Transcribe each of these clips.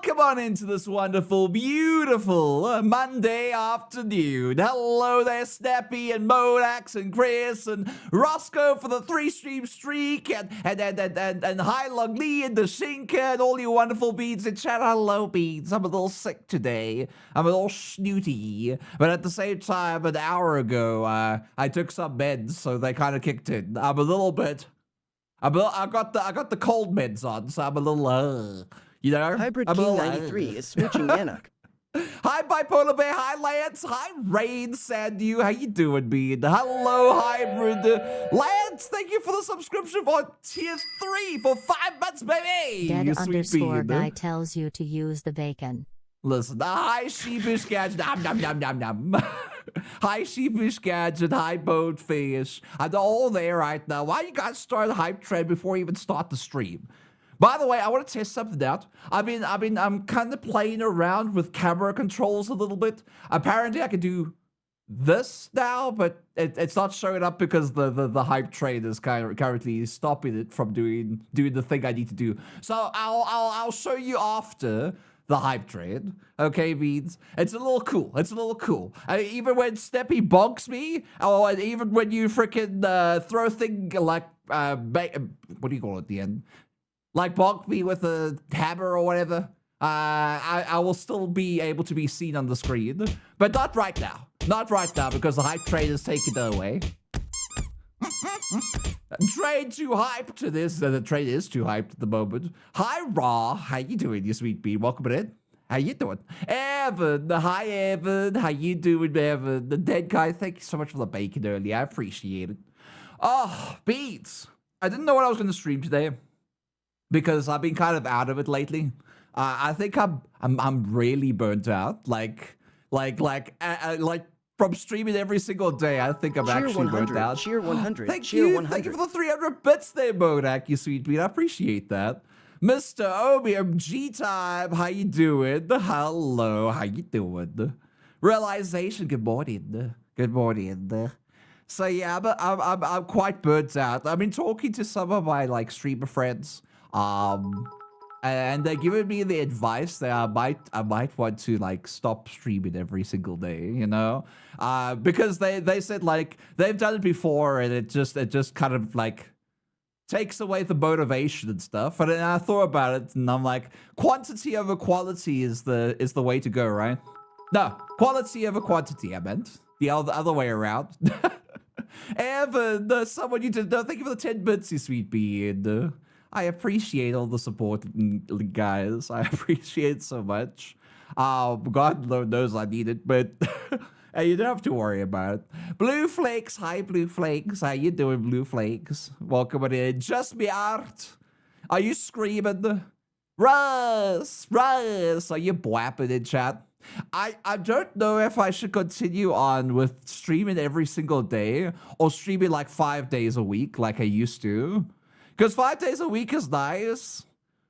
welcome on into this wonderful, beautiful Monday afternoon. Hello there, Snappy and Modax and Chris and Roscoe for the 3-stream streak and hi Logly and the Shinka and all you wonderful beans in chat. Hello, beans. I'm a little sick today. I'm a little snooty, but at the same time, an hour ago, I took some meds, so they kind of kicked in. I'm a little bit. I got the cold meds on, so I'm a little you know. Hybrid King 93 is switching Yannick. Hi Bipolar Bear, hi Lance, hi Rain Sandu, how you doing, Bean? Hello Hybrid Lance, thank you for the subscription for tier 3 for 5 months, baby. Dead_guy tells you to use the bacon. Listen, hi Sheepish Gadget, nom. Hi Sheepish Gadget, hi Boatfish. I'm all there right now. Why you guys start the hype trend before you even start the stream? By the way, I want to test something out. I'm kind of playing around with camera controls a little bit. Apparently, I can do this now, but it's not showing up because the hype train is currently stopping it from doing the thing I need to do. So I'll show you after the hype train. Okay, Beans? It's a little cool. It's a little cool. Even when Steppy bonks me, or even when you freaking throw thing like what do you call it at the end? Like bonk me with a hammer or whatever, I will still be able to be seen on the screen. But not right now. Not right now, because the hype train is taking it away. Train too hyped to this. The train is too hyped at the moment. Hi, Raw. How you doing, you sweet bee? Welcome in. How you doing? Evan. Hi, Evan. How you doing, Evan? The dead guy, thank you so much for the bacon earlier. I appreciate it. Oh, Beats. I didn't know what I was going to stream today, because I've been kind of out of it lately. I think I'm really burnt out. Like from streaming every single day. I think I'm actually burnt out. Cheer 100. Thank you for the 300 bits there, Modak, you sweet beat. I appreciate that. Mr. OBMG time, how you doing? Hello, how you doing? Realization, good morning. Good morning. So yeah, I'm quite burnt out. I've been talking to some of my like streamer friends. And they're giving me the advice that I might want to like stop streaming every single day, you know, because they said like they've done it before and it just kind of like takes away the motivation and stuff. And then I thought about it and I'm like, quantity over quality is the way to go, right? No, quality over quantity. I meant the other way around. Evan, someone you did. Thank you for the 10 bits, you sweet bean. I appreciate all the support, guys. I appreciate it so much. God knows I need it, but hey, you don't have to worry about it. Blue Flakes, hi Blue Flakes. How you doing, Blue Flakes? Welcome in. Just me art. Are you screaming? Russ, are you blapping in chat? I don't know if I should continue on with streaming every single day or streaming like 5 days a week like I used to. Because 5 days a week is nice,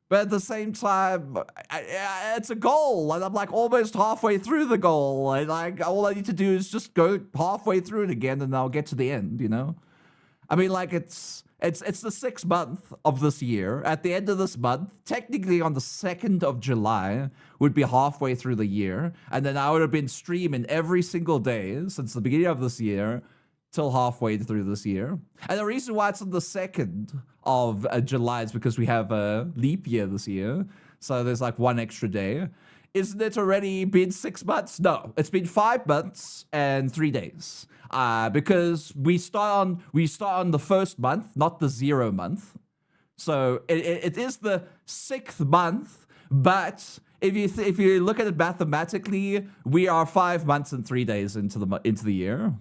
but at the same time, it's a goal, and I'm like almost halfway through the goal, and like all I need to do is just go halfway through it again, and I'll get to the end. You know, I mean, like it's the 6th month of this year. At the end of this month, technically on the 2nd of July, would be halfway through the year, and then I would have been streaming every single day since the beginning of this year till halfway through this year. And the reason why it's on the 2nd of July is because we have a leap year this year. So there's like 1 extra day. Isn't it already been 6 months? No, it's been 5 months and 3 days. Because we start on the 1st month, not the 0 month. So it is the 6th month, but if you look at it mathematically, we are 5 months and 3 days into the year.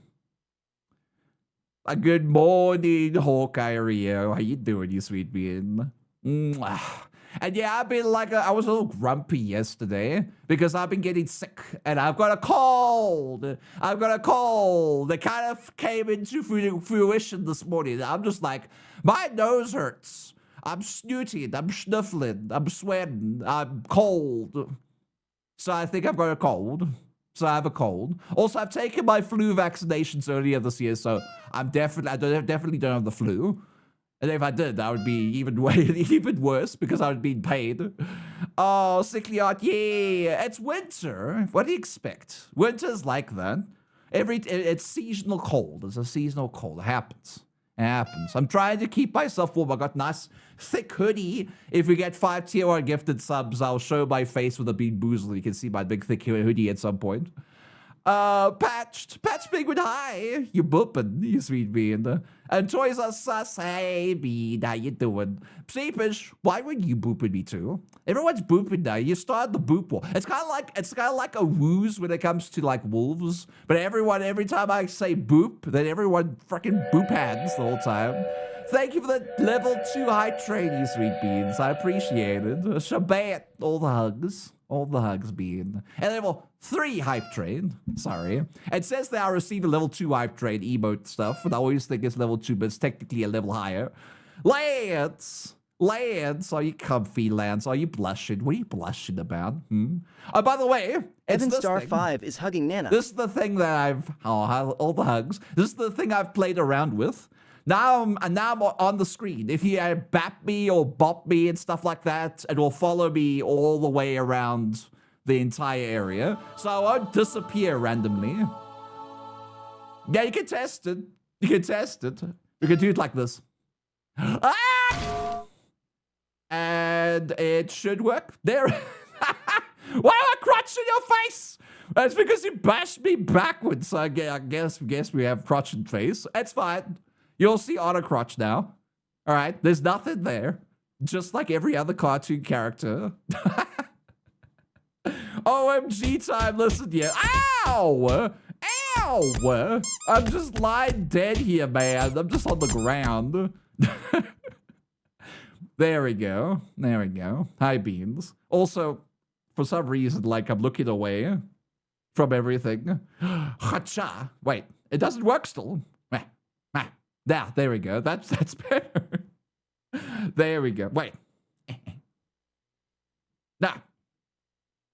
Good morning, Hawkeye Rio. How you doing, you sweet bean? And yeah, I've been like, I was a little grumpy yesterday because I've been getting sick and I've got a cold. That kind of came into fruition this morning. I'm just like, my nose hurts. I'm snooting. I'm snuffling. I'm sweating. I'm cold. So I think I've got a cold. So I have a cold. Also, I've taken my flu vaccinations earlier this year, so I definitely don't have the flu. And if I did, that would be even worse because I would be in pain. Oh, sickly art, yeah. It's winter. What do you expect? Winter's like that. It's seasonal cold. It's a seasonal cold. It happens. It happens. I'm trying to keep myself warm. I got nice thick hoodie. If we get 5 tier 1 gifted subs, I'll show my face with a bean boozle. You can see my big thick hoodie at some point. Patched Penguin, hi. You booping, you sweet bean. And Toys R Us, hey bean, how you doing? Seepish, why would you booping me too? Everyone's booping now. You started the boop war. It's kind of like a wooze when it comes to like wolves. But every time I say boop, then everyone freaking boop hands the whole time. Thank you for the level 2 hype train, you sweet beans. I appreciate it. Shabat, all the hugs. All the hugs, bean. And level 3 hype train. Sorry. It says that I received a level 2 hype train emote stuff, and I always think it's level 2, but it's technically a level higher. Lance, are you comfy, Lance? Are you blushing? What are you blushing about? Oh, by the way, Evan Star 5 is hugging Nana. This is the thing that all the hugs. This is the thing I've played around with. Now I'm on the screen. If you bap me or bop me and stuff like that, it will follow me all the way around the entire area. So I won't disappear randomly. Yeah, you can test it. You can test it. You can do it like this. Ah! And it should work. There. Why am I crotch in your face? That's because you bashed me backwards. So I guess we have crotch in face. It's fine. You'll see auto crotch now. All right, there's nothing there. Just like every other cartoon character. OMG time, listen here. Ow! Ow! I'm just lying dead here, man. I'm just on the ground. There we go. There we go. Hi, Beans. Also, for some reason, like, I'm looking away from everything. Hacha. Wait, it doesn't work still. Yeah, there we go. That's better. There we go. Wait. Nah.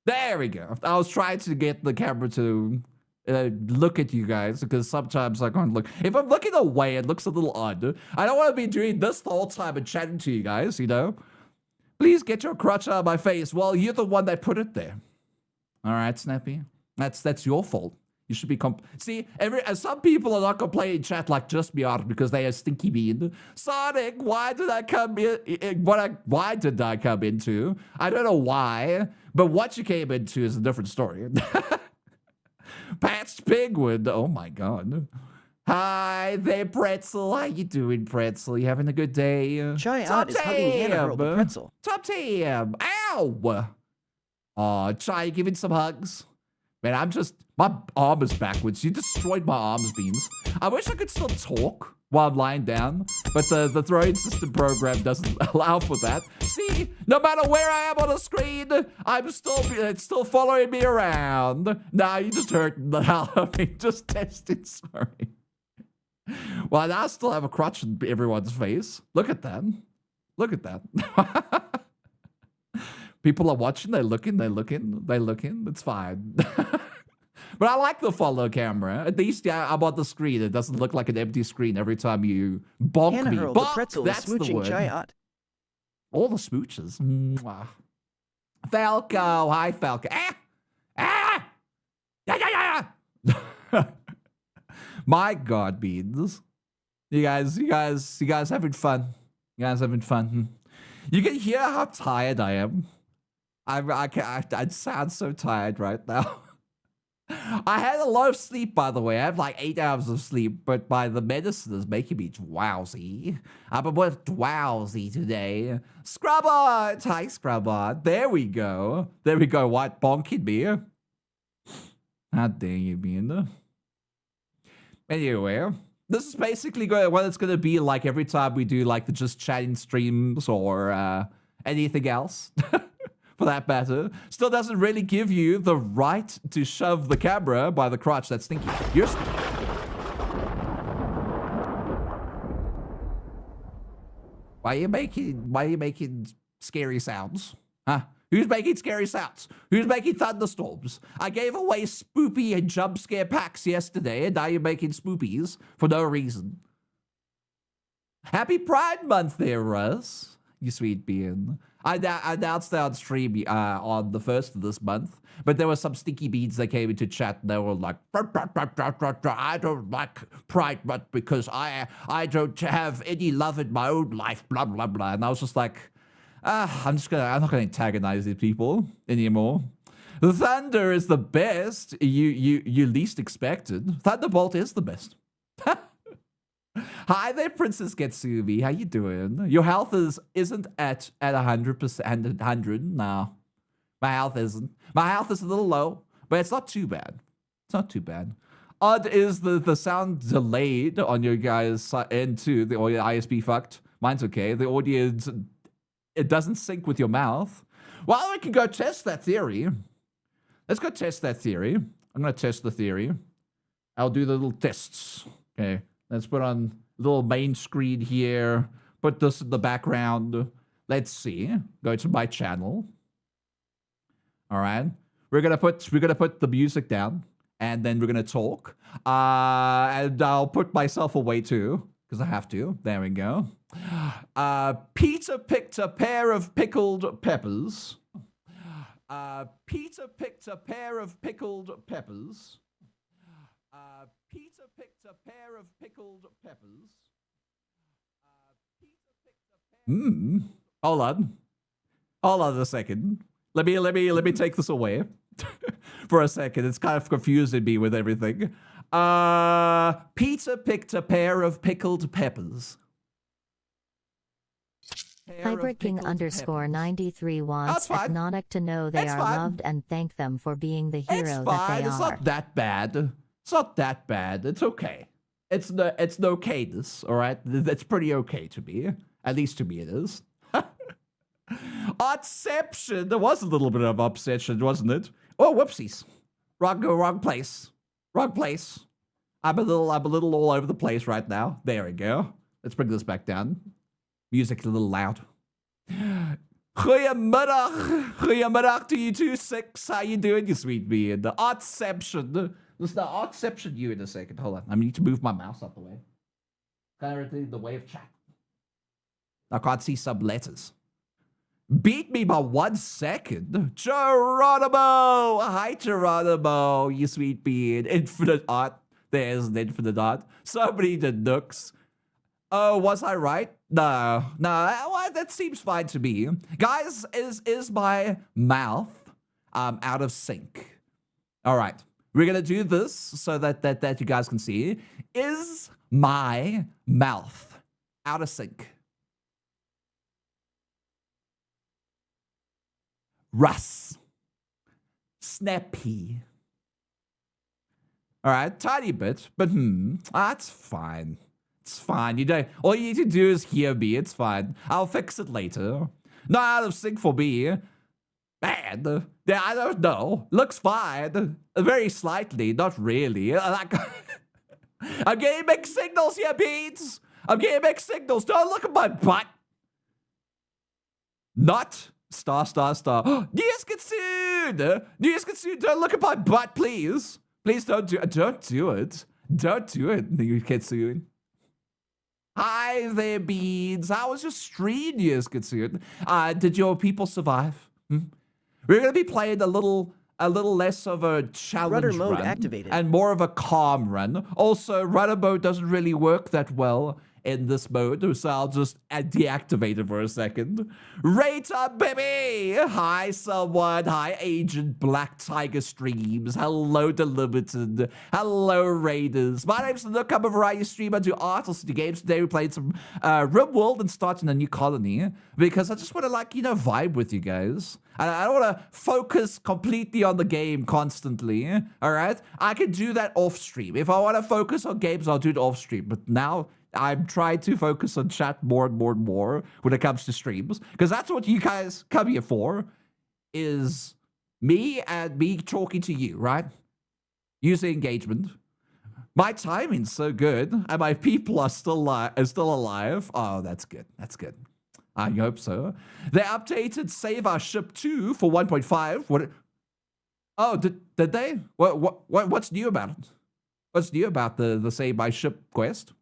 There we go. I was trying to get the camera to look at you guys because sometimes I can't look. If I'm looking away, it looks a little odd. I don't want to be doing this the whole time and chatting to you guys, you know? Please get your crotch out of my face. Well, you're the one that put it there. All right, Snappy. That's your fault. You should be see, some people are not complaining in chat like just me out because they are stinky bean. Sonic, why did I come in? Why did I come into? I don't know why, but what you came into is a different story. Patched Penguin, oh my god. Hi there, Pretzel. How you doing, Pretzel? You having a good day? Chai Out is hugging Hannah Hurl the Pretzel. Top team. Ow! Aw, Chai, giving some hugs. Man, my arm is backwards. You destroyed my arms, Beans. I wish I could still talk while I'm lying down, but the throwing system program doesn't allow for that. See, no matter where I am on the screen, it's still following me around. Nah, you just hurt the hell out of me. Just testing, sorry. Well, I still have a crotch in everyone's face. Look at that. Look at that. People are watching, they're looking. It's fine. But I like the follow camera. At least, yeah, I'm on the screen. It doesn't look like an empty screen every time you bonk Hannah me. Hurl Bonk, the Pretzel that's is smooching the Chai word. Out. All the smooches. Mwah. Falco, hi Falco. Yeah. My God, Beans. You guys having fun? You guys having fun? You can hear how tired I am. I sound so tired right now. I had a lot of sleep, by the way. I have like 8 hours of sleep, but by the medicine is making me drowsy. I'm a bit drowsy today. Scrubot! Hi, Scrubot. There we go. There we go. What? Bonking me? How dare you, Bean? Anyway, this is basically what it's going to be like every time we do like the just chatting streams or anything else. For that matter, still doesn't really give you the right to shove the camera by the crotch. That's stinky. You're stinky. Why are you making scary sounds? Huh? Who's making scary sounds? Who's making thunderstorms? I gave away spoopy and jump scare packs yesterday, and now you're making spoopies for no reason. Happy Pride Month there, Russ. you sweet bean. I announced that on stream on the 1st of this month, but there were some sticky beans that came into chat and they were like, I don't like Pride Month because I don't have any love in my own life, blah, blah, blah. And I was just like, I'm not gonna antagonize these people anymore. The Thunder is the best. You least expected. Thunderbolt is the best. Hi there, Princess Getsumi. How you doing? Your health isn't at 100%. 100. No, my health isn't. My health is a little low, but it's not too bad. It's not too bad. Odd is the sound delayed on your guys' end too. The audio ISP fucked. Mine's okay. The audio it doesn't sync with your mouth. Well, we can go test that theory. Let's go test that theory. I'm gonna test the theory. I'll do the little tests. Okay. Let's put on little main screen here. Put this in the background. Let's see. Go to my channel. All right. We're gonna put the music down, and then we're gonna talk. And I'll put myself away too, because I have to. There we go. Peter picked a pair of pickled peppers. Peter picked a pair of pickled peppers. Peter picked a pair of pickled peppers. Hold on. Hold on a second. Let me take this away for a second. It's kind of confusing me with everything. Peter picked a pair of pickled peppers. Hybrid King _ 93 wants Hypnotic to know they are loved and thank them for being the hero that they are. It's not that bad. It's not that bad. It's okay. It's no okayness, all right? That's pretty okay to me. At least to me it is. Obsession. There was a little bit of obsession, wasn't it? Oh, whoopsies. Wrong place. Wrong place. I'm a little all over the place right now. There we go. Let's bring this back down. Music a little loud. Goeiemiddag to you 2-6. How you doing, you sweet bean? The Artception. Listen, the Artception you in a second. Hold on. I need to move my mouse out the way. Kind of in the way of chat. I can't see some letters. Beat me by 1 second. Geronimo! Hi, Geronimo, you sweet bean. Infinite art. There's an infinite art. So many nooks. Oh, was I right? No. Well, that seems fine to me. Guys, is my mouth out of sync? All right. We're going to do this so that you guys can see. Is my mouth out of sync? Russ. Snappy. All right, tiny bit, but that's fine. It's fine. All you need to do is hear me. It's fine. I'll fix it later. Not out of sync for me. Bad. Yeah, I don't know. Looks fine. Very slightly. Not really. I'm getting mixed signals here, Beans. I'm getting mixed signals. Don't look at my butt. Not. Star. News get sued. Don't look at my butt, please. Please don't do it. Don't do it. Don't do it. News get sued. Hi there, Beans. How was your stream, News get sued? Did your people survive? We're gonna be playing a little less of a challenge Rudder mode run activated. and more of a calm run. Also, rudder mode doesn't really work that well in this mode, so I'll just deactivate it for a second. Rata, baby! Hi, someone. Hi, Agent Black Tiger Streams. Hello, Delimited. Hello, Raiders. My name's Nook. I'm a variety streamer. I do art, also do games. Today we played some RimWorld and starting a new colony because I just want to, vibe with you guys. I don't want to focus completely on the game constantly, all right? I can do that off stream. If I want to focus on games, I'll do it off stream. But now I'm trying to focus on chat more and more when it comes to streams. Because that's what you guys come here for, is me and me talking to you, right? User engagement. My timing's so good, and my people are still alive. Oh, that's good. That's good. I hope so. They updated Save Our Ship 2 for 1.5. What? Oh, did they? What's new about it? What's new about the Save My Ship quest?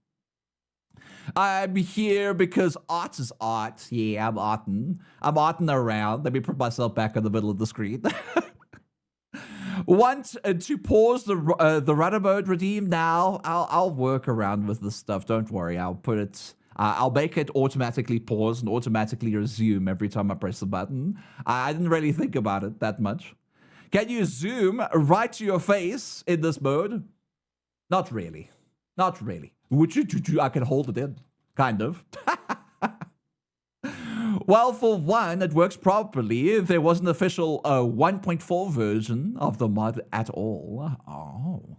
I'm here because art is art. Yeah, I'm arting. I'm arting around. Let me put myself back in the middle of the screen. Want to pause the runner mode redeem now? I'll work around with this stuff. Don't worry. I'll put it. I'll make it automatically pause and automatically resume every time I press the button. I didn't really think about it that much. Can you zoom right to your face in this mode? Not really. Not really. I can hold it in. Kind of. Well, for one, it works properly. There was an official 1.4 version of the mod at all. Oh.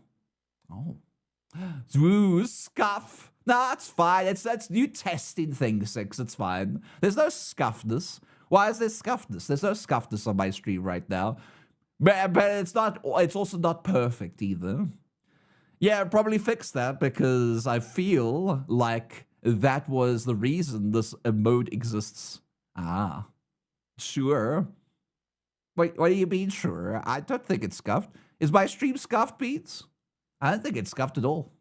Ooh, scuff. Nah, it's fine. That's you testing thing 6. It's fine. There's no scuffness. Why is there scuffness? There's no scuffness on my stream right now. But it's not. It's also not perfect either. Yeah, I'll probably fix that because I feel like that was the reason this mode exists. Ah, sure. Wait, what do you mean, sure? I don't think it's scuffed. Is my stream scuffed, Beats? I don't think it's scuffed at all.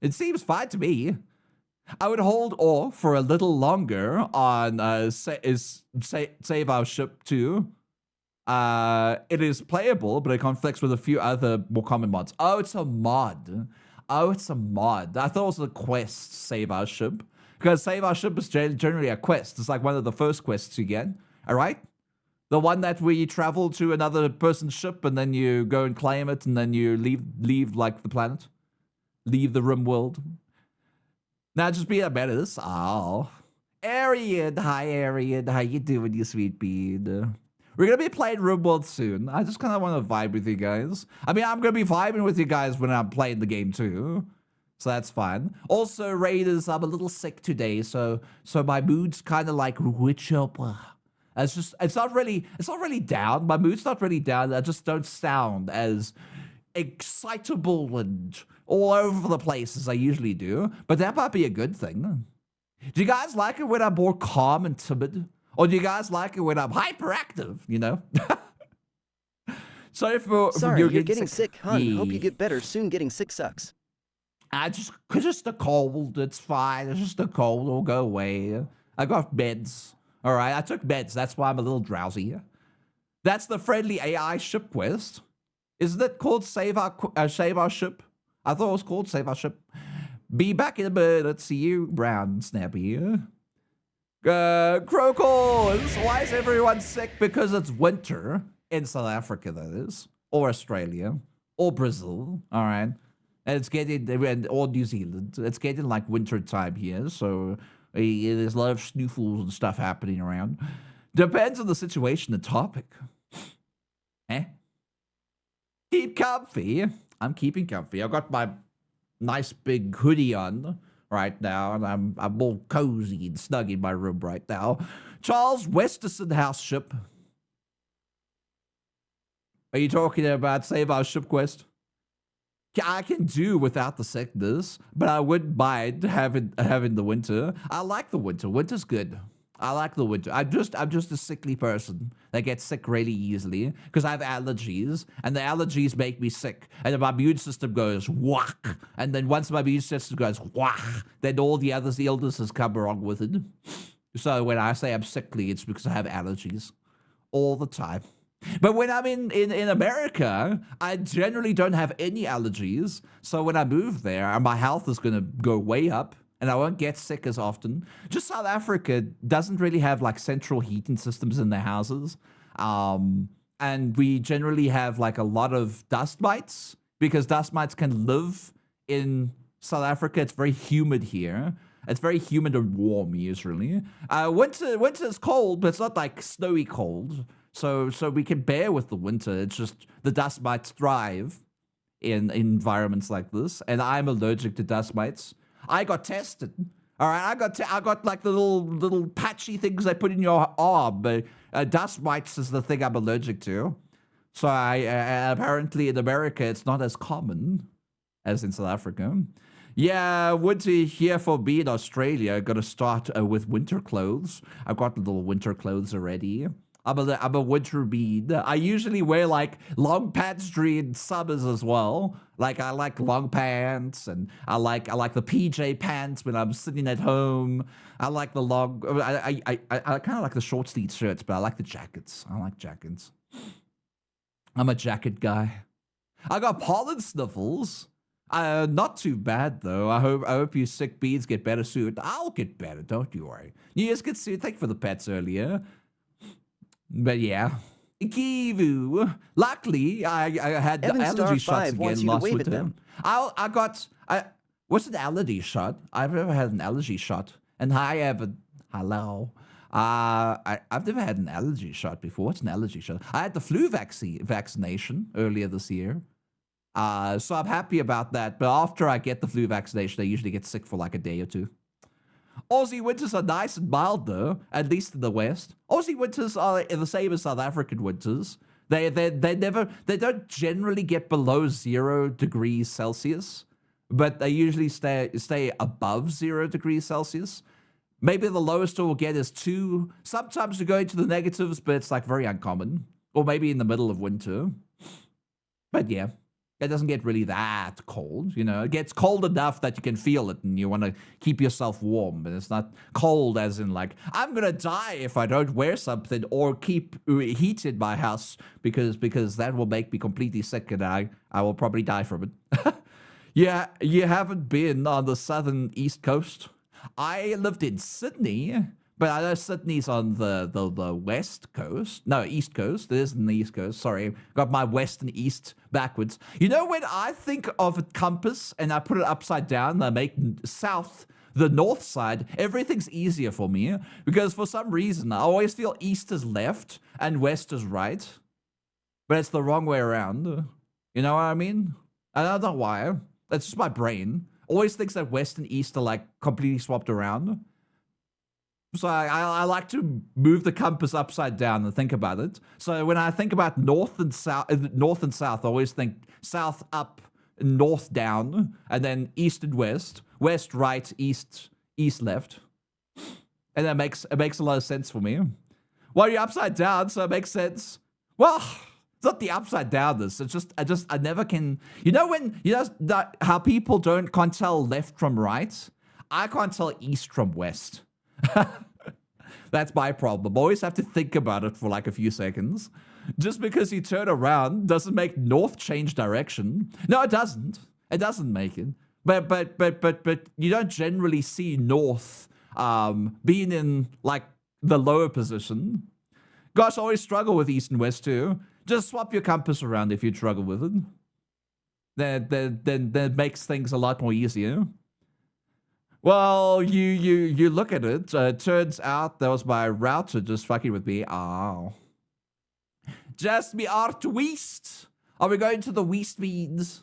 It seems fine to me. I would hold off for a little longer on save our ship too. It is playable, but it conflicts with a few other more common mods. Oh, it's a mod. Oh, it's a mod. I thought it was a quest, save our ship. Because save our ship is generally a quest. It's like one of the first quests you get. All right? The one that where you travel to another person's ship and then you go and claim it and then you leave like the planet. Leave the RimWorld. Now just be a better. Oh. Arian. Hi, Arian. How you doing, you sweet bean? We're going to be playing RimWorld soon. I just kind of want to vibe with you guys. I mean, I'm going to be vibing with you guys when I'm playing the game too. So that's fine. Also, Raiders, I'm a little sick today, so my mood's kind of like witch up. It's not really down. My mood's not really down. I just don't sound as excitable and all over the place as I usually do. But that might be a good thing. Do you guys like it when I'm more calm and timid? Or do you guys like it when I'm hyperactive, you know? Sorry, you're getting sick, hun. Yeah. Hope you get better soon. Getting sick sucks. Just a cold. It's fine. It's just a cold. It'll go away. I got meds. All right, I took meds. That's why I'm a little drowsy. That's the friendly AI ship quest. Isn't it called Save Our Ship? I thought it was called Save Our Ship. Be back in a minute. See you, Brown and Snappy. Crocos. Why is everyone sick? Because it's winter in South Africa, that is, or Australia, or Brazil. All right. And it's getting, or New Zealand, it's getting like winter time here, so there's a lot of snoofles and stuff happening around. Depends on the situation and topic. Keep comfy. I'm keeping comfy. I've got my nice big hoodie on right now, and I'm all cozy and snug in my room right now. Charles Westerson house ship. Are you talking about Save Our Ship quest? I can do without the sickness, but I wouldn't mind having the winter. I like the winter. Winter's good. I like the winter. I'm just a sickly person that gets sick really easily because I have allergies, and the allergies make me sick. And then my immune system goes whack, and then once my immune system goes whack, then all the other illnesses come along with it. So when I say I'm sickly, it's because I have allergies all the time. But when I'm in America, I generally don't have any allergies. So when I move there, my health is going to go way up and I won't get sick as often. Just South Africa doesn't really have like central heating systems in their houses. And we generally have like a lot of dust mites because dust mites can live in South Africa. It's very humid here. It's very humid and warm usually. Winter is cold, but it's not like snowy cold. So we can bear with the winter. It's just the dust mites thrive in environments like this, and I'm allergic to dust mites. I got tested. All right, I got like the little patchy things they put in your arm. Dust mites is the thing I'm allergic to. So apparently in America it's not as common as in South Africa. Yeah, winter here for me in Australia. Got to start with winter clothes. I've got little winter clothes already. I'm a winter bean. I usually wear like long pants during summers as well. Like I like long pants, and I like the PJ pants when I'm sitting at home. I like the long. I kind of like the short sleeve shirts, but I like the jackets. I like jackets. I'm a jacket guy. I got pollen sniffles. Not too bad though. I hope you sick beans get better soon. I'll get better. Don't you worry. You just get soon. Thank you for the pets earlier. But yeah. Kivu. Luckily, I had the Evan allergy Star shots 5 wants again you to last wave at winter. them. What's an allergy shot? I've never had an allergy shot. And hi, Evan. Hello. I've never had an allergy shot before. What's an allergy shot? I had the flu vaccination earlier this year. So I'm happy about that. But after I get the flu vaccination, I usually get sick for like a day or two. Aussie winters are nice and mild though, at least in the West. Aussie winters are the same as South African winters. They don't generally get below 0 degrees Celsius, but they usually stay above 0 degrees Celsius. Maybe the lowest it will get is 2. Sometimes we go into the negatives, but it's like very uncommon. Or maybe in the middle of winter. But yeah, it doesn't get really that cold, you know. It gets cold enough that you can feel it and you want to keep yourself warm. But it's not cold as in like, I'm going to die if I don't wear something or keep heat in my house because that will make me completely sick and I will probably die from it. Yeah, you haven't been on the southern east coast. I lived in Sydney, but I know Sydney's on the west coast. No, east coast. It isn't the east coast. Sorry. Got my west and east backwards. You know, when I think of a compass and I put it upside down and I make south the north side, everything's easier for me because for some reason I always feel east is left and west is right. But it's the wrong way around. You know what I mean? I don't know why. That's just my brain. Always thinks that west and east are like completely swapped around. So I like to move the compass upside down and think about it. So when I think about north and south, I always think south up, north down, and then east and west, west right, east left, and that makes a lot of sense for me. Well, you're upside down, so it makes sense. Well, it's not the upside downness. It's just I never can. You know that how people can't tell left from right. I can't tell east from west. That's my problem. I always have to think about it for like a few seconds. Just because you turn around doesn't make north change direction. No, it doesn't. It doesn't make it. But you don't generally see north being in like the lower position. Gosh, I always struggle with east and west too. Just swap your compass around if you struggle with it. Then that makes things a lot more easier. Well, you look at it. Turns out that was my router just fucking with me. Oh. Just me art west. Are we going to the west means?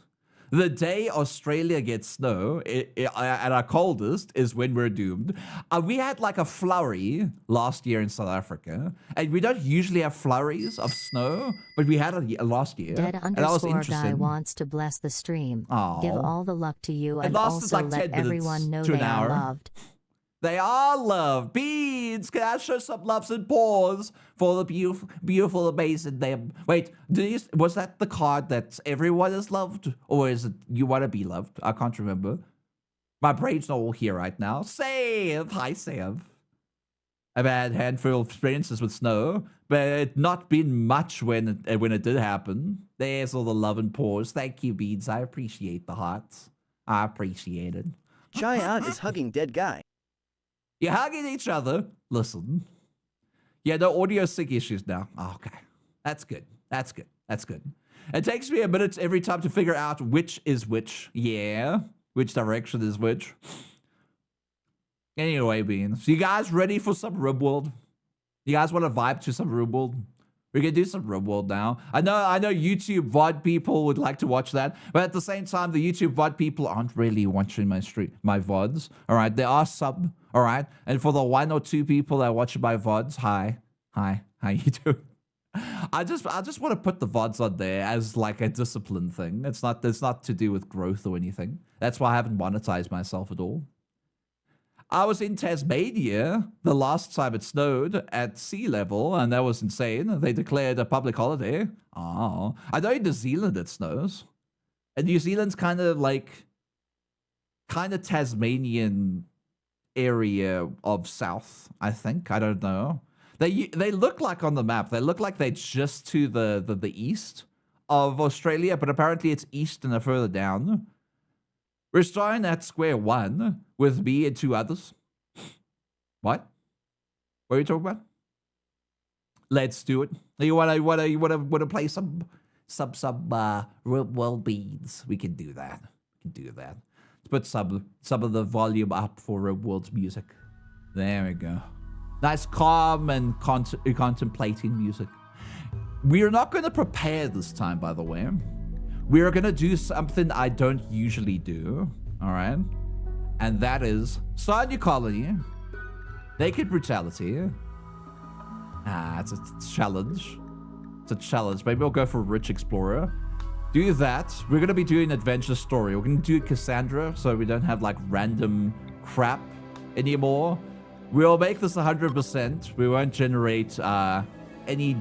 The day Australia gets snow at our coldest is when we're doomed. We had like a flurry last year in South Africa, and we don't usually have flurries of snow, but we had it last year. Dead and that was underscore guy interesting. wants to bless the stream. Aw. Give all the luck to you It and lasted also like 10 let minutes everyone know to an they hour. are loved. They are loved. Beans, can I show some loves and paws for the beautiful, amazing them? Wait, was that the card that everyone is loved? Or is it you want to be loved? I can't remember. My brain's not all here right now. Save! Hi, Save. I've had a handful of experiences with snow, but it's not been much when it did happen. There's all the love and paws. Thank you, Beans. I appreciate the hearts. I appreciate it. Chai Out is hugging dead guy. You're hugging each other. Listen. Yeah, no audio sync issues now. Oh, okay. That's good. That's good. That's good. It takes me a minute every time to figure out which is which. Yeah. Which direction is which. Anyway, Beans. You guys ready for some RimWorld? You guys want to vibe to some RimWorld? We can do some RimWorld now. I know YouTube VOD people would like to watch that, but at the same time, the YouTube VOD people aren't really watching my VODs. All right, there are some. All right, and for the 1 or 2 people that watch my VODs, hi, how you doing? I just want to put the VODs on there as like a discipline thing. It's not to do with growth or anything. That's why I haven't monetized myself at all. I was in Tasmania the last time it snowed at sea level, and that was insane. They declared a public holiday. Oh, I know in New Zealand it snows. And New Zealand's kind of Tasmanian area of south, I think. I don't know. They look like on the map, they look like they're just to the east of Australia, but apparently it's east and further down. We're starting at square one with me and 2 others. What? What are you talking about? Let's do it. You wanna play some RimWorld beats? We can do that. Let's put some of the volume up for RimWorld's music. There we go. Nice, calm and contemplating music. We are not going to prepare this time, by the way. We are going to do something I don't usually do, all right? And that is start a new colony, naked brutality. It's a challenge. It's a challenge. Maybe we'll go for Rich Explorer. Do that. We're going to be doing adventure story. We're going to do Cassandra, so we don't have like random crap anymore. We'll make this 100%. We won't generate any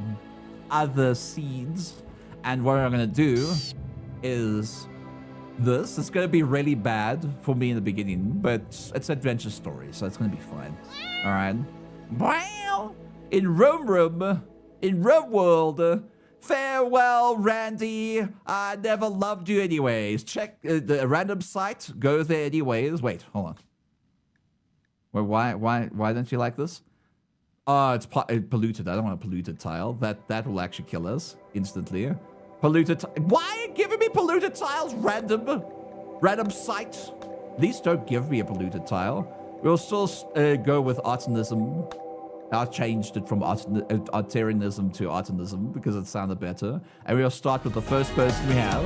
other seeds. And what I'm going to do is this. It's going to be really bad for me in the beginning, but it's adventure story, so it's going to be fine. All right. Wow. In RimWorld, farewell, Randy. I never loved you anyways. Check the random site. Go there anyways. Wait, hold on. Wait, why don't you like this? Oh, it's polluted. I don't want a polluted tile. That will actually kill us instantly. Polluted. Why are you giving me polluted tiles? Random site. At least don't give me a polluted tile. We'll still go with Artanism. I changed it from Artarianism to Artanism because it sounded better. And we'll start with the first person we have.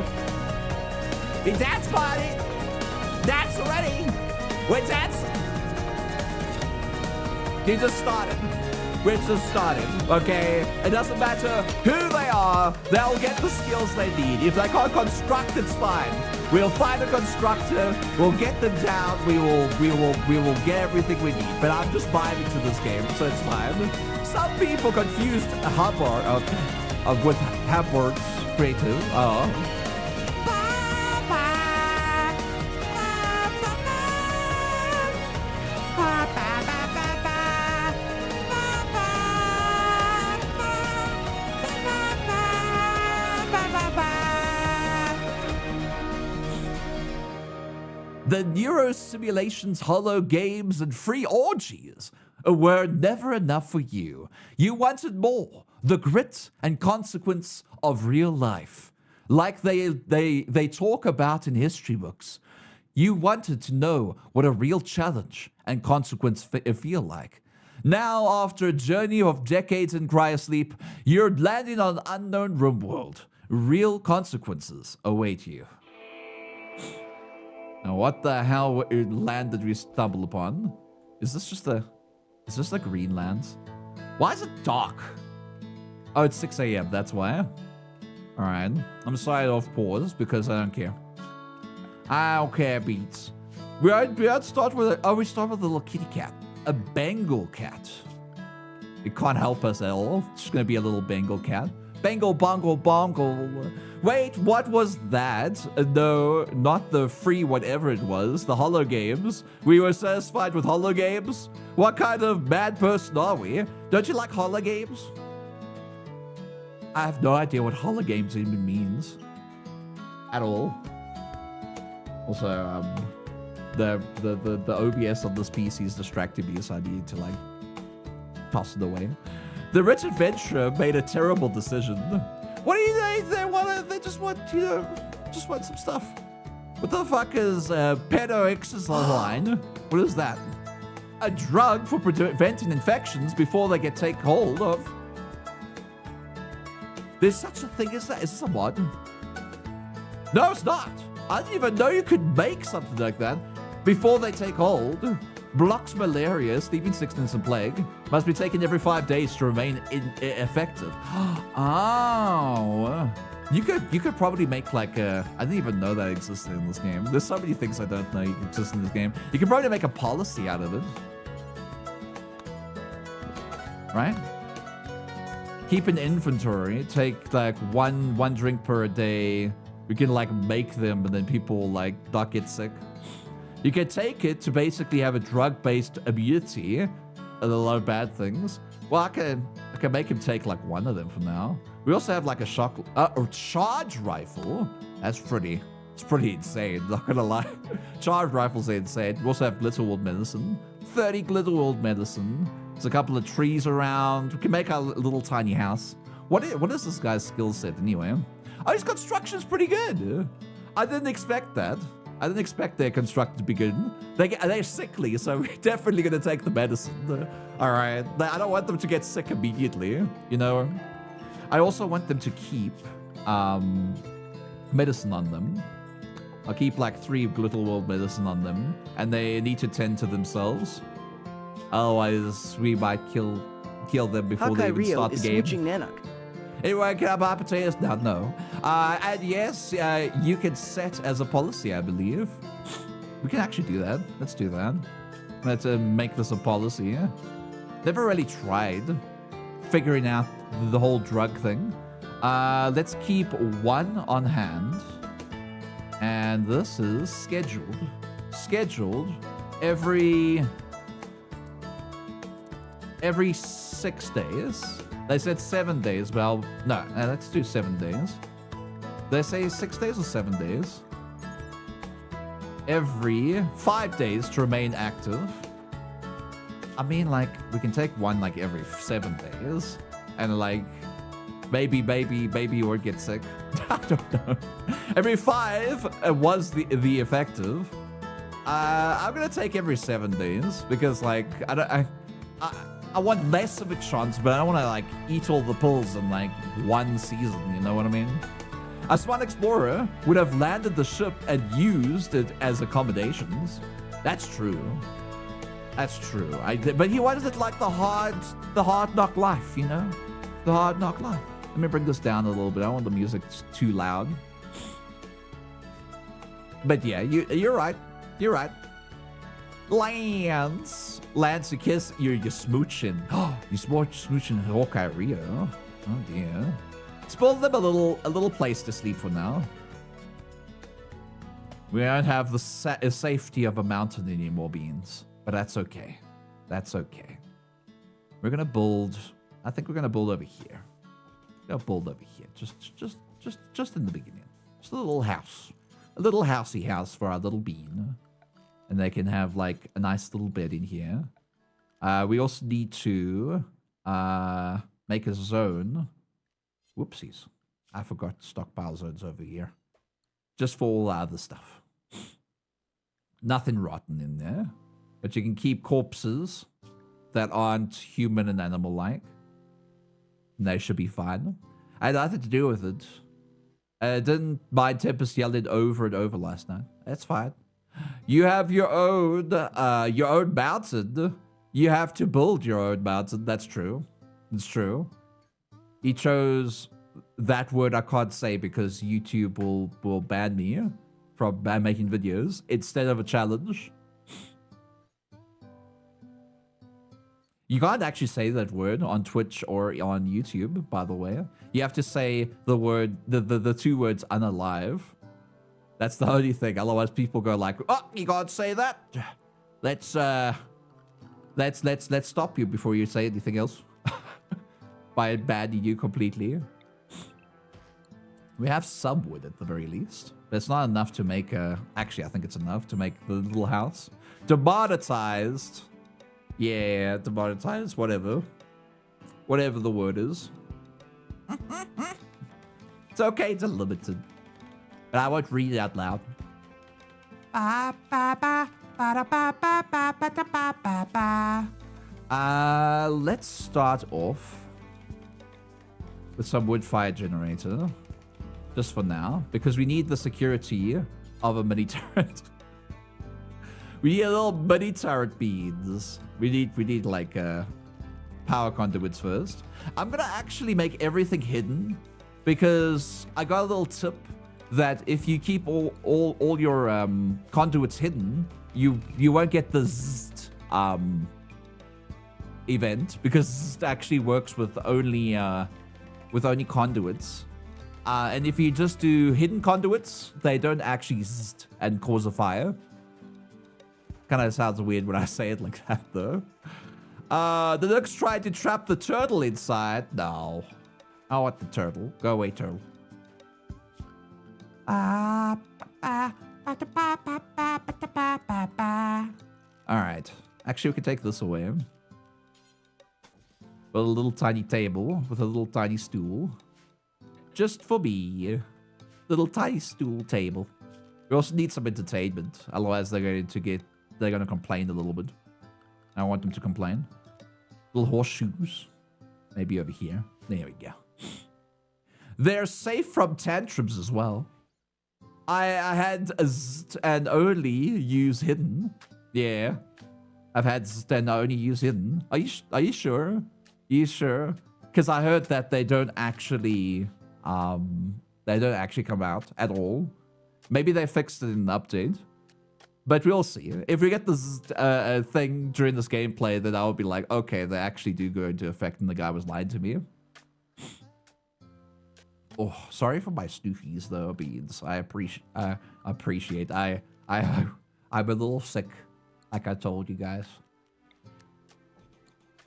We dance party. Dance already. We're dancing. You just started. We're just starting, okay? It doesn't matter who they are, they'll get the skills they need. If they can't construct, it's fine. We'll find a constructor, we'll get them down, we will get everything we need. But I'm just vibing to this game, so it's fine. Some people confused with HabWorks creative. The neuro simulations, holo games, and free orgies were never enough for you. You wanted more, the grit and consequence of real life. Like they talk about in history books. You wanted to know what a real challenge and consequence feel like. Now, after a journey of decades in cryosleep, you're landing on unknown RimWorld. Real consequences await you. Now, what the hell land did we stumble upon? Is this the Greenland? Why is it dark? Oh, it's 6 a.m. That's why. All right. I'm sorry off pause because I don't care. I don't care, beats. We start with we start with a little kitty cat, a Bengal cat. It can't help us at all. It's just gonna be a little Bengal cat. Bengal, bongle, bongle. Wait, what was that? No, not the free whatever it was. The holo games. We were satisfied with holo games? What kind of mad person are we? Don't you like holo games? I have no idea what holo games even means. At all. Also, the OBS of this PC is distracting me, so I need to like toss it away. The rich adventurer made a terrible decision. What do you think? They just want, just want some stuff. What the fuck is pedo X's line? What is that? A drug for preventing infections before they get taken hold of. There's such a thing as that. Is this a mod? No, it's not. I didn't even know you could make something like that before they take hold. Blocks malaria, sleeping sickness, and plague. Must be taken every 5 days to remain effective. Oh. You could probably make like a, I didn't even know that existed in this game. There's so many things I don't know exist in this game. You can probably make a policy out of it. Right? Keep an inventory. Take like one drink per day. You can like make them and then people like not get sick. You can take it to basically have a drug-based immunity and a lot of bad things. Well, I can make him take like one of them for now. We also have like a charge rifle. It's pretty insane, not gonna lie. Charge rifles are insane. We also have Glitterworld medicine. 30 Glitterworld medicine. There's a couple of trees around. We can make our little tiny house. What is this guy's skill set anyway? Oh, his construction's pretty good. I didn't expect that. I didn't expect their construction to be good. They're sickly, so we're definitely gonna take the medicine. All right, I don't want them to get sick immediately, you know? I also want them to keep medicine on them. I'll keep like 3 Glitterworld medicine on them, and they need to tend to themselves. Otherwise, we might kill them before they even start the game. Smooching Nanak. Anyway, can I buy potatoes now? No. And yes, you can set as a policy, I believe. We can actually do that. Let's do that. Let's make this a policy. Never really tried figuring out the whole drug thing. Let's keep 1 on hand. And this is scheduled. Scheduled every 6 days. They said 7 days. Well, no, let's do 7 days. They say 6 days or 7 days. Every 5 days to remain active. I mean, like, we can take one like every 7 days. And like, maybe you won't get sick. I don't know. Every 5 was the effective. I'm gonna take every 7 days because like I want less of a chance, but I don't want to like eat all the pills in like 1 season. You know what I mean? A smart explorer would have landed the ship and used it as accommodations. That's true. That's true. But he wanted it like the hard knock life, you know? The hard knock life. Let me bring this down a little bit. I don't want the music too loud. But yeah, you're right. You're right. Lance, you kiss, you're smooching. Oh, you smooching Hawkeye Rio. Oh dear. Spoil them a little place to sleep for now. We don't have the safety of a mountain anymore, Beans. But that's okay. That's okay. We're gonna build. I think we're gonna build over here. We're gonna build over here. Just in the beginning. Just a little house. A little housey house for our little bean. And they can have like a nice little bed in here. We also need to make a zone. Whoopsies. I forgot stockpile zones over here. Just for all other stuff. Nothing rotten in there. But you can keep corpses that aren't human and animal-like. And they should be fine. I had nothing to do with it. I didn't mind Tempest yelling over and over last night. That's fine. You have your own mountain. You have to build your own mountain. That's true. It's true. He chose that word I can't say because YouTube will ban me from making videos instead of a challenge. You can't actually say that word on Twitch or on YouTube, by the way. You have to say the word, the 2 words unalive. That's the only thing. Otherwise, people go like, "Oh, you can't say that. Let's stop you before you say anything else." By banning you completely. We have some wood at the very least, but it's not enough to make a. Actually, I think it's enough to make the little house. Demonetized. Yeah, demonetized. Whatever the word is. It's okay. It's unlimited. But I won't read it out loud. Let's start off with some wood fire generator. Just for now. Because we need the security of a mini turret. We need a little mini turret beads. We need like power conduits first. I'm gonna actually make everything hidden because I got a little tip that if you keep all your conduits hidden, you won't get the zzzt, event, because it actually works with only conduits. And if you just do hidden conduits, they don't actually zzzt and cause a fire. Kind of sounds weird when I say it like that, though. The Nooks tried to trap the turtle inside. No. I want the turtle. Go away, turtle. Alright. Actually, we can take this away. With a little tiny table, with a little tiny stool. Just for me. Little tiny stool table. We also need some entertainment. Otherwise, they're going to complain a little bit. I want them to complain. Little horseshoes. Maybe over here. There we go. They're safe from tantrums as well. I had and only use hidden. Yeah. I've had and only use hidden. Are you sure? You sure? Because I heard that they don't actually come out at all. Maybe they fixed it in the update. But we'll see. If we get this thing during this gameplay, then I'll be like, okay, they actually do go into effect and the guy was lying to me. Oh, sorry for my snoofies though, Beans. I appreciate. I'm a little sick, like I told you guys.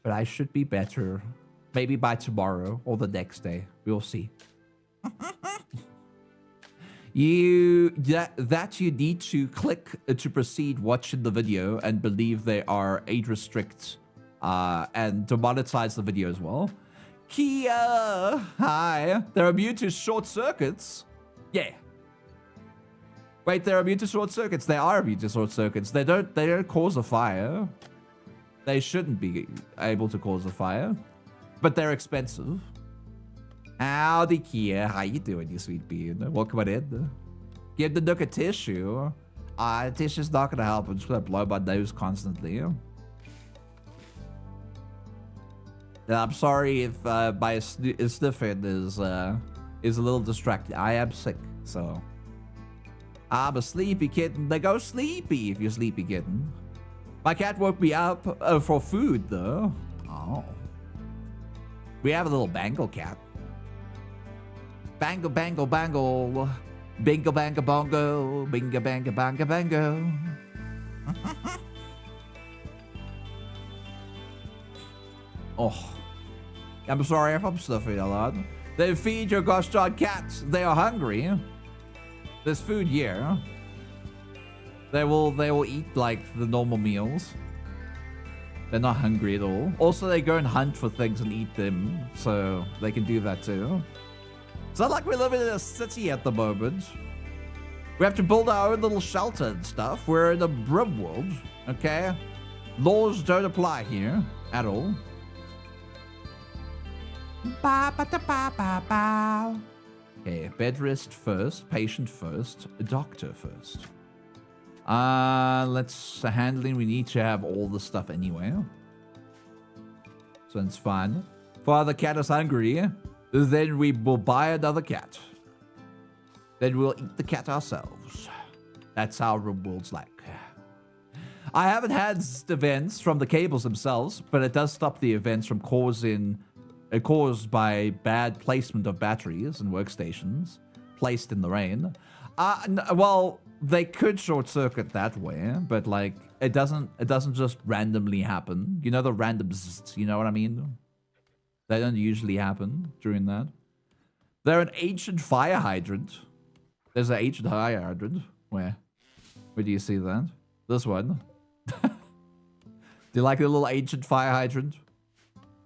But I should be better. Maybe by tomorrow or the next day. We'll see. You need to click to proceed watching the video and believe they are age restrict and to monetize the video as well. Kia, hi. They're immune to short circuits. Yeah. Wait, they're immune to short circuits. They are immune to short circuits. They don't cause a fire. They shouldn't be able to cause a fire, but they're expensive. Howdy, Kia. How you doing, you sweet bean? Welcome on in. Give the Nook a tissue. Tissue's not gonna help. I'm just gonna blow my nose constantly. And I'm sorry if my sniffing is a little distracting. I am sick, so I'm a sleepy kitten. They go sleepy if you're sleepy kitten. My cat woke me up for food though. Oh, we have a little Bengal cat. Bangle, bangle, bangle. Bingo, banga, bongo. Binga, banga, banga, bango. Oh. I'm sorry if I'm stuffing a lot. They feed your gosh darn cats. They are hungry. There's food here. They will eat like the normal meals. They're not hungry at all. Also, they go and hunt for things and eat them. So they can do that too. It's not like we're living in a city at the moment. We have to build our own little shelter and stuff. We're in a RimWorld, okay? Laws don't apply here at all. Okay, bed rest first, patient first, doctor first. Let's handling. We need to have all the stuff anyway. So it's fine. Father cat is hungry. Then we will buy another cat. Then we'll eat the cat ourselves. That's how RimWorld's like. I haven't had events from the cables themselves, but it does stop the events from caused by bad placement of batteries and workstations placed in the rain. Well, they could short circuit that way, but like it doesn't just randomly happen. You know the random zzz, you know what I mean? They don't usually happen during that. They're an ancient fire hydrant. There's an ancient fire hydrant. Where do you see that? This one. Do you like the little ancient fire hydrant?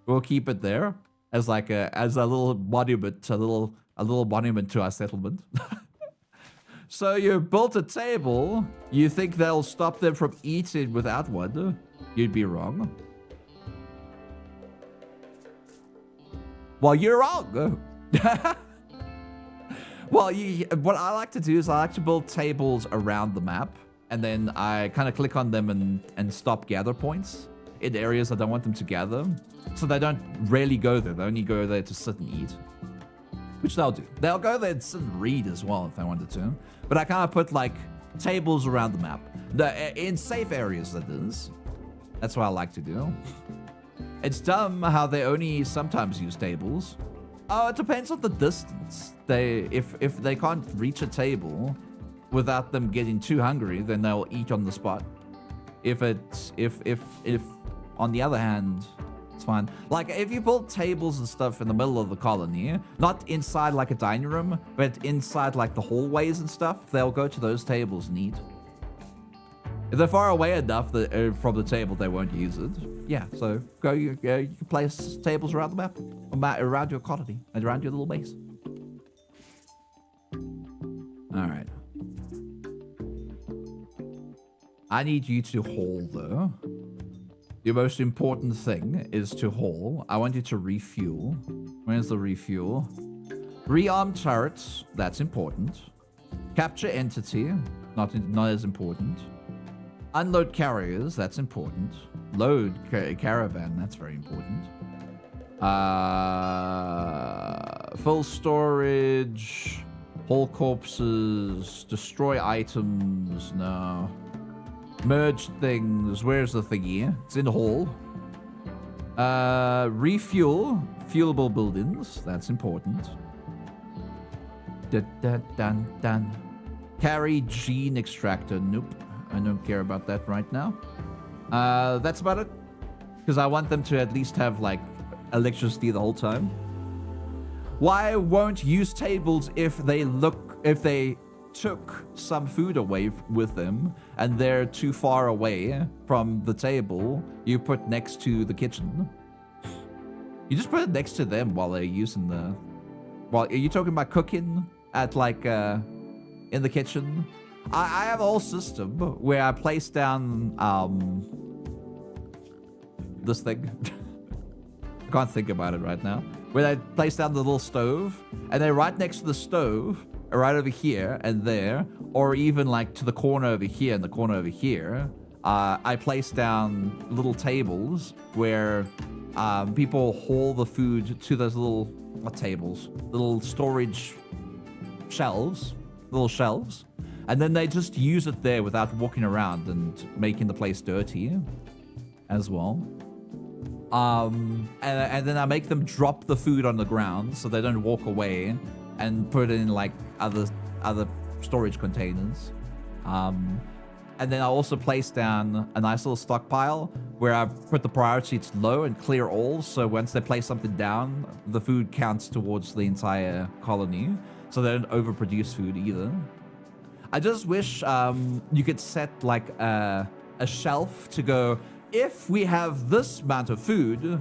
We'll keep it there as like a little monument, a little monument to our settlement. So you built a table. You think that'll stop them from eating without one? You'd be wrong. Well, you're wrong. Well, what I like to do is I like to build tables around the map, and then I kind of click on them and stop gather points in areas I don't want them to gather, so they don't really go there. They only go there to sit and eat. which they'll do. They'll go there and sit and read as well if they wanted to. But I kind of put like tables around the map. In safe areas, that is. That's what I like to do. It's dumb how they only sometimes use tables. Oh, it depends on the distance. If they can't reach a table without them getting too hungry, then they'll eat on the spot. If on the other hand, it's fine. Like if you build tables and stuff in the middle of the colony, not inside like a dining room, but inside like the hallways and stuff, they'll go to those tables and eat. If they're far away enough that, from the table, they won't use it. Yeah, so you can place tables around the map, around your colony, and around your little base. All right. I need you to haul, though. The most important thing is to haul. I want you to refuel. Where's the refuel? Rearm turrets. That's important. Capture entity. Not as important. Unload carriers, that's important. Load caravan, that's very important. Full storage, haul corpses, destroy items, no. Merge things, where's the thingy? It's in the hall. Refuel, fuelable buildings, that's important. Dun. Carry gene extractor, nope. I don't care about that right now. That's about it. Because I want them to at least have, like, electricity the whole time. Why won't use tables if they took some food away with them and they're too far away from the table you put next to the kitchen? You just put it next to them while they're using the... Well, are you talking about cooking at, like, in the kitchen? I have a whole system where I place down this thing. I can't think about it right now. Where I place down the little stove, and then right next to the stove, right over here and there, or even like to the corner over here and the corner over here, I place down little tables where people haul the food to those little, what tables? Little storage shelves, little shelves. And then they just use it there without walking around and making the place dirty as well. And then I make them drop the food on the ground so they don't walk away and put it in like other storage containers. And then I also place down a nice little stockpile where I put the priority to low and clear all. So once they place something down, the food counts towards the entire colony. So they don't overproduce food either. I just wish you could set like a shelf to go, if we have this amount of food,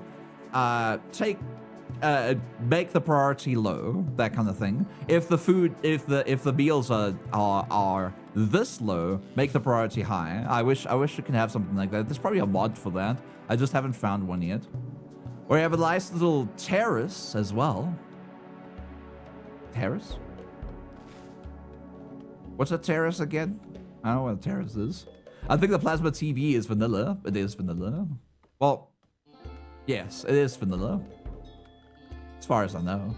make the priority low, that kind of thing. If the meals are this low, make the priority high. I wish you can have something like that. There's probably a mod for that. I just haven't found one yet. Or you have a nice little terrace as well. Terrace? What's a terrace again? I don't know what a terrace is. I think the plasma TV is vanilla. It is vanilla. Well, yes, it is vanilla. As far as I know.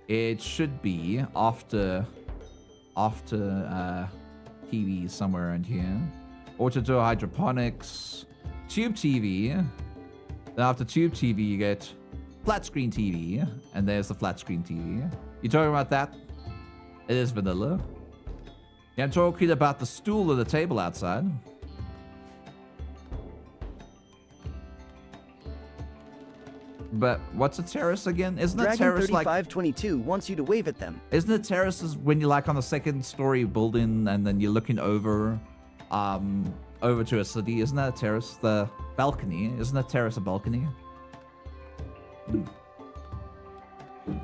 It should be after TV somewhere around here. Autodoor hydroponics. Tube TV. Then after Tube TV you get flat screen TV. And there's the flat screen TV. You talking about that? It is vanilla. Yeah, I'm talking about the stool or the table outside. But what's a terrace again? Isn't a terrace like... Dragon 3522 wants you to wave at them. Isn't a terrace when you're like on a second story building and then you're looking over to a city? Isn't that a terrace? The balcony. Isn't a terrace a balcony?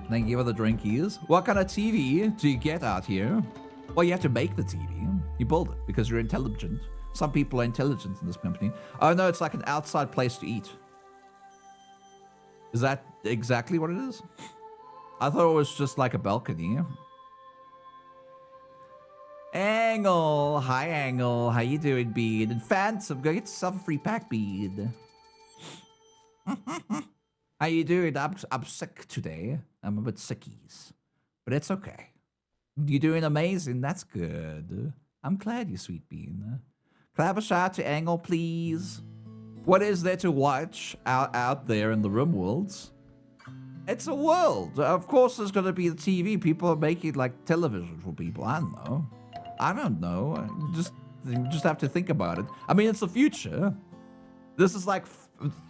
Thank you for the drinkies. What kind of TV do you get out here? Well, you have to make the TV. You build it because you're intelligent. Some people are intelligent in this company. Oh no, it's like an outside place to eat. Is that exactly what it is? I thought it was just like a balcony. Angle. Hi, Angle. How you doing, Bead? And Phantom, go get yourself a free pack, Bead. How you doing? I'm sick today. I'm a bit sickies, but it's okay. You're doing amazing. That's good. I'm glad you, sweet bean. Can I have a shout out to Angle, please? What is there to watch out there in the RimWorlds? It's a world. Of course, there's gonna be the TV. People are making like television for people. I don't know. You just have to think about it. I mean, it's the future. This is like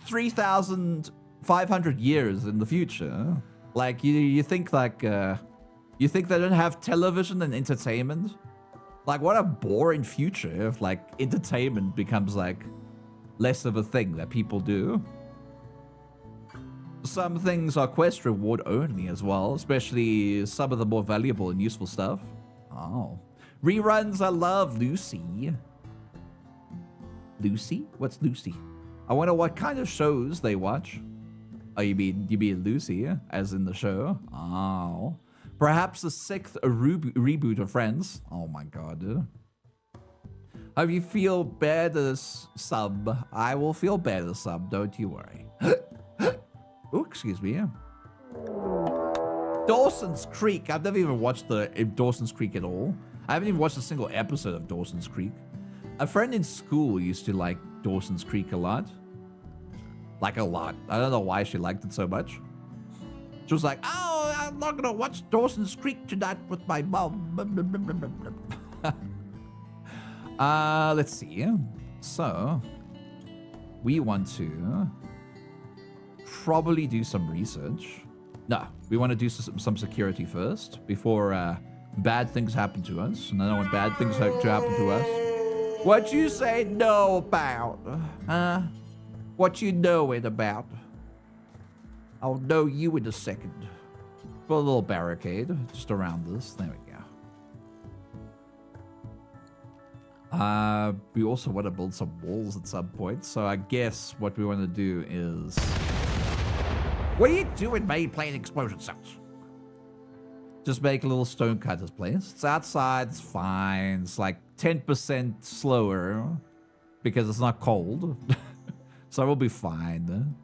3,500 years in the future. Like you think like you think they don't have television and entertainment? Like what a boring future if like entertainment becomes like less of a thing that people do. Some things are quest reward only as well, especially some of the more valuable and useful stuff. Oh. Reruns, I love Lucy. Lucy? What's Lucy? I wonder what kind of shows they watch. Oh, you mean Lucy, as in the show? Oh. Perhaps the 6th reboot of Friends. Oh my god. How you feel better, sub? I will feel better, sub. Don't you worry. Oh, excuse me. Dawson's Creek. I've never even watched Dawson's Creek at all. I haven't even watched a single episode of Dawson's Creek. A friend in school used to like Dawson's Creek a lot. Like a lot. I don't know why she liked it so much. She was like, oh, I'm not gonna watch Dawson's Creek tonight with my mom. Let's see. So, we want to probably do some research. No, we want to do some security first before bad things happen to us. And I don't want bad things to happen to us. What you say no about? What you know it about? I'll know you in a second. Put a little barricade just around this. There we go. We also want to build some walls at some point. So I guess what we want to do is... What are you doing, mate, playing explosion sounds? Just make a little stonecutter's place. It's outside, it's fine. It's like 10% slower because it's not cold. So we'll be fine.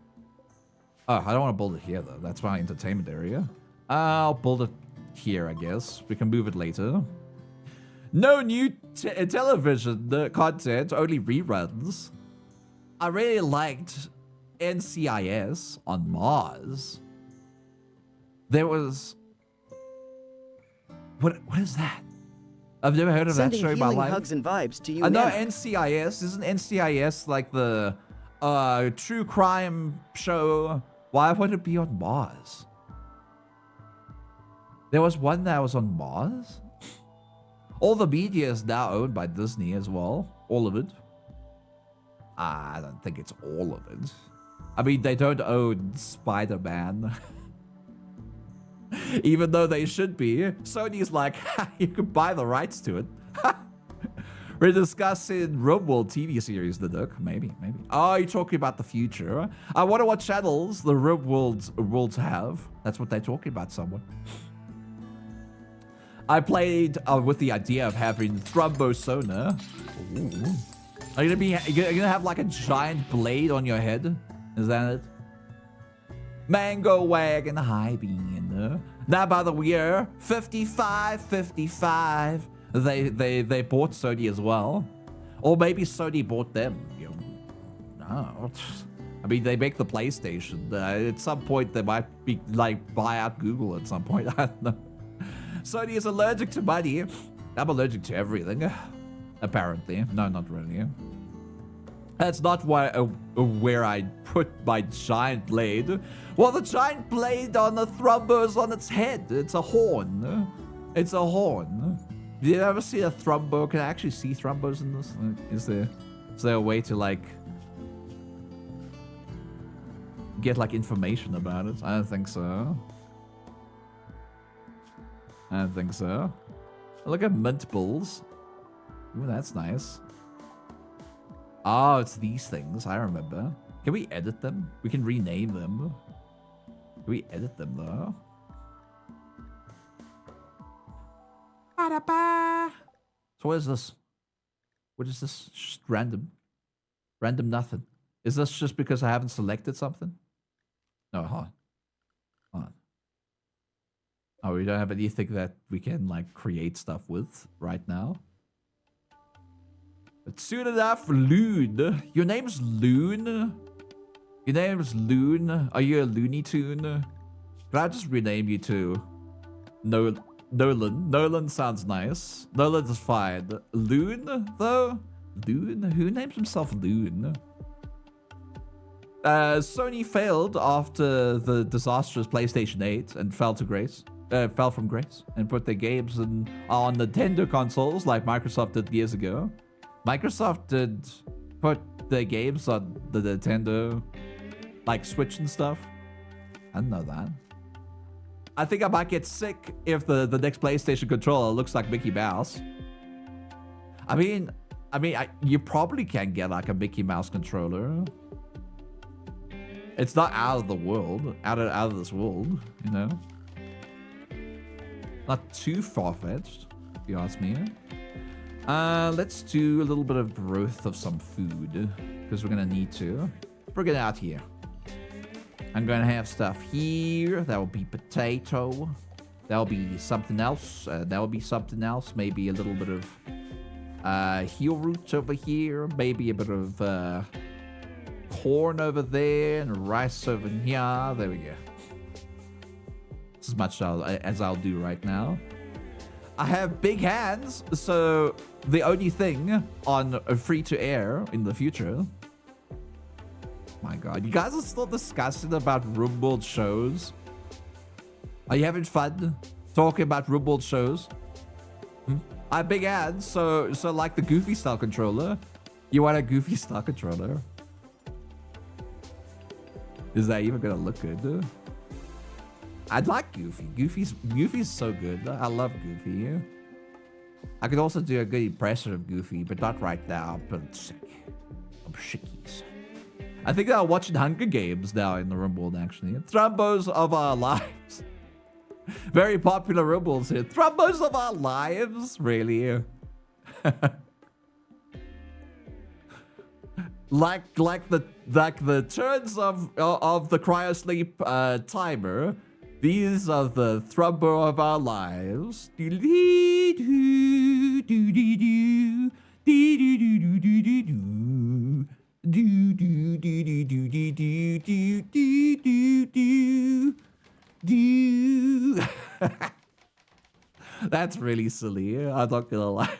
Oh, I don't want to build it here, though. That's my entertainment area. I'll build it here, I guess. We can move it later. No new television content, only reruns. I really liked NCIS on Mars. There was... What is that? I've never heard of that show in my life. Hugs and vibes to you. I know NCIS. Isn't NCIS like the true crime show? Why would it be on Mars? There was one that was on Mars? All the media is now owned by Disney as well. All of it. I don't think it's all of it. I mean, they don't own Spider-Man. Even though they should be. Sony's like, you could buy the rights to it. We're discussing RimWorld TV series, the duck. Maybe. Oh, you're talking about the future. I wonder what channels the RimWorlds have. That's what they're talking about, someone. I played with the idea of having thrombosona. Ooh. Are you gonna have like a giant blade on your head? Is that it? Mango wagon high bean. Now by the year 55. They bought Sony as well. Or maybe Sony bought them. You know, I mean, they make the PlayStation. At some point, they might be like buy out Google at some point. I don't know. Sony is allergic to money. I'm allergic to everything. Apparently. No, not really. That's not where I put my giant blade. Well, the giant blade on the thrumbo is on its head. It's a horn. It's a horn. Did you ever see a thrumbo? Can I actually see thrumbos in this? Is there a way to like get like information about it? I don't think so. Look at mint bulls. Ooh, that's nice. Oh, it's these things. I remember. Can we edit them? We can rename them. Can we edit them though? So what is this? What is this? Just random. Random nothing. Is this just because I haven't selected something? No, hold on. Hold on. Oh, we don't have anything that we can like create stuff with right now. But soon enough, Loon. Your name's Loon? Your name's Loon? Are you a Looney Tune? Can I just rename you to Nolan? Nolan sounds nice. Nolan is fine. Loon, though? Loon? Who names himself Loon? Sony failed after the disastrous PlayStation 8 and fell from grace and put their games on Nintendo consoles like Microsoft did years ago. Microsoft did put their games on the Nintendo, like Switch and stuff. I didn't know that. I think I might get sick if the next PlayStation controller looks like Mickey Mouse. I mean, you probably can get like a Mickey Mouse controller. It's not out of the world, out of this world, you know. Not too far-fetched, if you ask me. Let's do a little bit of growth of some food, because we're gonna need to. Bring it out here. I'm gonna have stuff here. That will be potato. That'll be something else. That will be something else. Maybe a little bit of heel roots over here. Maybe a bit of corn over there and rice over here. There we go. This is as much as I'll do right now. I have big hands, so the only thing on free to air in the future. My God, you guys are still discussing about RimWorld shows. Are you having fun talking about RimWorld shows? I have big hands, so like the Goofy style controller. You want a Goofy style controller? Is that even gonna look good? I'd like Goofy. Goofy's so good. I love Goofy. I could also do a good impression of Goofy, but not right now. But I'm sick. I'm shickies. I think they're watching Hunger Games now in the RimWorld, actually. Thrombos of Our Lives. Very popular RimWorlds here. Thrombos of Our Lives? Really? like the turns of the cryosleep timer. These are the thrumbo of our lives. That's really silly. I'm not gonna lie.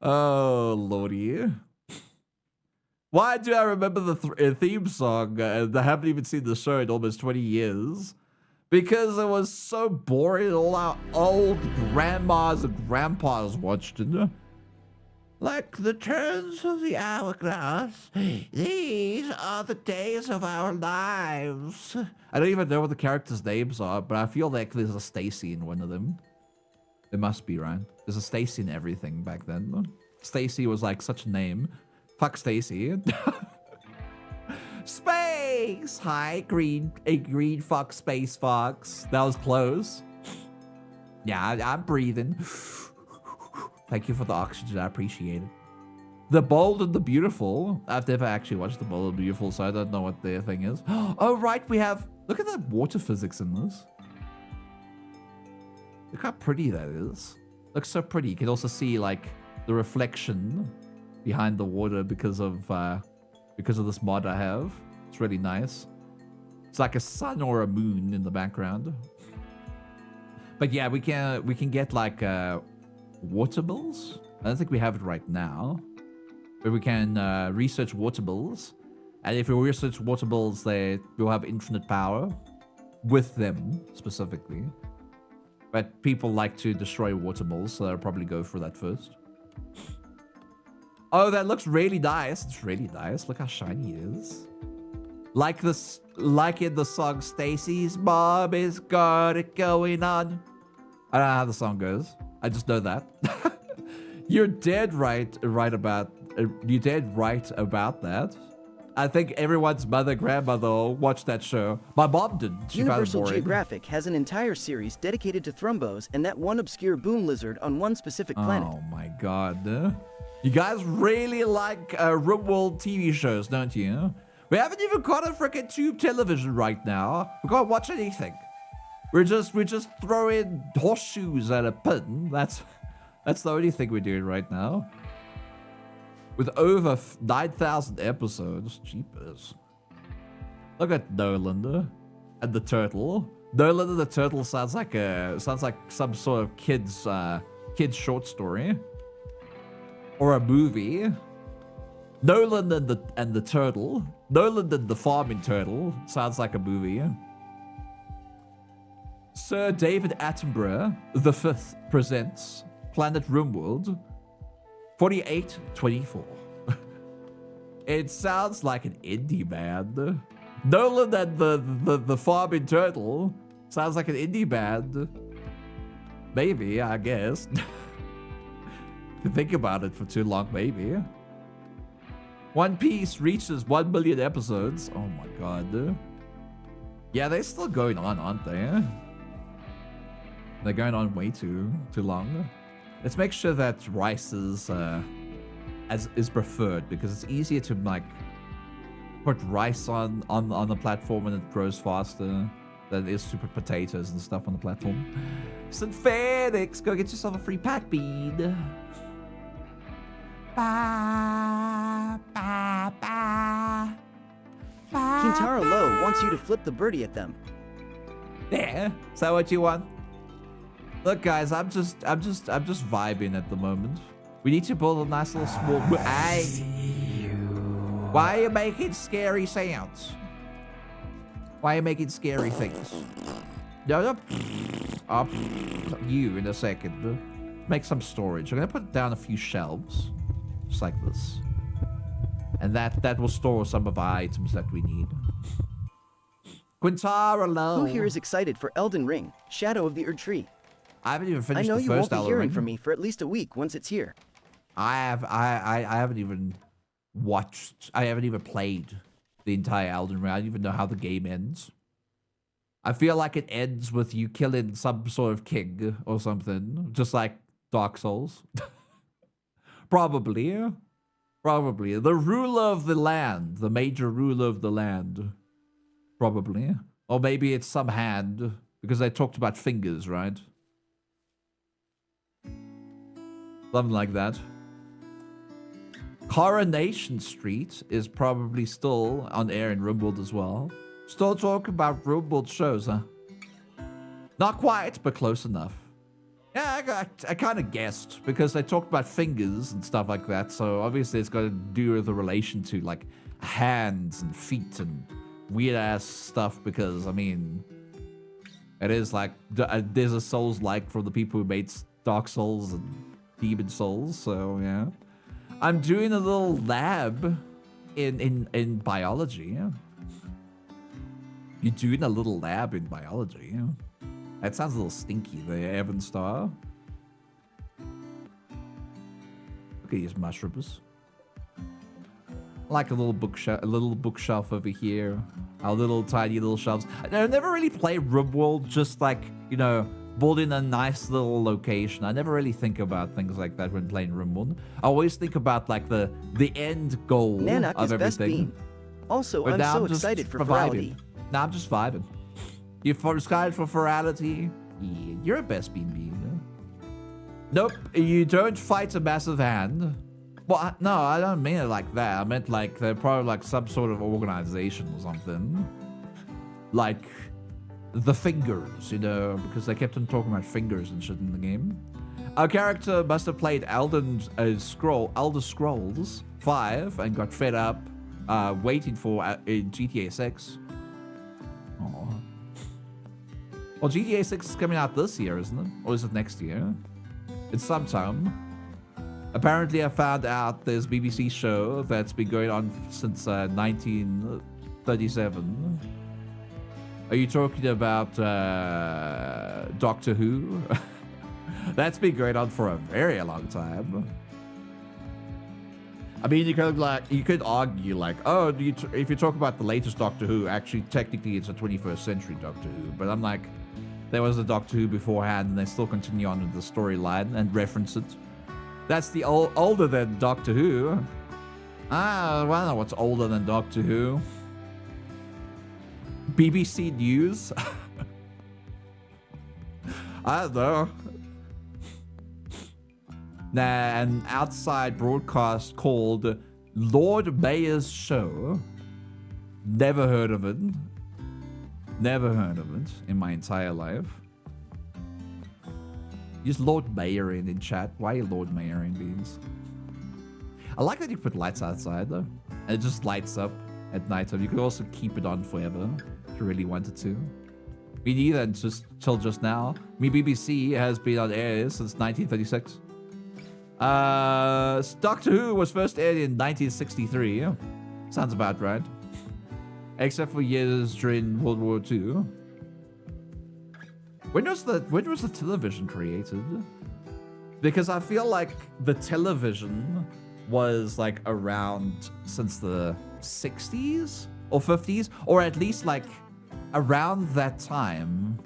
Oh lordy. Why do I remember the theme song? I haven't even seen the show in almost 20 years. Because it was so boring. All our old grandmas and grandpas watched it. Like the turns of the hourglass, these are the days of our lives. I don't even know what the characters' names are, but I feel like there's a Stacy in one of them. There must be, right? There's a Stacy in everything back then. Stacy was like such a name. Fuck Stacy. Space! Hi, green fox, space fox. That was close. Yeah, I'm breathing. Thank you for the oxygen. I appreciate it. The Bold and the Beautiful. I've never actually watched The Bold and the Beautiful, so I don't know what their thing is. Oh, right. We have... Look at the water physics in this. Look how pretty that is. Looks so pretty. You can also see, like, the reflection behind the water because of this mod I have. It's really nice. It's like a sun or a moon in the background. But yeah, we can get like water bills. I don't think we have it right now, but we can research water bills, and if we research water bills, we'll have infinite power with them specifically. But people like to destroy water bills, so they'll probably go for that first. Oh, that looks really nice. It's really nice. Look how shiny it is. Like this, like in the song, Stacy's mom is got it going on. I don't know how the song goes. I just know that. You're dead right about that. I think everyone's grandmother watched that show. My mom did. She Universal Geographic has an entire series dedicated to thrumbos and that one obscure boom lizard on one specific planet. Oh my God. You guys really like RimWorld TV shows, don't you? We haven't even got a freaking tube television right now. We can't watch anything. We're just throwing horseshoes at a pin. That's the only thing we're doing right now. With over 9,000 episodes, jeepers. Look at Nolan and the turtle. Nolan and the turtle sounds like some sort of kids short story or a movie. Nolan and the turtle. Nolan and the farming turtle sounds like a movie. Sir David Attenborough V presents Planet RimWorld 4824. It sounds like an indie band. Nolan and the farming turtle sounds like an indie band. Maybe, I guess. To think about it for too long, maybe. One Piece reaches 1 million episodes. Oh my god. Yeah, they're still going on, aren't they? They're going on way too long. Let's make sure that rice is preferred, because it's easier to like put rice on the platform and it grows faster than it is to put potatoes and stuff on the platform. Synthetics, go get yourself a free pack bead. Ba, ba, ba, ba, Kintaro Low wants you to flip the birdie at them. Yeah, is that what you want? Look, guys, I'm just vibing at the moment. We need to build a nice little small. Why are you making scary sounds? Why are you making scary things? No. You in a second. Make some storage. I'm gonna put down a few shelves, just like this, and that will store some of our items that we need. Quintara Low. Who here is excited for Elden Ring, Shadow of the Erd Tree? I haven't even finished I know the you first won't be hearing Ring. from me for at least a week once it's here. I haven't even watched. I haven't even played the entire Elden Ring. I don't even know how the game ends. I feel like it ends with you killing some sort of king or something, just like Dark Souls. Probably. The ruler of the land, the major ruler of the land. Probably. Or maybe it's some hand, because they talked about fingers, right? Something like that. Coronation Street is probably still on air in RimWorld as well. Still talking about RimWorld shows, huh? Not quite, but close enough. Yeah, I kind of guessed, because they talked about fingers and stuff like that, so obviously it's got to do with the relation to, like, hands and feet and weird-ass stuff, because, I mean, it is like, there's a Souls-like from the people who made Dark Souls and Demon Souls, so yeah. I'm doing a little lab in biology. Yeah. You're doing a little lab in biology. Yeah. That sounds a little stinky there, Evan Star. Look at these mushrooms. Like a little bookshelf over here. Our little tiny little shelves. I never really played RimWorld, just like, you know, building a nice little location. I never really think about things like that when playing RimWorld. I always think about like the end goal Nanak of is everything. best bean. Also, But I'm now so just excited for vibing. virality. Now I'm just vibing. You're excited for virality? Yeah, you're a best bean. Nope, you don't fight a massive hand. Well, no, I don't mean it like that. I meant like they're probably like some sort of organization or something. Like the fingers, you know, because they kept on talking about fingers and shit in the game. Our character must have played Elder Scrolls 5 and got fed up waiting for in GTA 6. Aww. Well, GTA 6 is coming out this year, isn't it? Or is it next year? It's sometime. Apparently, I found out there's a BBC show that's been going on since 1937. Are you talking about Doctor Who? That's been going on for a very long time. I mean, you could argue like, oh, if you talk about the latest Doctor Who, actually, technically, it's a 21st century Doctor Who. But I'm like, there was a Doctor Who beforehand, and they still continue on with the storyline and reference it. That's the older than Doctor Who. I don't know what's older than Doctor Who. BBC News. I don't know. Nah, an outside broadcast called Lord Mayor's Show. Never heard of it. Never heard of it in my entire life. Use Lord Mayor in chat. Why are you Lord Mayor in Beans? I like that you put lights outside though. And it just lights up at night. You could also keep it on forever if you really wanted to. Me neither, just till just now. Me BBC has been on air since 1936. Doctor Who was first aired in 1963. Sounds about right. Except for years during World War II. When was the television created? Because I feel like the television was like around since the 60s or 50s, or at least like around that time.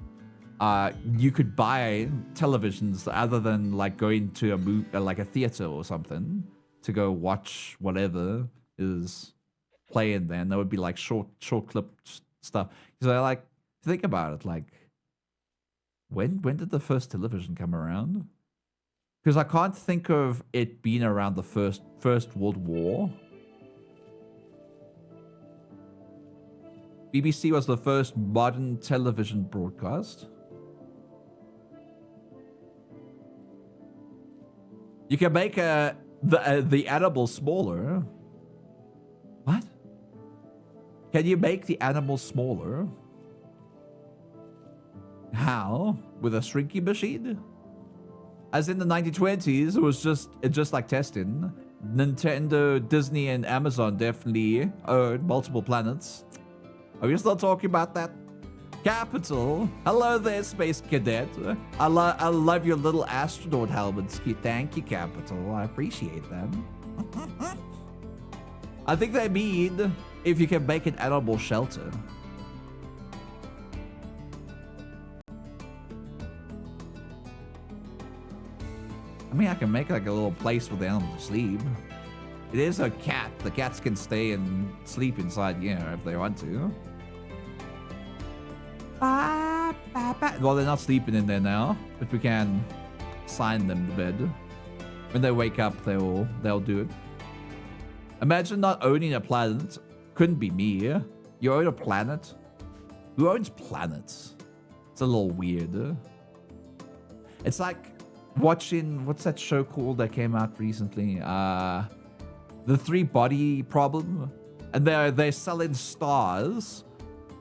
You could buy televisions other than like going to like a theater or something to go watch whatever is playing there. And there would be like short clip stuff. So like think about it, like when did the first television come around? Because I can't think of it being around the first World War. BBC was the first modern television broadcast. You can make the animal smaller. What? Can you make the animal smaller? How? With a shrinking machine? As in the 1920s, it was just like testing. Nintendo, Disney, and Amazon definitely owned multiple planets. Are we still talking about that? Capital. Hello there, Space Cadet. I love your little astronaut helmets. Thank you, Capital. I appreciate them. I think they mean if you can make an animal shelter. I mean, I can make like a little place for the animal to sleep. It is a cat. The cats can stay and sleep inside here if they want to. Well, they're not sleeping in there now, but we can sign them to bed. When they wake up, they'll do it. Imagine not owning a planet. Couldn't be me. You own a planet? Who owns planets? It's a little weird. It's like watching, what's that show called that came out recently? The Three Body Problem. And they're selling stars.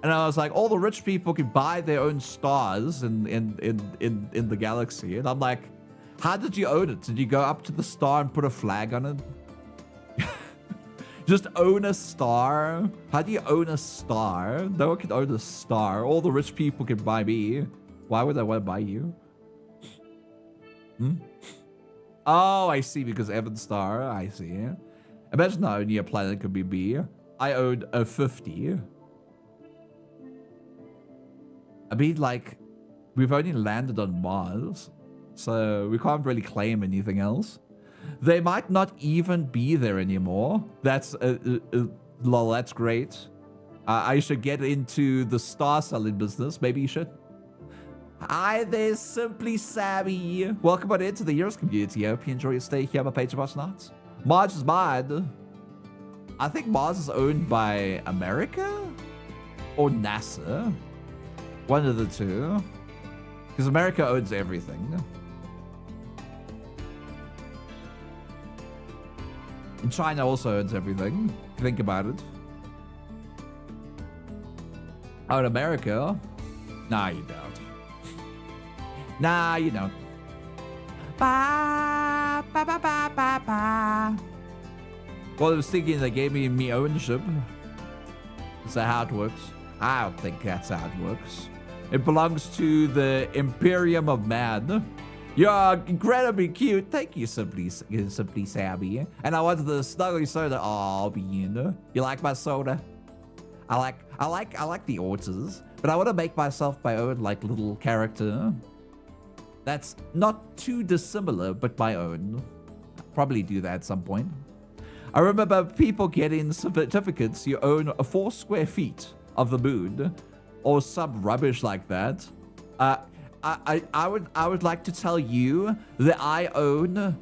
And I was like, all the rich people can buy their own stars in the galaxy. And I'm like, how did you own it? Did you go up to the star and put a flag on it? Just own a star? How do you own a star? No one can own a star. All the rich people can buy me. Why would I want to buy you? Oh, I see. Because Evan Star. I see. Imagine not owning a planet could be me. I owned a 50. I mean, like, we've only landed on Mars, so we can't really claim anything else. They might not even be there anymore. That's lol. That's great. I should get into the star selling business. Maybe you should. Hi there, Simply Savvy. Welcome on into the Heroes community. I hope you enjoy your stay here on my page of Arsenals. Mars is mine. I think Mars is owned by America or NASA. One of the two. Because America owns everything. And China also owns everything. Think about it. Oh, in America? Nah, you don't. Nah, you don't. Ba, ba, ba, ba, ba, ba. Well, I was thinking they gave me ownership. Is that how it works? I don't think that's how it works. It belongs to the Imperium of Man. You're incredibly cute. Thank you, Simply Savvy. And I wanted the snuggly soda. Oh, Bean. You like my soda? I like the otters, but I want to make myself my own like little character. That's not too dissimilar, but my own. probably do that at some point. I remember people getting certificates. You own 4 square feet of the moon, or some rubbish like that. I would like to tell you that I own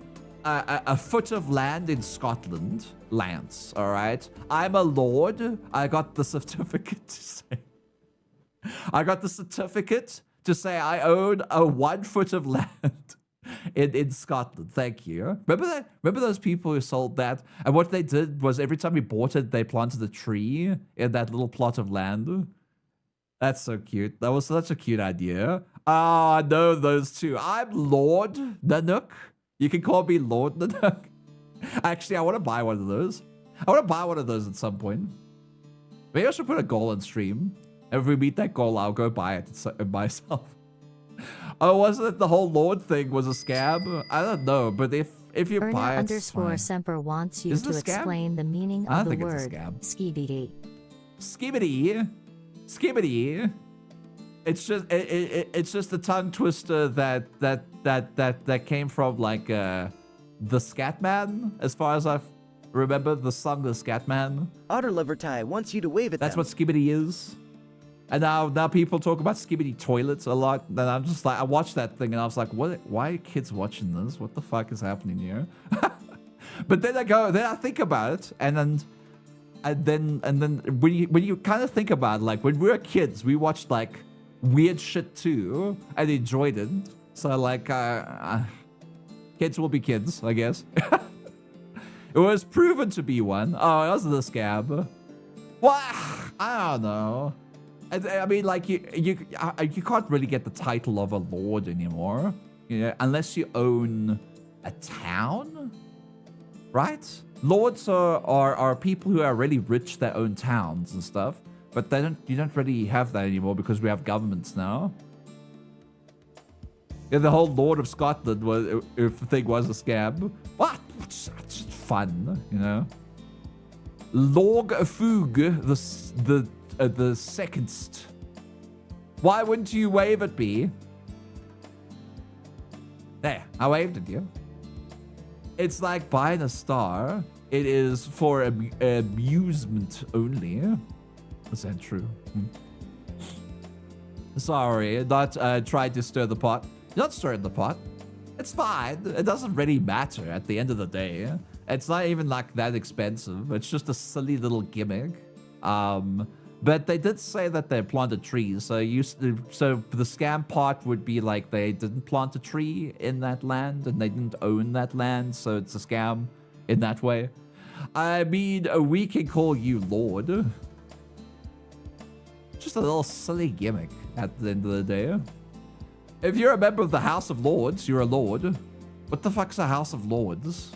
a foot of land in Scotland, Lance. All right, I'm a lord. I got the certificate to say. I got the certificate to say I own a 1 foot of land in Scotland. Thank you. Remember that? Remember those people who sold that? And what they did was every time we bought it, they planted a tree in that little plot of land. That's so cute. That was such a cute idea. Oh, I know those two. I'm Lord Nanook. You can call me Lord Nanook. Actually, I want to buy one of those. I want to buy one of those at some point. Maybe I should put a goal on stream. If we meet that goal, I'll go buy it myself. Oh, wasn't it the whole Lord thing was a scam? I don't know, but if you buy it, underscore Semper wants you to explain the meaning of the word skibidi. Skibidi. Skibidi. It's just a tongue twister that came from like the Scatman, as far as I remember the song The Scatman. Otter Lover Ty wants you to wave at That's them. what skibidi is. And now people talk about skibidi toilets a lot. And I'm just like, I watched that thing and I was like, what? Why are kids watching this? What the fuck is happening here? But then I think about it, and then when you kind of think about it, like when we were kids, we watched like weird shit too and enjoyed it. So like, kids will be kids, I guess. It was proven to be one. Oh, it was the scab. What? I don't know. I mean, like you can't really get the title of a lord anymore, unless you own a town, right? Lords are people who are really rich that own towns and stuff, but you don't really have that anymore because we have governments now. Yeah, the whole Lord of Scotland if the thing was a scam. What? It's fun, you know. Lorg Fug, the second. Why wouldn't you wave at me? There, I waved at you. It's like buying a star. It is for amusement only. Is that true? Sorry, not trying to stir the pot. You're not stirring the pot. It's fine. It doesn't really matter at the end of the day. It's not even like that expensive. It's just a silly little gimmick. But they did say that they planted trees. So the scam part would be like they didn't plant a tree in that land and they didn't own that land. So it's a scam in that way. I mean, we can call you Lord. Just a little silly gimmick at the end of the day. If you're a member of the House of Lords, you're a Lord. What the fuck's a House of Lords?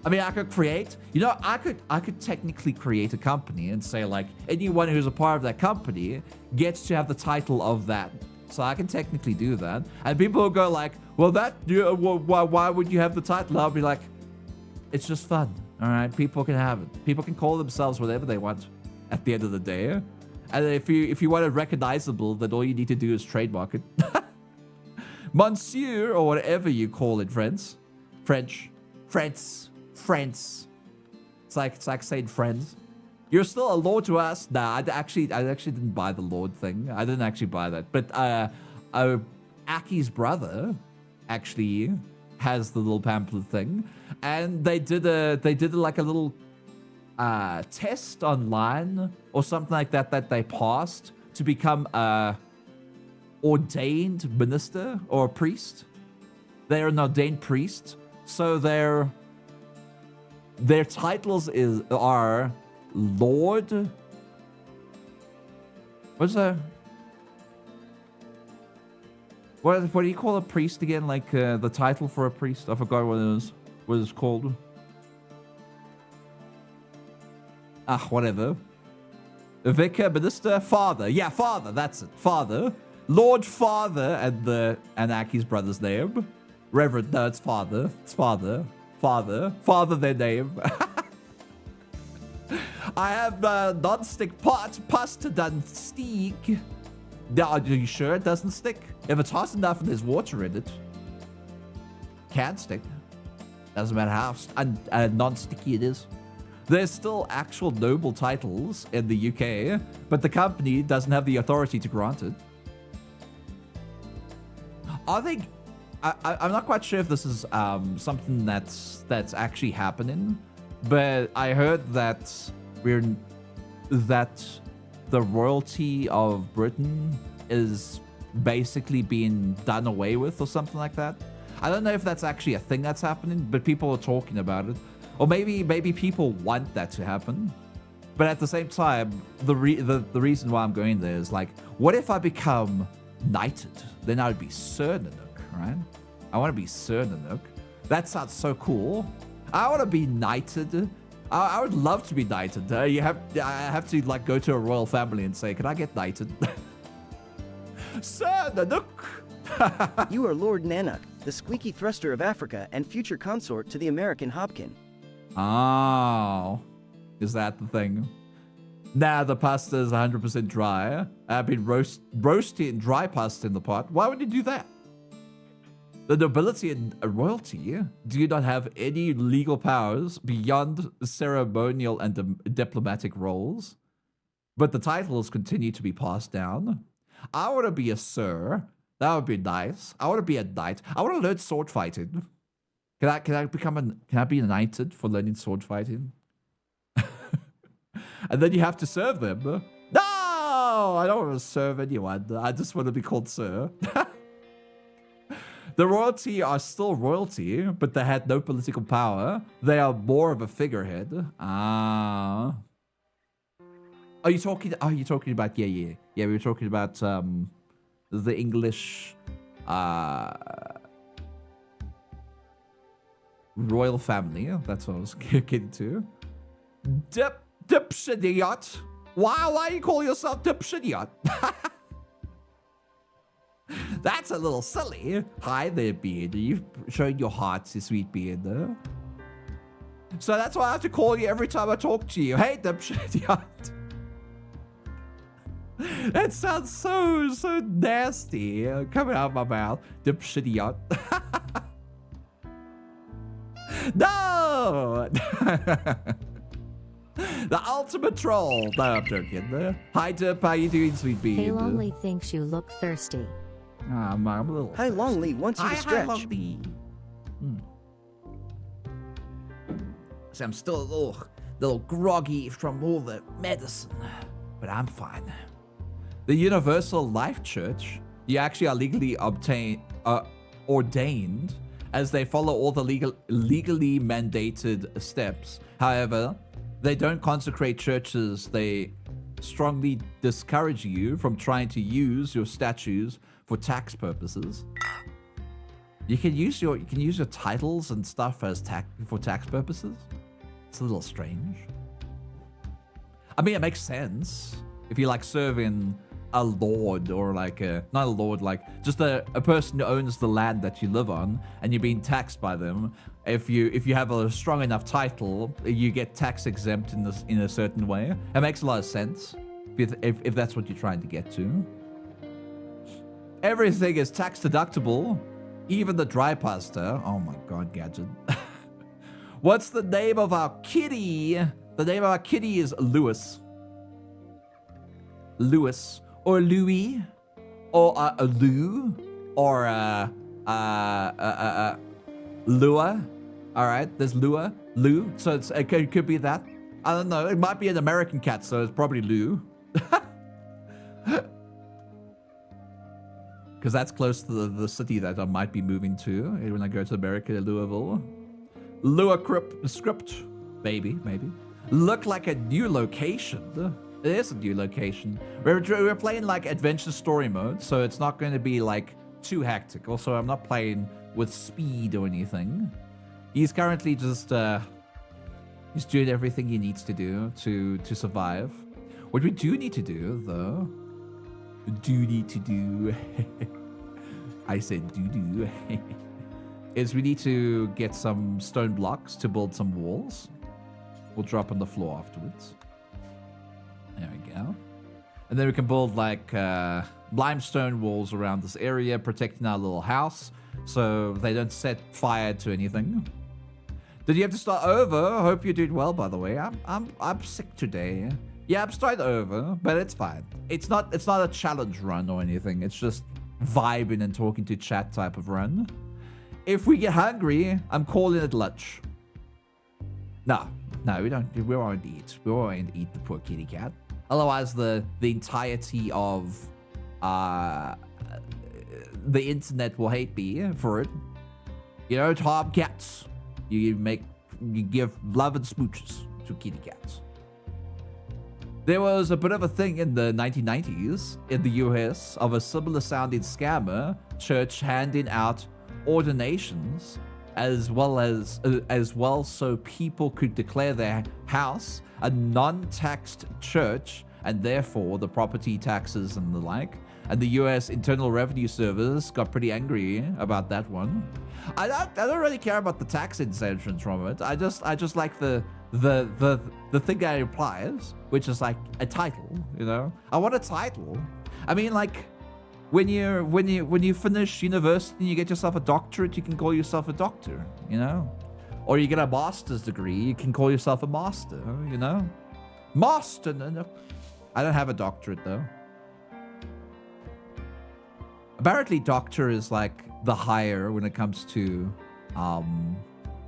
I mean, I could create, I could technically create a company and say like anyone who's a part of that company gets to have the title of that. So I can technically do that. And people will go like, well, why would you have the title? I'll be like, it's just fun. All right, people can have it. People can call themselves whatever they want at the end of the day. And if you want it recognizable, then all you need to do is trademark it. Monsieur, or whatever you call it, friends. French. It's like saying friends. You're still a lord to us. Nah, I actually didn't buy the lord thing. I didn't actually buy that. But Aki's brother actually has the little pamphlet thing, and they did like a little test online or something like that they passed to become a ordained minister or a priest. They're an ordained priest, so their titles are Lord. What's that? What do you call a priest again? Like the title for a priest? I forgot what it's called. Whatever. Vicar, minister, father. Yeah, father. That's it. Father, Lord Father, and Aki's brother's name. Reverend. No, it's father. It's father. Father, their name. I have non-stick pot, pasta done stick. Are you sure it doesn't stick? If it's hot enough and there's water in it, can stick. Doesn't matter how non-sticky it is. There's still actual noble titles in the UK, but the company doesn't have the authority to grant it. I think I'm not quite sure if this is something that's actually happening, but I heard that the royalty of Britain is basically being done away with or something like that. I don't know if that's actually a thing that's happening, but people are talking about it. Or maybe people want that to happen. But at the same time, the reason why I'm going there is like, what if I become knighted? Then I would be Sir Nanook, right? I want to be Sir Nanook. That sounds so cool. I want to be knighted. I would love to be knighted. I have to like go to a royal family and say, can I get knighted? Sir Nanook. You are Lord Nanook, the squeaky thruster of Africa and future consort to the American Hobkin. Oh, is that the thing? Nah, the pasta is 100% dry. I've been roasting dry pasta in the pot. Why would you do that? The nobility and royalty do not have any legal powers beyond ceremonial and diplomatic roles, but the titles continue to be passed down. I want to be a sir. That would be nice. I want to be a knight. I want to learn sword fighting. Can I be knighted for learning sword fighting? And then you have to serve them. No, I don't want to serve anyone. I just want to be called sir. The royalty are still royalty, but they had no political power. They are more of a figurehead. Ah. Are you talking about yeah, we were talking about the English royal family. That's what I was getting to. Dipshadiot. Why you call yourself Dipshadiot? That's a little silly. Hi there, Beard. You've shown your heart, sweet Beard. So that's why I have to call you every time I talk to you. Hey, Dipshadiot. That sounds so nasty coming out of my mouth. Dipshadiot. No! The ultimate troll. No, I'm joking. Hi, Dip. How you doing, sweet Beard? Hey, Lonely thinks you look thirsty. I'm a little Hi, Lonely wants you to stretch. Lonely. So I'm still a little groggy from all the medicine, but I'm fine. The Universal Life Church, you actually are legally ordained, as they follow all the legally mandated steps. However, they don't consecrate churches. They strongly discourage you from trying to use your statues for tax purposes. You can use your titles and stuff as for tax purposes. It's a little strange. I mean, it makes sense if you like serving a lord, or like not a lord, like just a person who owns the land that you live on, and you're being taxed by them. If you have a strong enough title, you get tax exempt in a certain way. It makes a lot of sense if that's what you're trying to get to. Everything is tax deductible, even the dry pasta. Oh my god, Gadget. What's the name of our kitty? The name of our kitty is Lewis. Lewis. Or Louis. Or Lou. Or Lua. Alright, there's Lua. Lou. So it could be that. I don't know. It might be an American cat, so it's probably Lou. Because that's close to the city that I might be moving to when I go to America, Louisville. Lua script, maybe. Look like a new location. It is a new location. We're playing like adventure story mode, so it's not going to be like too hectic. Also, I'm not playing with speed or anything. He's currently just he's doing everything he needs to do to survive. What we do need to do, though, I said do is we need to get some stone blocks to build some walls. We'll drop on the floor afterwards. There we go. And then we can build like limestone walls around this area, protecting our little house so they don't set fire to anything. Did you have to start over? I hope you're doing well, by the way. I'm sick today. Yeah, I'm starting over, but it's fine. It's not a challenge run or anything. It's just vibing and talking to chat type of run. If we get hungry, I'm calling it lunch. No, we don't. We won't eat. We won't eat the poor kitty cat. Otherwise, the entirety of the internet will hate me for it. You know, Tom cats. You give love and smooches to kitty cats. There was a bit of a thing in the 1990s in the US of a similar sounding scammer church handing out ordinations as well so people could declare their house a non-taxed church and therefore the property taxes and the like. And the US Internal Revenue Service got pretty angry about that one. I don't really care about the tax exemptions from it. I just like the thing that implies, which is like a title, you know? I want a title. I mean, like when you finish university and you get yourself a doctorate, you can call yourself a doctor, you know? Or you get a master's degree, you can call yourself a master, you know? Master. No. I don't have a doctorate though. Apparently doctor is like the higher when it comes to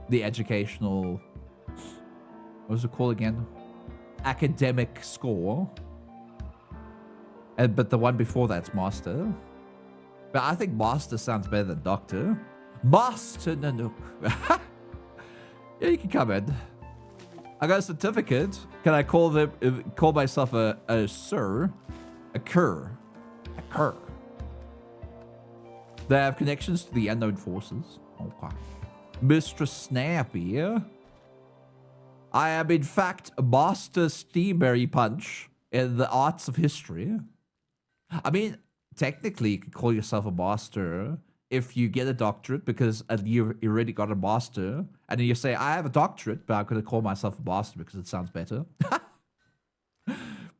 the educational, what was it called again? Academic score. But the one before that's master. But I think master sounds better than doctor. Master Nanook. Yeah, you can come in. I got a certificate. Can I call myself a sir? A cur. A cur. They have connections to the unknown forces. Okay. Mistress Snappy. I am in fact a master steamberry punch in the arts of history. I mean, technically you could call yourself a master if you get a doctorate because you already got a master. And then you say, I have a doctorate, but I'm going to call myself a master because it sounds better.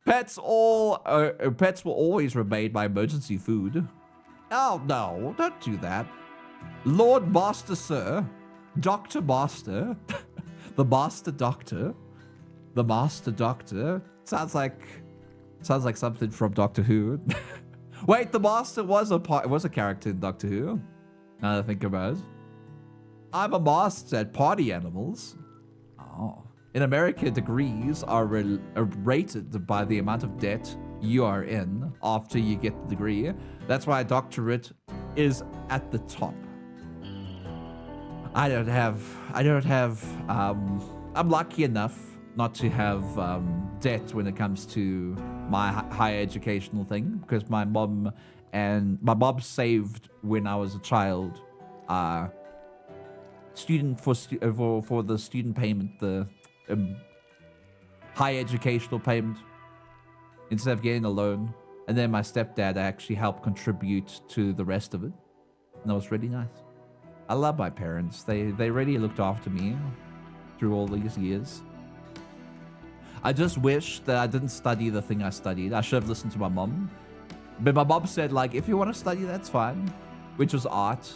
Pets will always remain my emergency food. Oh, no, don't do that. Lord Master Sir, Dr. Master, the Master Doctor, the Master Doctor. Sounds like something from Doctor Who. Wait, the Master was a character in Doctor Who. Now that I think about it. I'm a master at party animals. Oh. In America, degrees are rated by the amount of debt you are in after you get the degree. That's why a doctorate is at the top. I'm lucky enough not to have debt when it comes to my higher educational thing because my mom saved when I was a child for the student payment, the high educational payment, instead of getting a loan. And then my stepdad actually helped contribute to the rest of it. And that was really nice. I love my parents. They really looked after me through all these years. I just wish that I didn't study the thing I studied. I should have listened to my mom. But my mom said, like, if you want to study, that's fine. Which was art.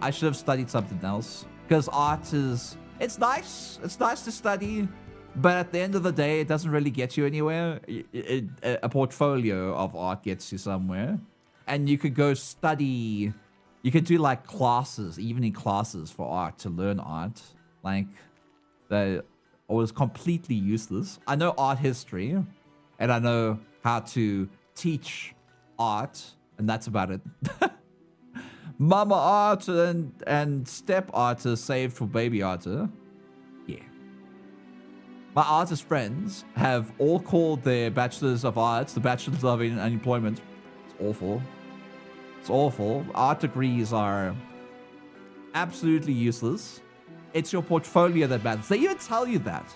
I should have studied something else. Because art is... It's nice. It's nice to study. But at the end of the day, it doesn't really get you anywhere. A portfolio of art gets you somewhere. And you could go study... You could do, like, classes, evening classes for art to learn art. Like, that was completely useless. I know art history. And I know how to teach art. And that's about it. Mama art and step art is saved for baby art. Yeah. My artist friends have all called their bachelors of arts the bachelors of unemployment. It's awful. It's awful. Art degrees are absolutely useless. It's your portfolio that matters. They even tell you that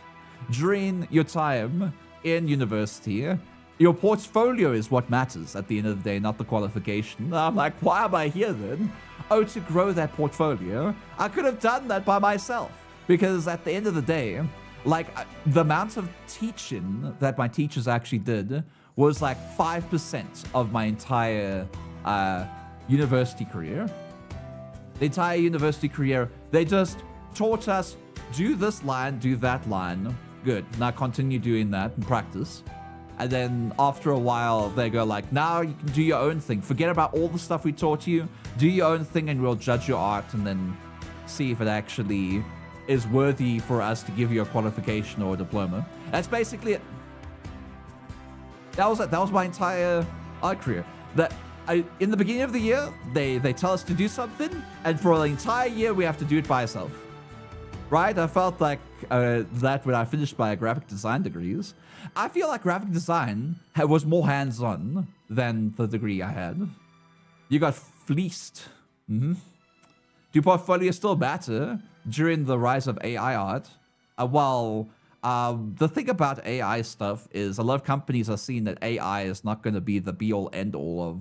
during your time in university. Your portfolio is what matters at the end of the day, not the qualification. I'm like, why am I here then? Oh, to grow that portfolio. I could have done that by myself. Because at the end of the day, like, the amount of teaching that my teachers actually did was like 5% of my entire university career. The entire university career, they just taught us do this line, do that line. Good. Now continue doing that and practice. And then after a while, they go like, now you can do your own thing. Forget about all the stuff we taught you. Do your own thing and we'll judge your art and then see if it actually is worthy for us to give you a qualification or a diploma. That's basically it. That was it. That was my entire art career. In the beginning of the year, they tell us to do something, and for the entire year, we have to do it by ourselves. Right? I felt like that when I finished my graphic design degrees. I feel like graphic design was more hands-on than the degree I had. You got fleeced. Do portfolio still matter during the rise of AI art? The thing about AI stuff is a lot of companies are seeing that AI is not going to be the be-all end-all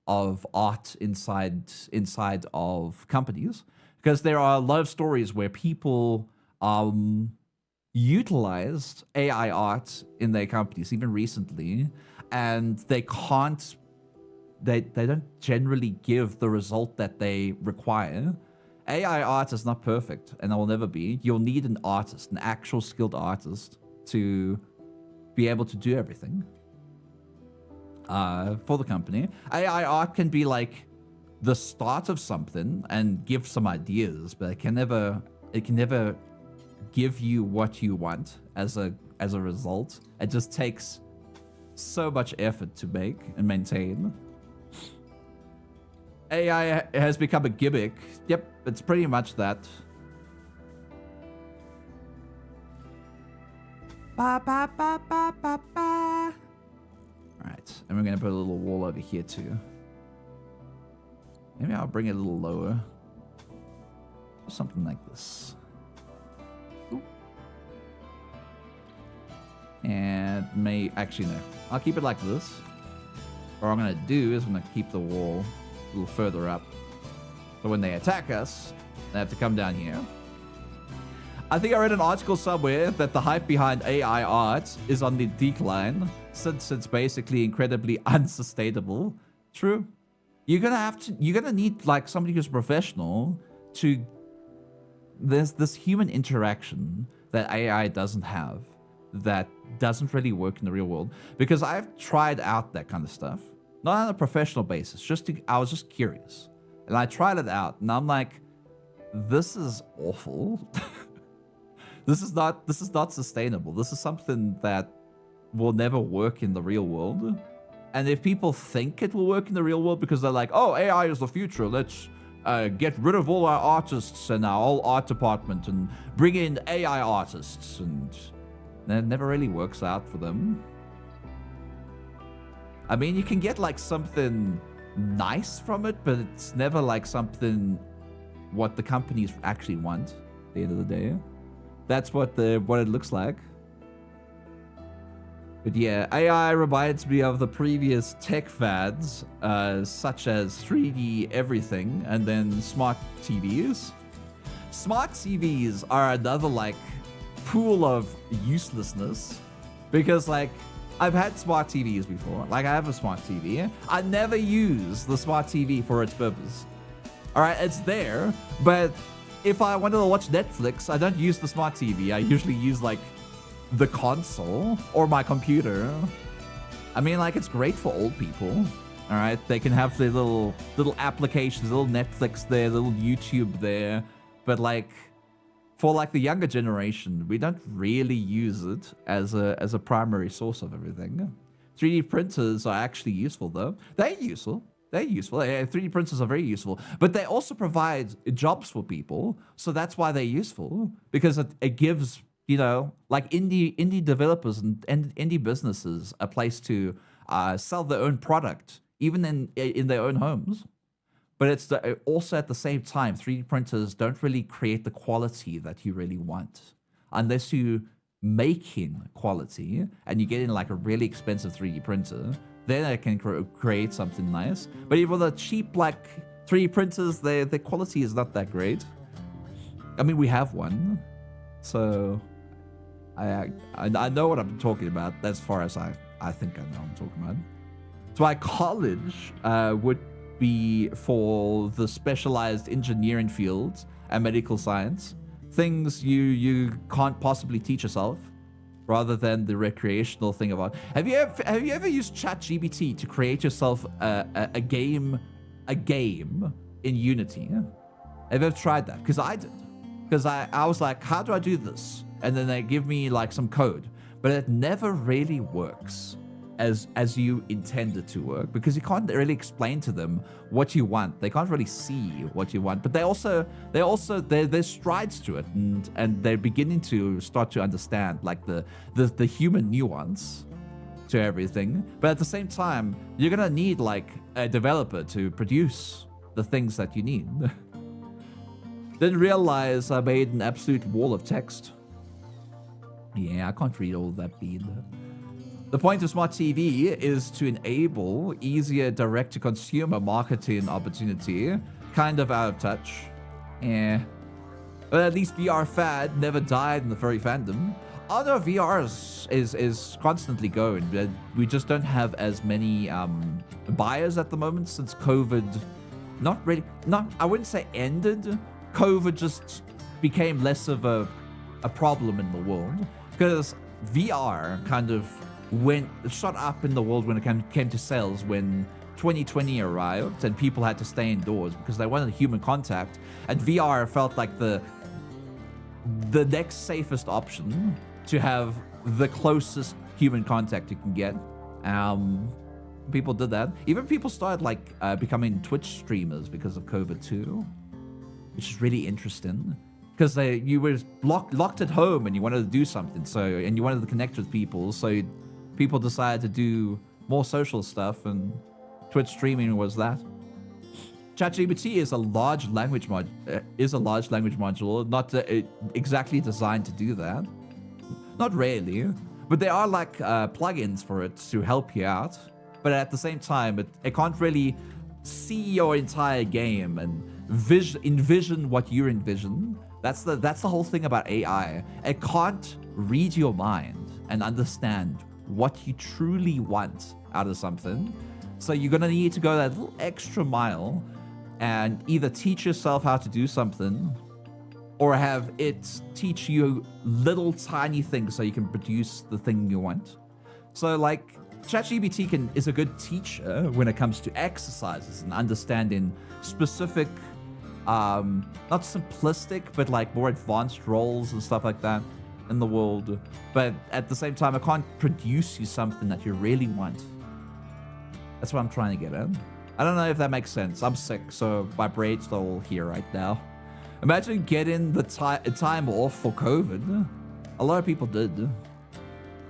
of art inside of companies, because there are a lot of stories where people utilized AI art in their companies, even recently, and they don't generally give the result that they require. AI art is not perfect, and it will never be. You'll need an artist, an actual skilled artist, to be able to do everything for the company. AI art can be like the start of something and give some ideas, but it can never give you what you want as a result. It just takes so much effort to make and maintain. AI has become a gimmick. Yep, it's pretty much that. Ba, ba, ba, ba, ba, ba. Alright, and we're gonna put a little wall over here too. Maybe I'll bring it a little lower. Something like this. Ooh. And actually no. I'll keep it like this. What I'm gonna do is I'm gonna keep the wall a little further up. So when they attack us, they have to come down here. I think I read an article somewhere that the hype behind AI art is on the decline since it's basically incredibly unsustainable. True. You're gonna need like somebody who's professional to. There's this human interaction that AI doesn't have, that doesn't really work in the real world. Because I've tried out that kind of stuff, not on a professional basis. I was just curious, and I tried it out, and I'm like, this is awful. This is not sustainable. This is something that will never work in the real world. And if people think it will work in the real world because they're like, oh, AI is the future, let's get rid of all our artists and our whole art department and bring in AI artists, and it never really works out for them. I mean, you can get like something nice from it, but it's never like something what the companies actually want at the end of the day. That's what it looks like. But yeah, AI reminds me of the previous tech fads, such as 3D everything and then smart TVs. Smart TVs are another like pool of uselessness, because like I've had smart TVs before. Like I have a smart TV. I never use the smart TV for its purpose. All right, it's there, but if I wanted to watch Netflix, I don't use the smart TV. I usually use like the console or my computer. I mean, like, it's great for old people. All right, they can have their little applications, little Netflix there, little YouTube there. But like, for like the younger generation, we don't really use it as a primary source of everything. 3D printers are actually useful though. They're useful. 3D printers are very useful, but they also provide jobs for people. So that's why they're useful, because it gives, you know, like indie developers and indie businesses a place to sell their own product, even in their own homes. But it's also at the same time, 3D printers don't really create the quality that you really want, unless you making quality and you get in like a really expensive 3D printer. Then it can create something nice. But even the cheap like 3D printers, their quality is not that great. I mean, we have one, so I know what I'm talking about as far as I think I know what I'm talking about. So my college would be for the specialized engineering fields and medical science. things you can't possibly teach yourself, rather than the recreational thing about. Have you ever used ChatGPT to create yourself a game in Unity? Have you ever tried that? Because I did. Because I was like, how do I do this? And then they give me like some code, but it never really works as you intend it to work, because you can't really explain to them what you want. They can't really see what you want, but there's strides to it, and they're beginning to start to understand like the human nuance to everything. But at the same time, you're gonna need like a developer to produce the things that you need. Didn't realize I made an absolute wall of text. Yeah, I can't read all that bead. The point of Smart TV is to enable easier direct-to-consumer marketing opportunity. Kind of out of touch. Yeah. But at least VR fad never died in the furry fandom. Other VR is constantly going. We just don't have as many buyers at the moment since COVID. I wouldn't say ended. COVID just became less of a problem in the world, because VR kind of shot up in the world when it came to sales when 2020 arrived and people had to stay indoors because they wanted human contact, and VR felt like the next safest option to have the closest human contact you can get. People did that. Even people started like becoming Twitch streamers because of COVID too, which is really interesting. Because you were locked at home and you wanted to do something, and you wanted to connect with people, so people decided to do more social stuff, and Twitch streaming was that. ChatGPT is a large language module, not exactly designed to do that. Not really, but there are like plugins for it to help you out. But at the same time, it can't really see your entire game and envision what you envision. That's the whole thing about AI. It can't read your mind and understand what you truly want out of something. So you're gonna need to go that little extra mile and either teach yourself how to do something, or have it teach you little tiny things so you can produce the thing you want. So like ChatGPT is a good teacher when it comes to exercises and understanding specific, not simplistic, but like more advanced roles and stuff like that in the world. But at the same time, it can't produce you something that you really want. That's what I'm trying to get at. I don't know if that makes sense. I'm sick, so my brain's all here right now. Imagine getting the time off for COVID. A lot of people did,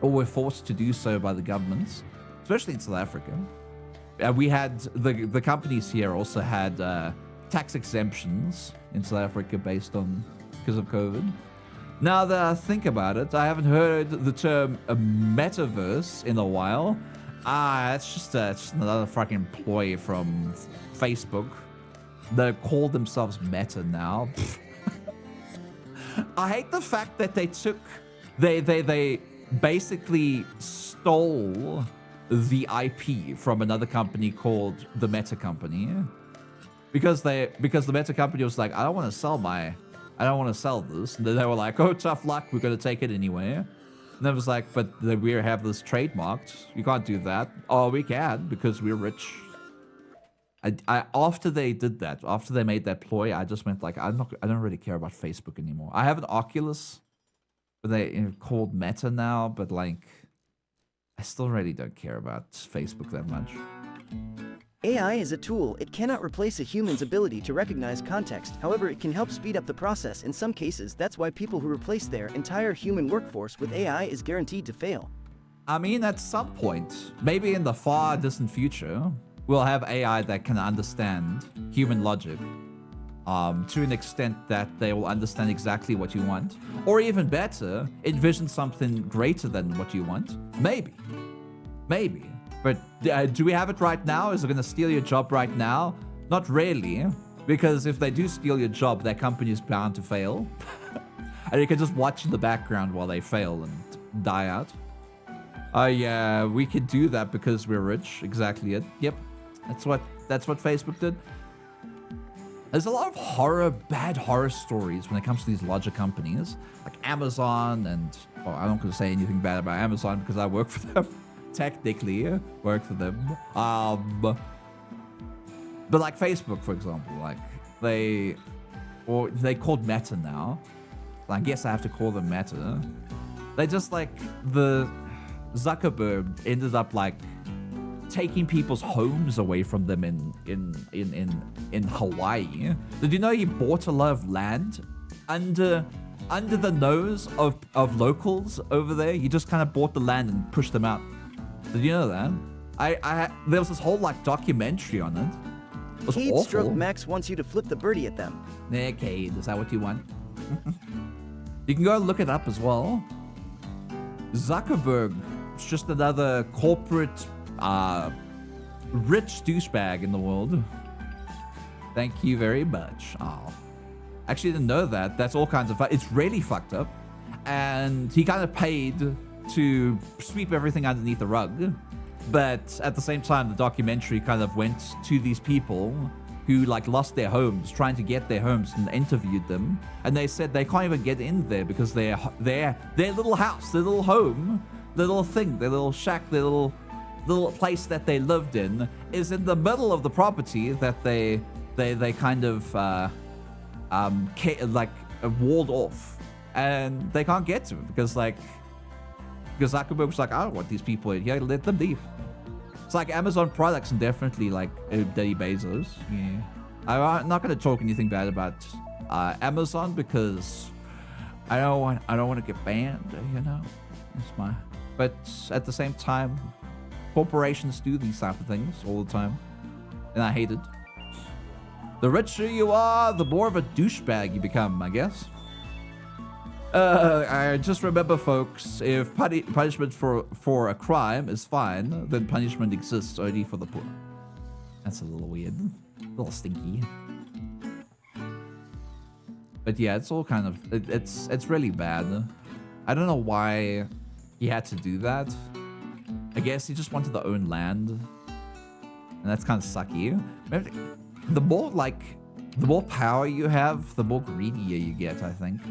or were forced to do so by the governments, especially in South Africa. We had the companies here also had tax exemptions in South Africa because of COVID. Now that I think about it, I haven't heard the term metaverse in a while. It's just another fucking ploy from Facebook. They call themselves Meta now. I hate the fact that they basically stole the IP from another company called the Meta Company, because the Meta Company was like, I don't want to sell this, and then they were like, oh, tough luck, we're gonna take it anyway. And I was like, but we have this trademarked. You can't do that. Oh, we can, because we're rich. After they did that, after they made that ploy, I just went like, I don't really care about Facebook anymore. I have an Oculus, but they called Meta now, but like, I still really don't care about Facebook that much. AI is a tool. It cannot replace a human's ability to recognize context. However, it can help speed up the process. In some cases, that's why people who replace their entire human workforce with AI is guaranteed to fail. I mean, at some point, maybe in the far distant future, we'll have AI that can understand human logic to an extent that they will understand exactly what you want. Or even better, envision something greater than what you want. Maybe. But do we have it right now? Is it going to steal your job right now? Not really, because if they do steal your job, that company is bound to fail. And you can just watch in the background while they fail and die out. Yeah, we could do that because we're rich. Exactly it. Yep, that's what Facebook did. There's a lot of bad horror stories when it comes to these larger companies like Amazon and, well, I'm not going to say anything bad about Amazon because I work for them. Technically, work for them. But like Facebook, for example, like they called Meta now. I guess I have to call them Meta. They just like the Zuckerberg ended up like taking people's homes away from them in Hawaii. Did you know he bought a lot of land under the nose of locals over there? He just kind of bought the land and pushed them out. Did you know that? There was this whole like documentary on it. It was Cade awful. Stroke Max wants you to flip the birdie at them. Nah, Cade, is that what you want? You can go look it up as well. Zuckerberg is just another corporate, rich douchebag in the world. Thank you very much. Oh, actually didn't know that. That's all kinds of fun. It's really fucked up. And he kind of paid to sweep everything underneath the rug. But at the same time, the documentary kind of went to these people who like lost their homes, trying to get their homes, and interviewed them. And they said they can't even get in there because their little house, their little home, their little thing, their little shack, their little place that they lived in is in the middle of the property that they kind of walled off, and they can't get to it because Zuckerberg was like, I don't want these people in here, let them leave. It's like Amazon products and definitely like Daddy Bezos. Yeah, I'm not gonna talk anything bad about Amazon because I don't want to get banned. You know, but at the same time, corporations do these type of things all the time, and I hate it. The richer you are, the more of a douchebag you become, I guess. I just remember, folks, if punishment for a crime is fine, then punishment exists only for the poor. That's a little weird, a little stinky. But yeah, it's all kind of it's really bad. I don't know why he had to do that. I guess he just wanted to own land, and that's kind of sucky. The more power you have, the more greedier you get, I think.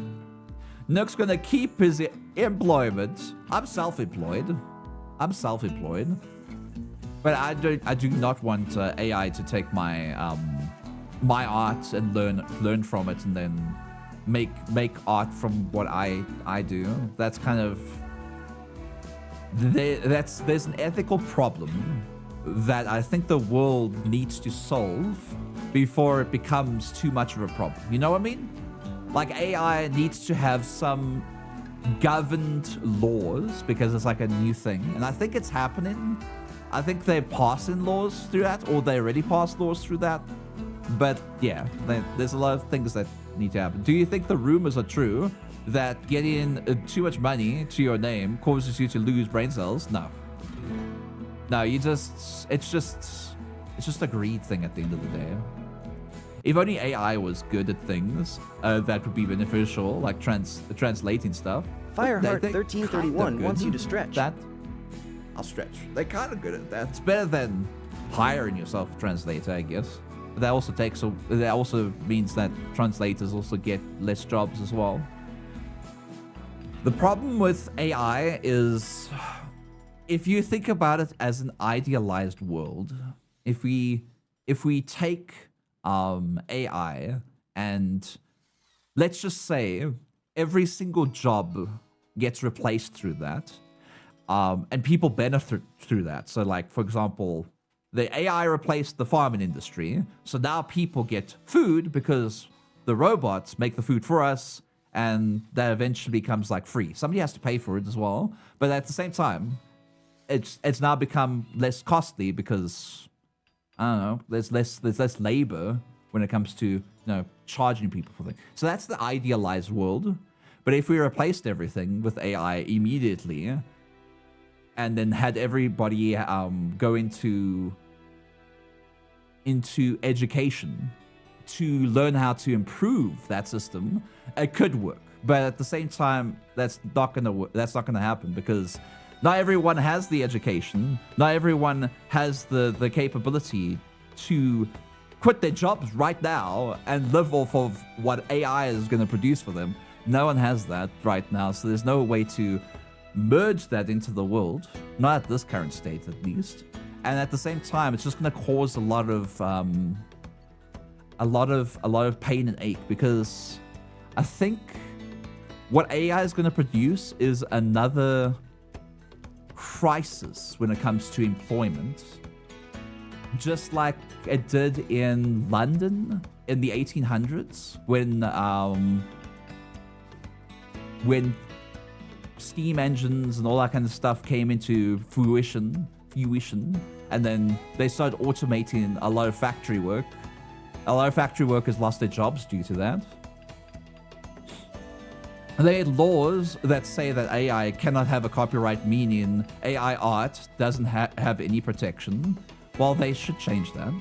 Nook's gonna keep his employment. I'm self-employed. But I do not want AI to take my my art and learn from it and then make art from what I do. That's kind of there's an ethical problem that I think the world needs to solve before it becomes too much of a problem. You know what I mean? Like AI needs to have some governed laws because it's like a new thing. And I think it's happening. I think they're passing laws through that, or they already passed laws through that. But yeah, there's a lot of things that need to happen. Do you think the rumors are true that getting too much money to your name causes you to lose brain cells? No. No, it's just a greed thing at the end of the day. If only AI was good at things that would be beneficial, like translating stuff. Fireheart1331 wants you to stretch. That I'll stretch. They're kind of good at that. It's better than hiring yourself a translator, I guess. But that also means that translators also get less jobs as well. The problem with AI is, if you think about it as an idealized world, if we take AI and let's just say every single job gets replaced through that, and people benefit through that. So like, for example, the AI replaced the farming industry, so now people get food because the robots make the food for us, and that eventually becomes like free. Somebody has to pay for it as well, but at the same time, it's now become less costly because I don't know, there's less labor when it comes to charging people for things. So that's the idealized world. But if we replaced everything with AI immediately, and then had everybody go into education to learn how to improve that system, it could work. But at the same time, that's not gonna happen because not everyone has the education. Not everyone has the capability to quit their jobs right now and live off of what AI is going to produce for them. No one has that right now, so there's no way to merge that into the world, not at this current state at least. And at the same time, it's just going to cause a lot of pain and ache, because I think what AI is going to produce is another crisis when it comes to employment, just like it did in London in the 1800s when steam engines and all that kind of stuff came into fruition, and then they started automating a lot of factory work. A lot of factory workers lost their jobs due to that. They had laws that say that AI cannot have a copyright, meaning AI art doesn't have any protection. Well, they should change that.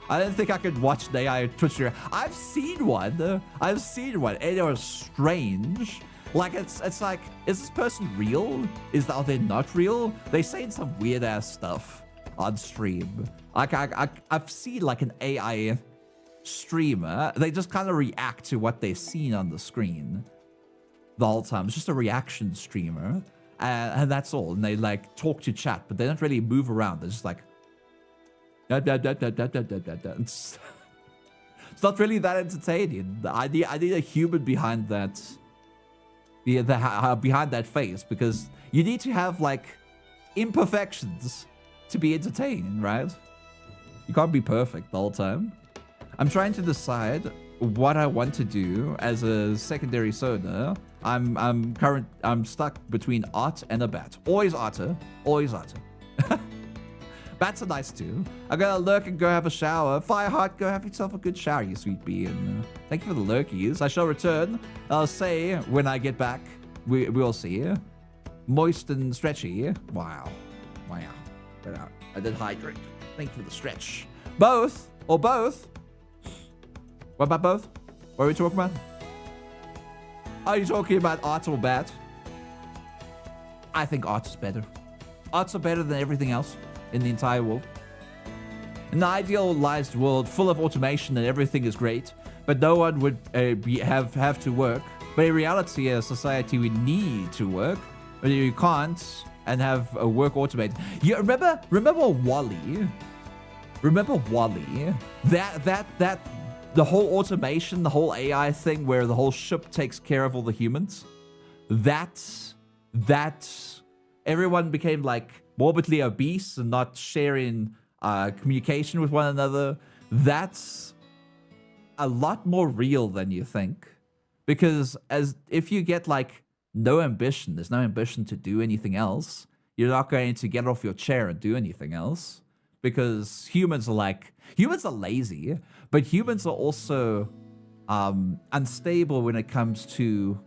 I didn't think I could watch an AI Twitch streamer. I've seen one, and it was strange. Like, it's like, is this person real? Are they not real? They saying some weird ass stuff on stream. Like, I've seen like an AI streamer. They just kind of react to what they've seen on the screen the whole time. It's just a reaction streamer, and that's all. And they like talk to chat, but they don't really move around. They're just like, it's not really that entertaining. I need a human behind that. Behind that face, because you need to have like imperfections to be entertaining, right? You can't be perfect the whole time. I'm trying to decide what I want to do as a secondary soda. I'm stuck between art and a bat. Always otter. Bats are nice too. I'm gonna lurk and go have a shower. Fireheart, go have yourself a good shower, you sweet bee. And thank you for the lurkies. I shall return. I'll say when I get back. We'll see. Moist and stretchy. Wow. But I did hydrate. Thank you for the stretch. Both. What about both? What are we talking about? Are you talking about art or bat? I think art's better. Arts are better than everything else in the entire world. In the idealized world, full of automation and everything is great, but no one would have to work. But in reality, as a society, we need to work, but you can't and have a work automated. You remember WALL-E? Remember WALL-E? That the whole automation, the whole AI thing, where the whole ship takes care of all the humans. That everyone became like morbidly obese and not sharing communication with one another. That's a lot more real than you think, because if you get like no ambition, there's no ambition to do anything else, you're not going to get off your chair and do anything else, because humans are lazy, but humans are also unstable when it comes to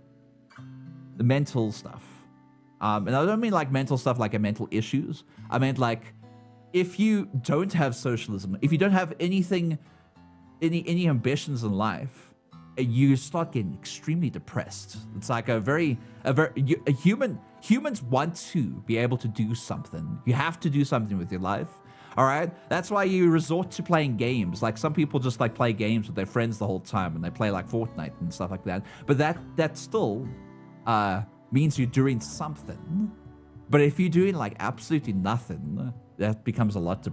the mental stuff. And I don't mean like mental stuff like mental issues. I meant like, if you don't have socialism, if you don't have anything, any ambitions in life, you start getting extremely depressed. It's like humans want to be able to do something. You have to do something with your life. All right. That's why you resort to playing games. Like, some people just like play games with their friends the whole time, and they play like Fortnite and stuff like that. But that still means you're doing something. But if you're doing like absolutely nothing, that becomes a lot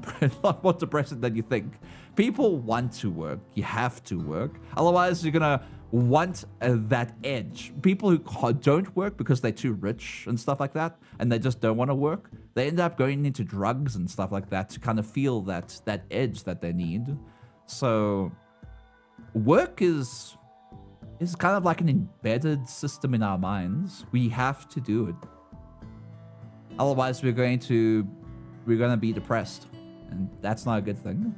more depressing than you think. People want to work. You have to work. Otherwise, you're gonna want that edge. People who don't work because they're too rich and stuff like that, and they just don't want to work, they end up going into drugs and stuff like that to kind of feel that edge that they need. So work is kind of like an embedded system in our minds. We have to do it. Otherwise, we're going to be depressed, and that's not a good thing.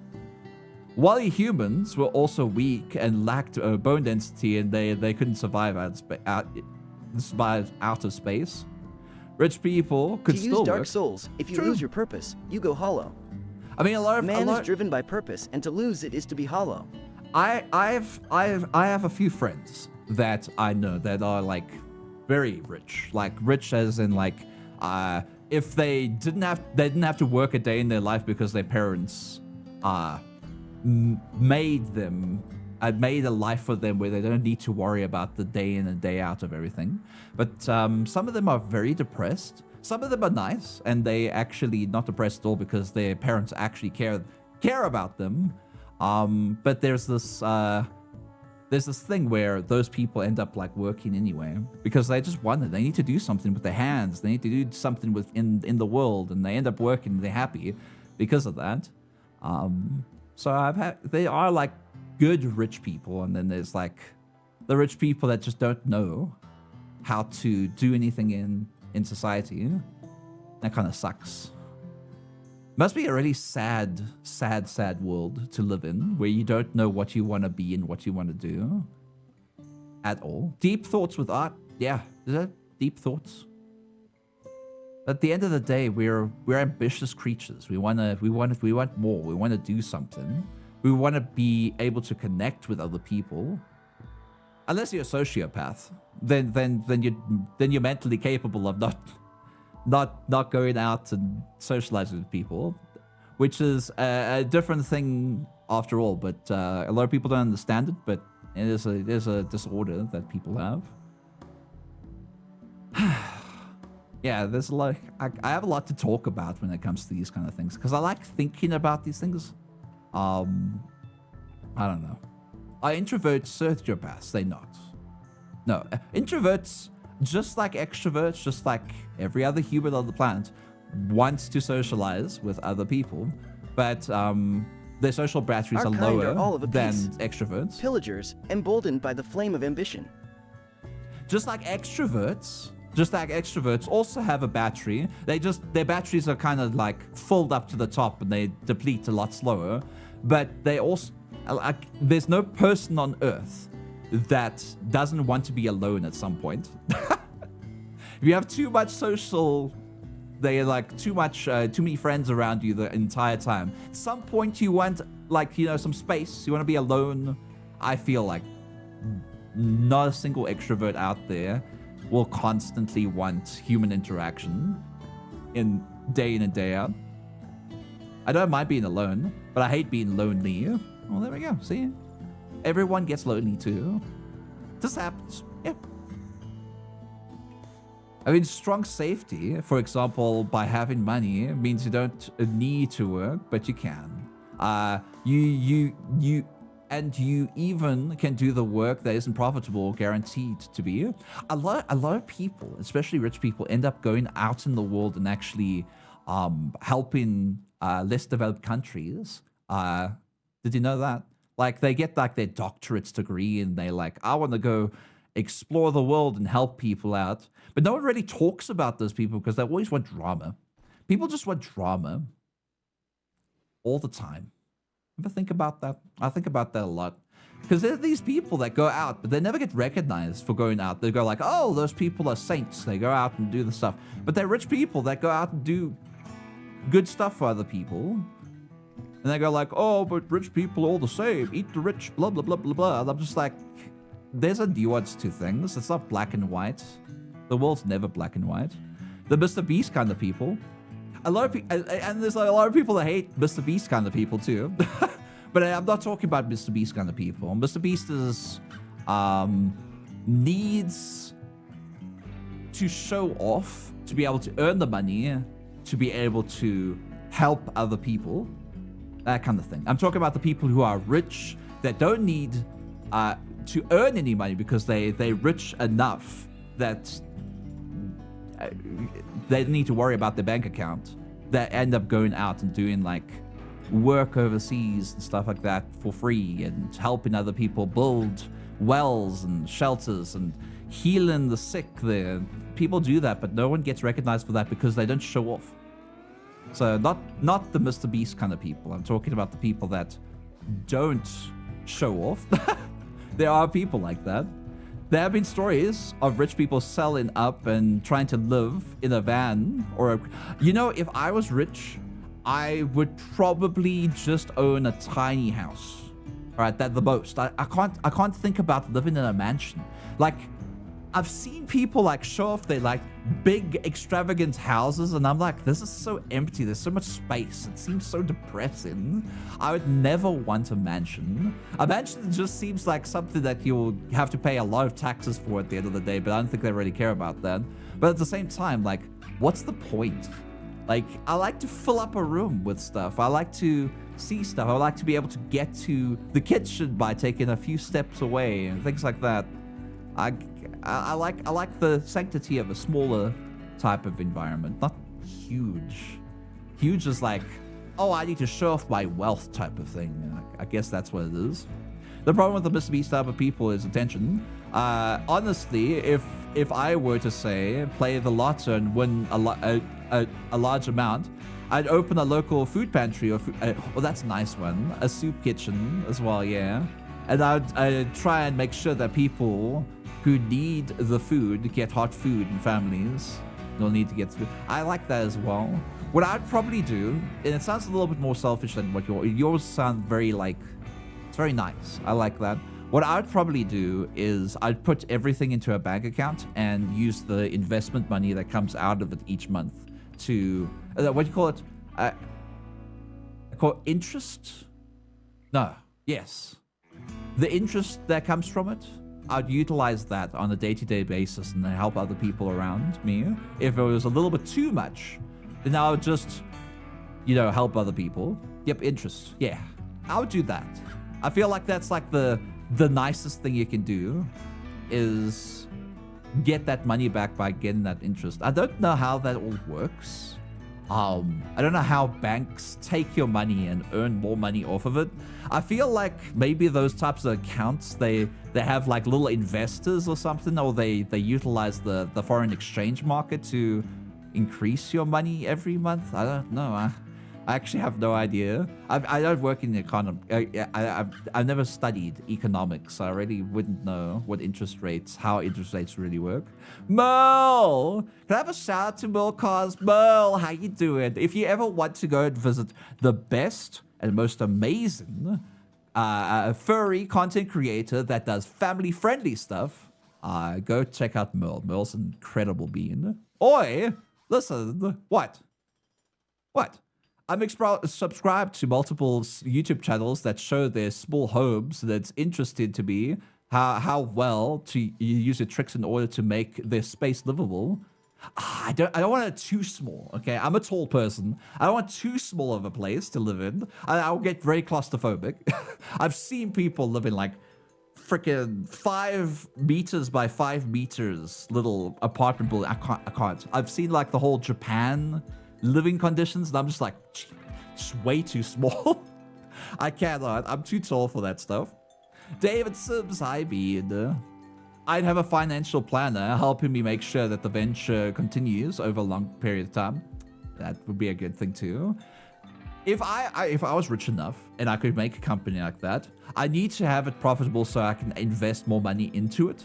While humans were also weak and lacked bone density, and they couldn't survive out of space, rich people could still use Dark work. Souls, if you True. lose your purpose, you go hollow. I mean, Man is driven by purpose, and to lose it is to be hollow. I have a few friends that I know that are like very rich, like rich as in like if they didn't have to work a day in their life because their parents made them. I made a life for them where they don't need to worry about the day in and day out of everything. But some of them are very depressed. Some of them are nice, and they actually not depressed at all because their parents actually care about them. But there's this thing where those people end up like working anyway because they just want it. They need to do something with their hands. They need to do something in the world, and they end up working. And they're happy because of that. So they are like good rich people, and then there's like the rich people that just don't know how to do anything in society. That kind of sucks. Must be a really sad world to live in, where you don't know what you want to be and what you want to do at all. Deep thoughts with art. Yeah, is that deep thoughts? At the end of the day, we're ambitious creatures. We want more. We want to do something. We want to be able to connect with other people. Unless you're a sociopath, then you're mentally capable of not going out and socializing with people, which is a different thing after all. But a lot of people don't understand it. But it is a disorder that people have. Yeah, there's a lot. I have a lot to talk about when it comes to these kind of things because I like thinking about these things. I don't know. Are introverts sociopaths? They not. No, introverts, just like extroverts, just like every other human on the planet, wants to socialize with other people, but their social batteries are lower than extroverts. Pillagers, emboldened by the flame of ambition. Just like extroverts also have a battery. Their batteries are kind of like filled up to the top and they deplete a lot slower. But they also, like, there's no person on Earth that doesn't want to be alone at some point. If you have too much social, they're like too many friends around you the entire time. At some point you want, like, some space. You want to be alone. I feel like not a single extrovert out there will constantly want human interaction in and day out. I don't mind being alone, but I hate being lonely. Well, there we go. See? Everyone gets lonely too. This happens. Yeah. I mean, strong safety, for example, by having money means you don't need to work, but you can. You even can do the work that isn't profitable, guaranteed to be. A lot of people, especially rich people, end up going out in the world and actually helping less developed countries. Did you know that? Like, they get like their doctorate's degree and they like, I want to go explore the world and help people out. But no one really talks about those people because they always want drama. People just want drama all the time. Ever think about that? I think about that a lot. Because there are these people that go out, but they never get recognized for going out. They go like, oh, those people are saints. They go out and do the stuff. But they're rich people that go out and do good stuff for other people. And they go like, oh, but rich people are all the same. Eat the rich, blah, blah, blah, blah, blah. And I'm just like, there's a nuance to things. It's not black and white. The world's never black and white. The Mr. Beast kind of people. A lot of people, and there's a lot of people that hate Mr. Beast kind of people too. But I'm not talking about Mr. Beast kind of people. Mr. Beast is, needs to show off, to be able to earn the money, to be able to help other people. That kind of thing. I'm talking about the people who are rich that don't need to earn any money because they're rich enough that they don't need to worry about their bank account. That end up going out and doing like work overseas and stuff like that for free and helping other people build wells and shelters and healing the sick there. People do that, but no one gets recognized for that because they don't show off. So not the Mr. Beast kind of people. I'm talking about the people that don't show off. There are people like that. There have been stories of rich people selling up and trying to live in a van or if I was rich, I would probably just own a tiny house. All right, that's the most. I can't think about living in a mansion. Like, I've seen people like show off their like big extravagant houses, and I'm like, this is so empty. There's so much space. It seems so depressing. I would never want a mansion. A mansion just seems like something that you'll have to pay a lot of taxes for at the end of the day, but I don't think they really care about that. But at the same time, like, what's the point? Like, I like to fill up a room with stuff. I like to see stuff. I like to be able to get to the kitchen by taking a few steps away and things like that. I like the sanctity of a smaller type of environment, not huge. Huge is like, oh, I need to show off my wealth type of thing. I guess that's what it is. The problem with the Mr. Beast type of people is attention. Honestly, if I were to say play the lotto and win a large amount, I'd open a local food pantry or well, that's a nice one, a soup kitchen as well, yeah. And I'd try and make sure that people who need the food get hot food in families. They'll need to get food. I like that as well. What I'd probably do, and it sounds a little bit more selfish than what yours sound very like, it's very nice. I like that. What I'd probably do is I'd put everything into a bank account and use the investment money that comes out of it each month to, what do you call it? I call it interest? No, yes. The interest that comes from it, I'd utilize that on a day-to-day basis and help other people around me. If it was a little bit too much, then I would just, you know, help other people. Yep, interest. Yeah, I would do that. I feel like that's like the nicest thing you can do is get that money back by getting that interest. I don't know how that all works. I don't know how banks take your money and earn more money off of it. I feel like maybe those types of accounts, they have like little investors or something, or they utilize the foreign exchange market to increase your money every month. I don't know. I actually have no idea. I don't work in the economy. I've never studied economics, so I really wouldn't know how interest rates really work. Merle! Can I have a shout out to Merle Cars? Merle, how you doing? If you ever want to go and visit the best and most amazing furry content creator that does family-friendly stuff, go check out Merle. Merle's an incredible being. Oi! Listen, what? I'm subscribed to multiple YouTube channels that show their small homes that's interested to be how well to use your tricks in order to make their space livable. I don't want it too small, okay? I'm a tall person. I don't want too small of a place to live in. I'll get very claustrophobic. I've seen people live in like freaking 5 meters by 5 meters little apartment building. I can't. I've seen like the whole Japan living conditions, and I'm just like, it's way too small. I cannot. I'm too tall for that stuff. David Sims, hi, Bean. I'd have a financial planner helping me make sure that the venture continues over a long period of time. That would be a good thing too. If I was rich enough and I could make a company like that, I need to have it profitable so I can invest more money into it.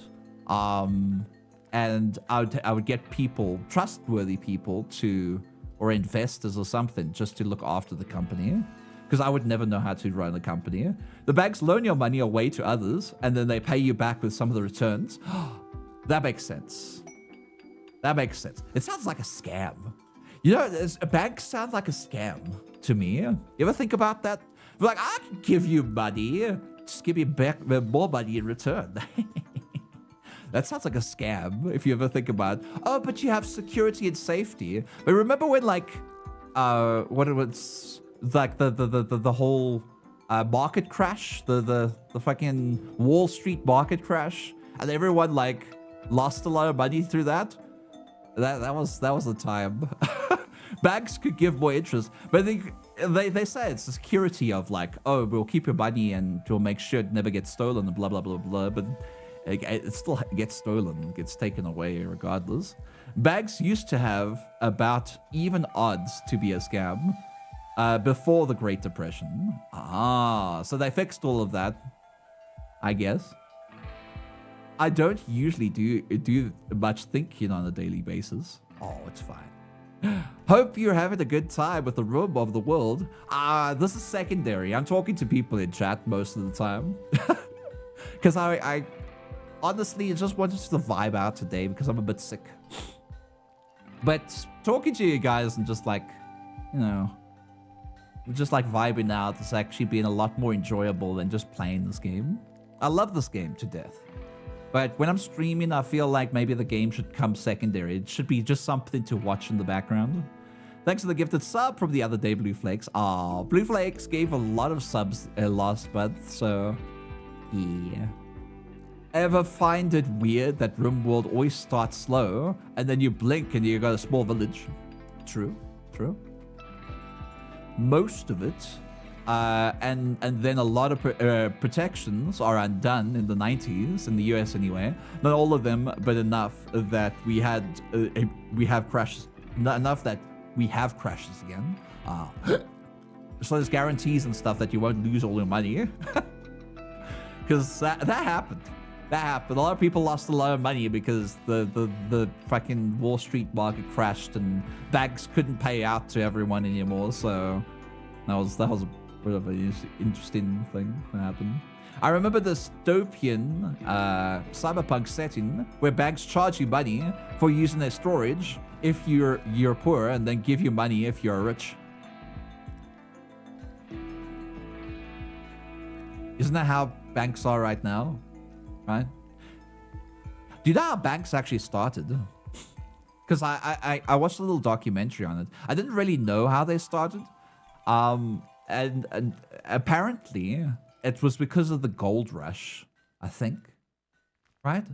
And I would get people, trustworthy people, or investors or something, just to look after the company, because I would never know how to run a company. The banks loan your money away to others, and then they pay you back with some of the returns. That makes sense. That makes sense. It sounds like a scam. You know, banks sound like a scam to me. You ever think about that? Like, I can give you money, just give me back more money in return. That sounds like a scam, if you ever think about it. Oh, but you have security and safety. But remember when, like, what it was, like, the whole market crash? The fucking Wall Street market crash? And everyone, like, lost a lot of money through that? That was the time. Banks could give more interest. But they say it's the security of, like, oh, we'll keep your money and we'll make sure it never gets stolen and blah, blah, blah, blah. But it still gets stolen, gets taken away regardless. Banks used to have about even odds to be a scam before the Great Depression. So they fixed all of that, I guess. I don't usually do much thinking on a daily basis. Oh, it's fine. Hope you're having a good time with the room of the world. This is secondary. I'm talking to people in chat most of the time. Because honestly, I just wanted to vibe out today because I'm a bit sick. But talking to you guys and just like, you know, just like vibing out, it's actually been a lot more enjoyable than just playing this game. I love this game to death. But when I'm streaming, I feel like maybe the game should come secondary. It should be just something to watch in the background. Thanks for the gifted sub from the other day, Blue Flakes. Aw, Blue Flakes gave a lot of subs last month, so yeah. Ever find it weird that RimWorld always starts slow, and then you blink and you got a small village? True, true. Most of it, and then a lot of protections are undone in the 90s, in the US anyway. Not all of them, but enough that we have crashes. Not enough that we have crashes again. So there's guarantees and stuff that you won't lose all your money. Because that happened. That happened. A lot of people lost a lot of money because the fucking Wall Street market crashed and banks couldn't pay out to everyone anymore. So that was a bit of an interesting thing that happened. I remember this dystopian cyberpunk setting where banks charge you money for using their storage if you're poor, and then give you money if you're rich. Isn't that how banks are right now? Right? Do you know how banks actually started? Because I watched a little documentary on it. I didn't really know how they started. And apparently it was because of the gold rush, I think. Right?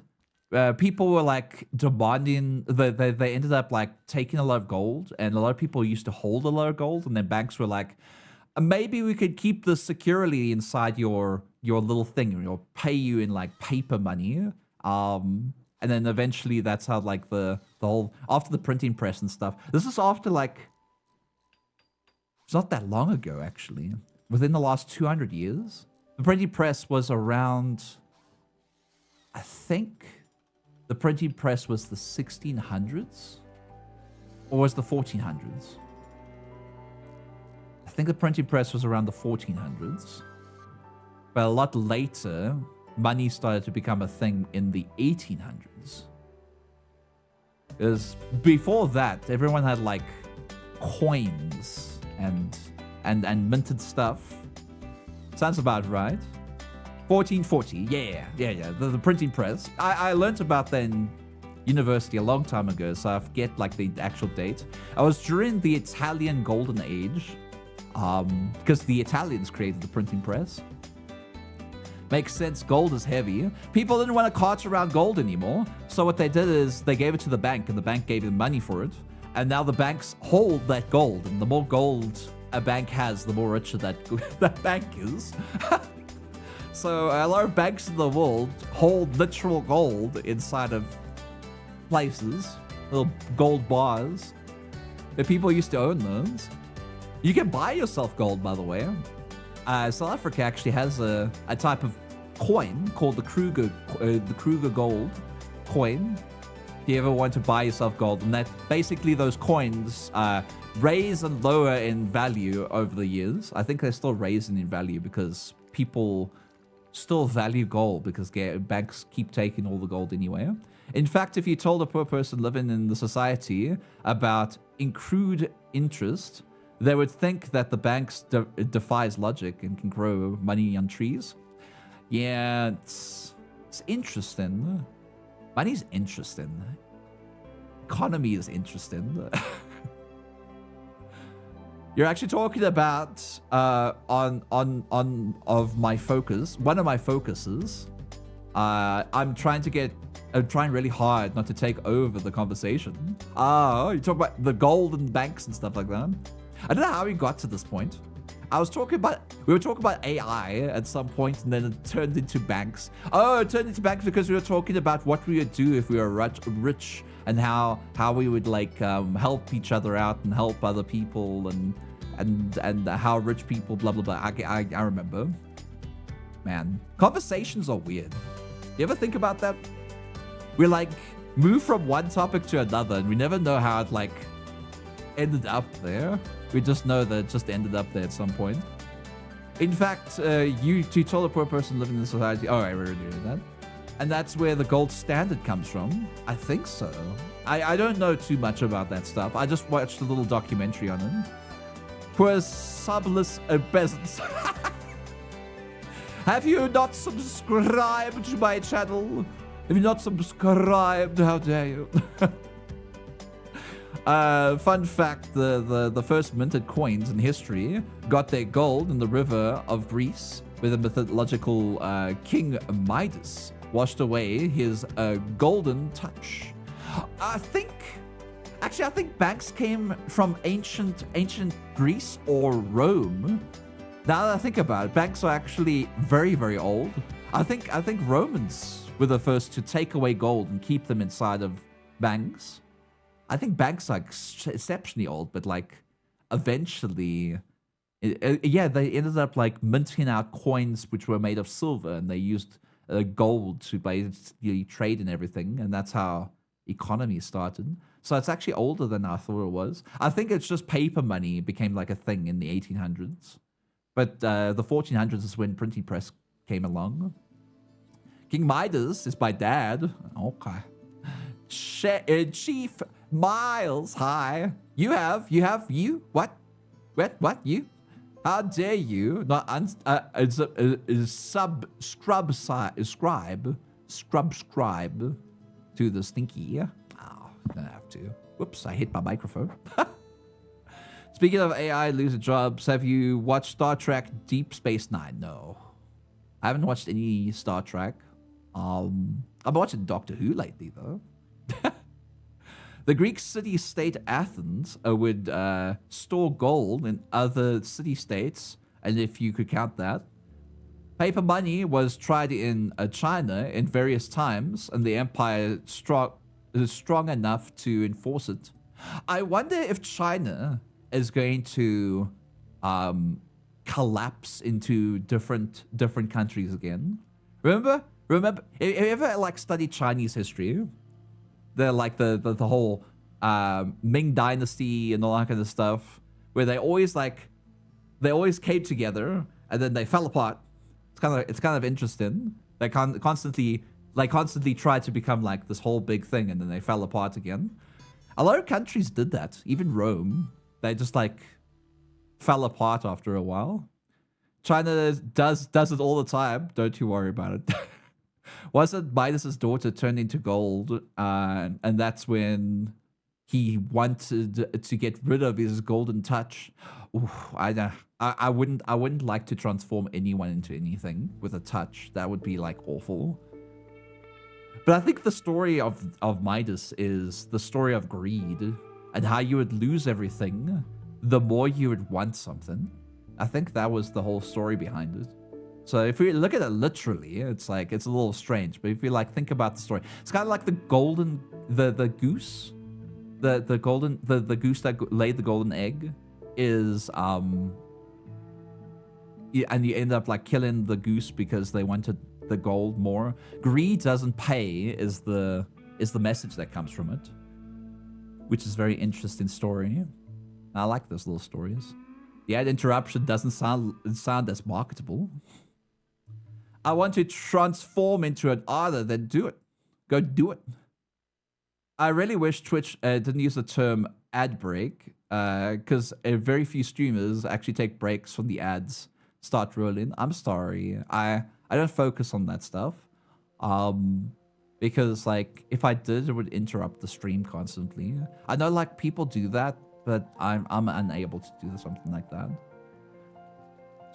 People were like demanding, they ended up like taking a lot of gold, and a lot of people used to hold a lot of gold, and then banks were like, maybe we could keep this securely inside your little thing, or pay you in like paper money. And then eventually that's how like the whole, after the printing press and stuff. This is after like, it's not that long ago actually. Within the last 200 years. The printing press was around, I think the printing press was the 1600s, or was the 1400s? I think the printing press was around the 1400s. But a lot later, money started to become a thing in the 1800s. Because before that, everyone had like coins and minted stuff. Sounds about right. 1440, yeah. The printing press. I learned about that in university a long time ago, so I forget like the actual date. I was during the Italian Golden Age, because the Italians created the printing press. Makes sense, gold is heavy. People didn't want to cart around gold anymore, so what they did is they gave it to the bank, and the bank gave them money for it. And now the banks hold that gold, and the more gold a bank has, the more richer that bank is. So a lot of banks in the world hold literal gold inside of places, little gold bars. But people used to own those. You can buy yourself gold, by the way. South Africa actually has a type of coin called the Kruger gold coin. If you ever want to buy yourself gold, and that basically those coins raise and lower in value over the years. I think they're still raising in value because people still value gold because banks keep taking all the gold anyway. In fact, if you told a poor person living in the society about accrued interest, they would think that the banks defies logic and can grow money on trees. Yeah, it's interesting. Money's interesting. Economy is interesting. You're actually talking about of my focus. One of my focuses. I'm trying really hard not to take over the conversation. Oh, you talk about the golden banks and stuff like that. I don't know how we got to this point. We were talking about AI at some point, and then it turned into banks. Oh, it turned into banks because we were talking about what we would do if we were rich, and how we would like help each other out and help other people, and how rich people, blah blah blah. I remember. Man, conversations are weird. You ever think about that? We like move from one topic to another, and we never know how it like ended up there. We just know that it just ended up there at some point. In fact, you told a poor person living in society. Oh, I already did that. And that's where the gold standard comes from. I think so. I don't know too much about that stuff. I just watched a little documentary on it. Poor subless peasants. Have you not subscribed to my channel? Have you not subscribed? How dare you? Fun fact, the first minted coins in history got their gold in the river of Greece, where the mythological King Midas washed away his golden touch. I think banks came from ancient Greece or Rome. Now that I think about it, banks are actually very, very old. I think Romans were the first to take away gold and keep them inside of banks. I think banks are exceptionally old, but like eventually, yeah, they ended up like minting out coins which were made of silver, and they used gold to basically trade and everything, and that's how economy started. So it's actually older than I thought it was. I think it's just paper money became like a thing in the 1800s, but the 1400s is when printing press came along. King Midas is my dad. Okay. Chief Miles, hi. You? What? You? How dare you not subscribe to the stinky? Oh, don't have to. Whoops, I hit my microphone. Speaking of AI losing jobs, have you watched Star Trek Deep Space Nine? No. I haven't watched any Star Trek. I'm watching Doctor Who lately, though. The Greek city-state Athens would store gold in other city-states, and if you could count that. Paper money was tried in China in various times, and the empire is strong enough to enforce it. I wonder if China is going to collapse into different countries again. Remember? Have you ever like studied Chinese history? They're like the whole Ming Dynasty and all that kind of stuff, where they always came together and then they fell apart. It's kind of interesting. They constantly tried to become like this whole big thing, and then they fell apart again. A lot of countries did that. Even Rome, they just like fell apart after a while. China does it all the time. Don't you worry about it. Wasn't Midas's daughter turned into gold, and that's when he wanted to get rid of his golden touch? Ooh, I wouldn't like to transform anyone into anything with a touch. That would be like awful. But I think the story of Midas is the story of greed and how you would lose everything the more you would want something. I think that was the whole story behind it. So if we look at it literally, it's like, it's a little strange. But if you like think about the story, it's kind of like the golden, the goose, the goose that laid the golden egg is, yeah, and you end up like killing the goose because they wanted the gold more. Greed doesn't pay is the message that comes from it, which is a very interesting story. I like those little stories. The ad interruption doesn't sound as marketable. I want to transform into an otter, then do it. Go do it. I really wish Twitch didn't use the term ad break, because very few streamers actually take breaks from the ads start rolling. I'm sorry. I don't focus on that stuff. Because like if I did, it would interrupt the stream constantly. I know like people do that, but I'm unable to do something like that.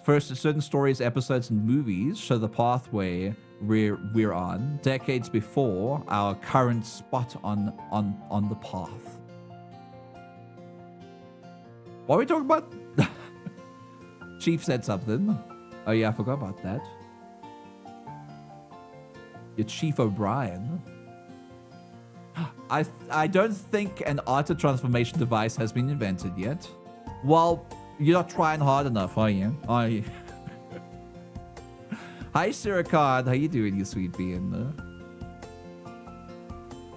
First, certain stories, episodes, and movies show the pathway we're on decades before our current spot on the path. What are we talking about? Chief said something. Oh yeah, I forgot about that. Your Chief O'Brien. I don't think an auto transformation device has been invented yet. Well, you're not trying hard enough, are you? Are you? Hi, Siricard. How you doing, you sweet being?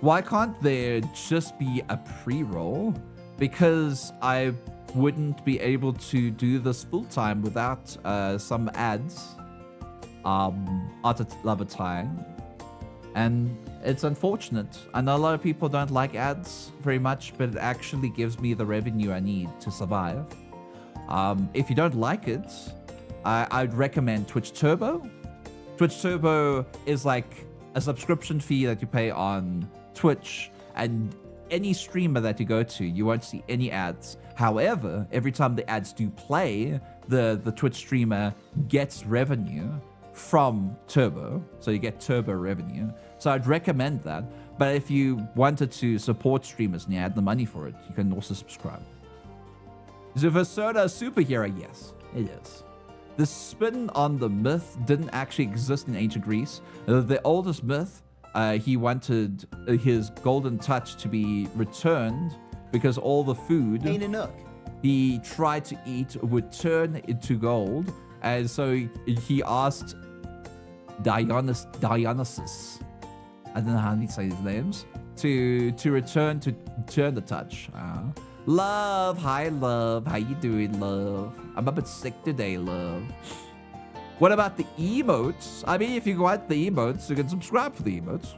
Why can't there just be a pre-roll? Because I wouldn't be able to do this full-time without some ads. Auto love time. And it's unfortunate. I know a lot of people don't like ads very much, but it actually gives me the revenue I need to survive. If you don't like it, I'd recommend Twitch Turbo. Twitch Turbo is like a subscription fee that you pay on Twitch, and any streamer that you go to, you won't see any ads. However, every time the ads do play, the Twitch streamer gets revenue from Turbo, so you get Turbo revenue. So I'd recommend that. But if you wanted to support streamers and you had the money for it, you can also subscribe. Is Vasoda a superhero? Yes, it is. The spin on the myth didn't actually exist in ancient Greece. The oldest myth, he wanted his golden touch to be returned because all the food he tried to eat would turn into gold. And so he asked Dionysus, I don't know how to say his names, to return to turn the touch. Love, hi love, how you doing, love? I'm a bit sick today, love. What about the emotes? I mean, if you want the emotes, you can subscribe for the emotes.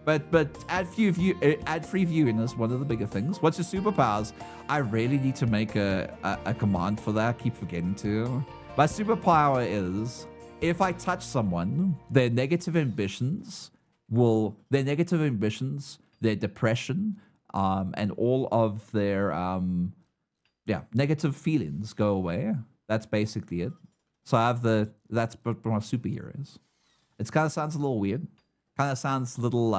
But ad-free viewing is one of the bigger things. What's your superpowers? I really need to make a command for that. I keep forgetting to. My superpower is, if I touch someone, their negative ambitions, their depression, and all of their negative feelings go away. That's basically it. So I have that's what my superhero is. It kind of sounds a little weird. Kind of sounds a little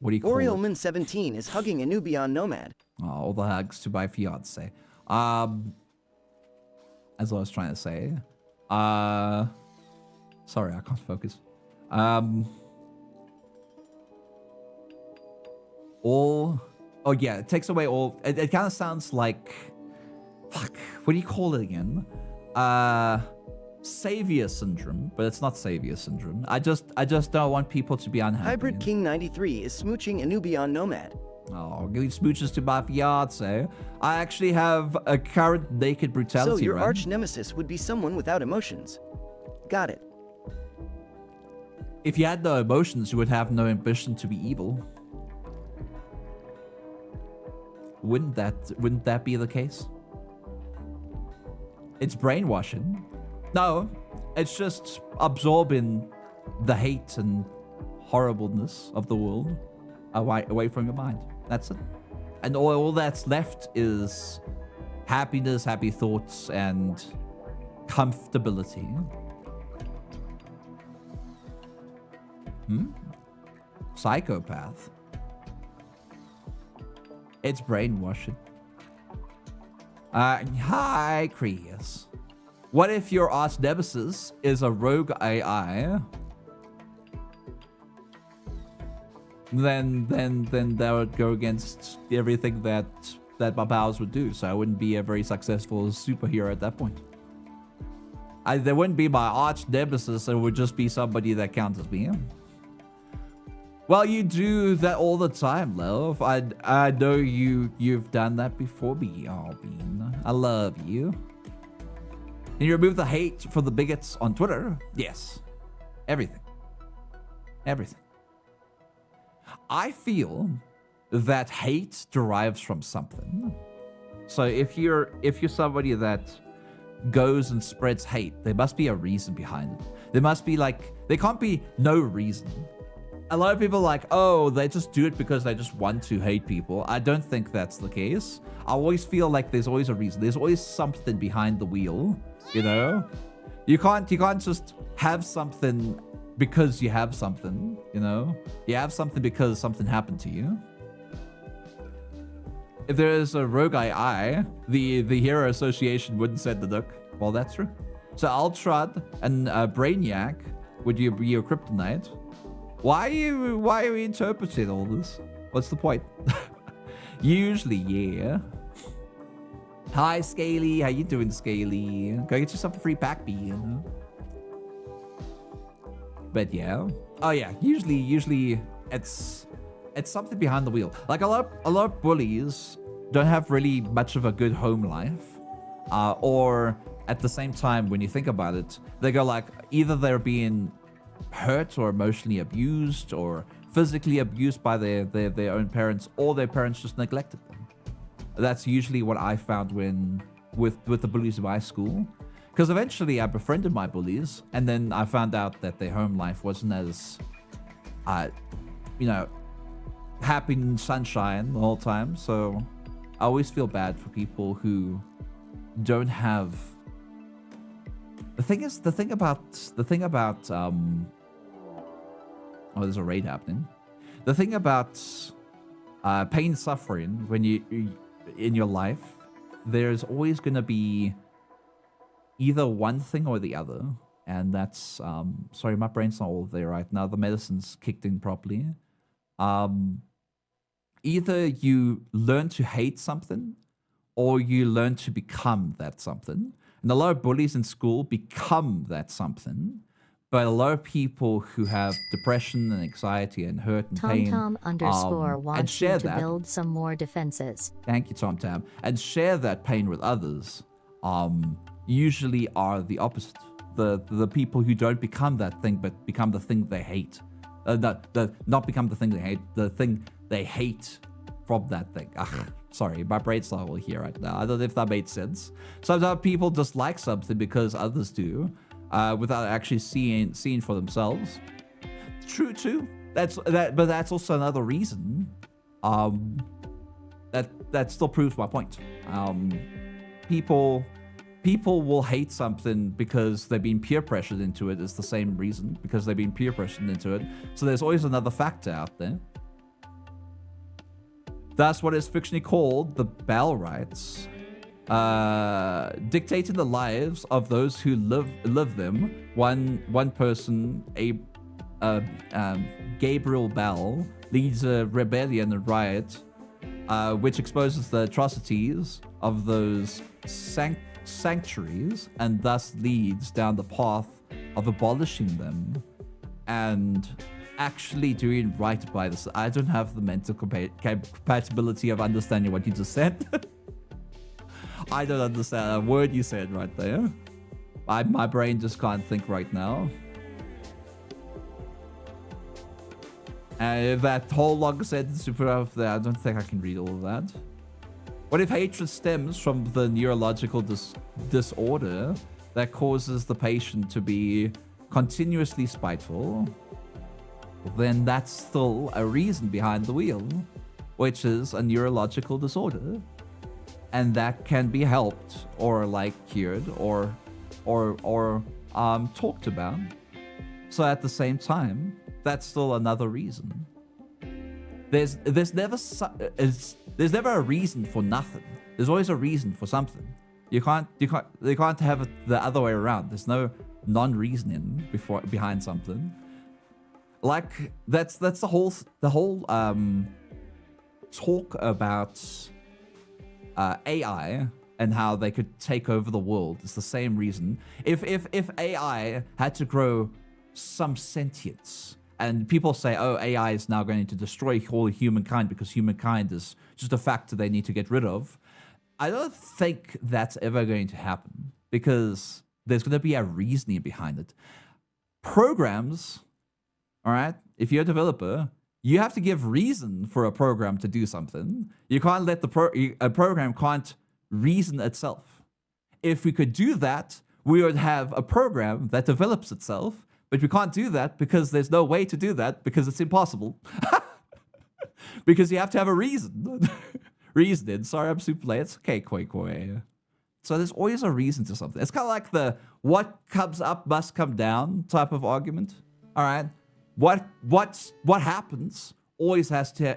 what do you call it? Orielman17 is hugging a Nubian nomad. Oh, all the hugs to my fiance. As I was trying to say. Sorry, I can't focus. It takes away all. It kind of sounds like, fuck, what do you call it again? Savior syndrome, but it's not savior syndrome. I just don't want people to be unhappy. Hybrid King 93 is smooching a Nubian nomad. Oh, giving smooches to my fiance. I actually have a current naked brutality. So your run. arch nemesis would be someone without emotions. Got it. If you had no emotions, you would have no ambition to be evil. Wouldn't that be the case? It's brainwashing. No, it's just absorbing the hate and horribleness of the world away from your mind. That's it. And all that's left is happiness, happy thoughts, and comfortability. Psychopath. It's brainwashing. Hi, Creus. What if your arch nemesis is a rogue AI? Then that would go against everything that my powers would do. So I wouldn't be a very successful superhero at that point. There wouldn't be my arch nemesis. It would just be somebody that counters me. Well, you do that all the time, love. I know you've done that before me, Bean. I love you. And you remove the hate from the bigots on Twitter? Yes. Everything. Everything. I feel that hate derives from something. So if you're somebody that goes and spreads hate, there must be a reason behind it. There must be there can't be no reason. A lot of people are like, oh, they just do it because they just want to hate people. I don't think that's the case. I always feel like there's always a reason. There's always something behind the wheel, you know? You can't just have something because you have something, you know? You have something because something happened to you. If there is a rogue AI, the Hero Association wouldn't send the duck. Well, that's true. So Ultrad and Brainiac, would you be your kryptonite? Why are we interpreting all this? What's the point? Usually, yeah. Hi, Scaly. How you doing, Scaly? Go get yourself a free pack, bean. But yeah. Oh yeah. Usually it's something behind the wheel. Like a lot of bullies don't have really much of a good home life, or at the same time, when you think about it, they go like either they're being hurt or emotionally abused or physically abused by their own parents, or their parents just neglected them. That's usually what I found with the bullies in my school. Because eventually I befriended my bullies, and then I found out that their home life wasn't as, happy and sunshine the whole time. So I always feel bad for people who don't have. The thing about oh, there's a raid happening. The thing about pain, suffering when you in your life, there's always gonna be either one thing or the other, and that's sorry, my brain's not all there right now. The medicine's kicked in properly. Either you learn to hate something, or you learn to become that something. And a lot of bullies in school become that something, but a lot of people who have depression and anxiety and hurt and pain, TomTom_wants and share you to that. build some more defenses. Thank you, TomTam. And share that pain with others, usually are the opposite. The people who don't become that thing, but become the thing they hate. Not become the thing they hate, the thing they hate from that thing. Sorry, my brain's not all here right now. I don't know if that made sense. Sometimes people dislike something because others do, without actually seeing for themselves. True too. But that's also another reason. That still proves my point. People will hate something because they've been peer pressured into it. It's the same reason, because they've been peer pressured into it. So there's always another factor out there. That's what is fictionally called the Bell rights, dictating the lives of those who live them. One person, Gabriel Bell, leads a rebellion and riot, which exposes the atrocities of those sanctuaries, and thus leads down the path of abolishing them and actually doing right by this. I don't have the mental compatibility of understanding what you just said. I don't understand a word you said right there. My brain just can't think right now. And that whole long sentence you put up there, I don't think I can read all of that. What if hatred stems from the neurological disorder that causes the patient to be continuously spiteful? Then that's still a reason behind the wheel, which is a neurological disorder, and that can be helped or cured or talked about. So at the same time, that's still another reason. There's never a reason for nothing. There's always a reason for something. You can't have it the other way around. There's no non-reasoning behind something. Like that's the whole talk about AI and how they could take over the world. It's the same reason. If AI had to grow some sentience, and people say, oh, AI is now going to destroy all humankind because humankind is just a factor they need to get rid of, I don't think that's ever going to happen, because there's going to be a reasoning behind it. Programs, all right, if you're a developer, you have to give reason for a program to do something. You can't let a program can't reason itself. If we could do that, we would have a program that develops itself, but we can't do that because there's no way to do that, because it's impossible. Because you have to have a reason. Reasoning. Sorry, I'm super late. It's okay, Koi. So there's always a reason to something. It's kind of like the what comes up must come down type of argument. All right. What happens always has to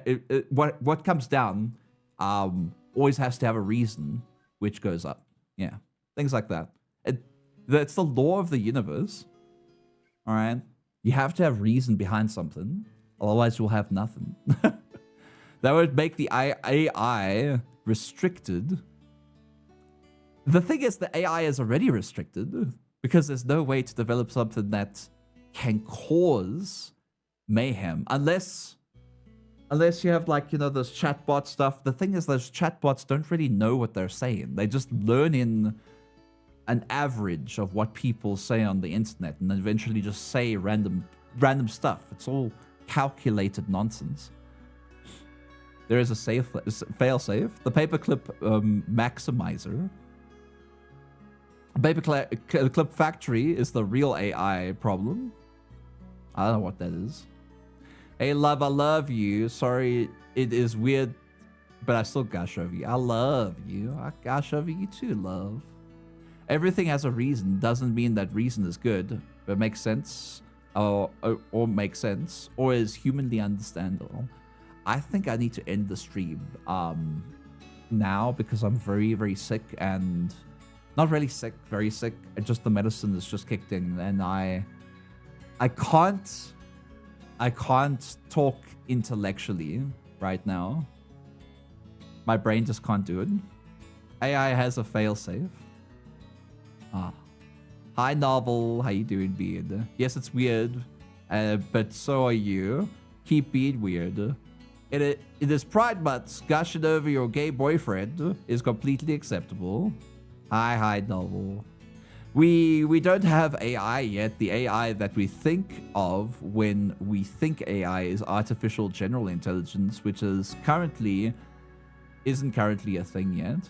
what comes down always has to have a reason which goes up. Yeah, things like that. That's the law of the universe. All right, you have to have reason behind something, otherwise you'll have nothing. That would make the AI restricted. The thing is, the AI is already restricted because there's no way to develop something that can cause mayhem unless you have those chatbot stuff. The thing is, those chatbots don't really know what they're saying. They just learn in an average of what people say on the internet and then eventually just say random stuff. It's all calculated nonsense. There is a fail-safe. The paperclip maximizer. Paperclip factory is the real AI problem. I don't know what that is. Hey, love, I love you. Sorry, it is weird, but I still gush over you. I love you. I gush over you too, love. Everything has a reason. Doesn't mean that reason is good, but makes sense, or makes sense, or is humanly understandable. I think I need to end the stream now because I'm very, very sick, and not really sick, very sick. Just the medicine is just kicked in, and I can't talk intellectually right now. My brain just can't do it. AI has a failsafe. Hi, Novel. How you doing, Beard? Yes, it's weird, but so are you. Keep being weird. It is Pride Month. Gushing over your gay boyfriend is completely acceptable. Hi, Novel. We don't have AI yet. The AI that we think of when we think AI is artificial general intelligence, which isn't currently a thing yet.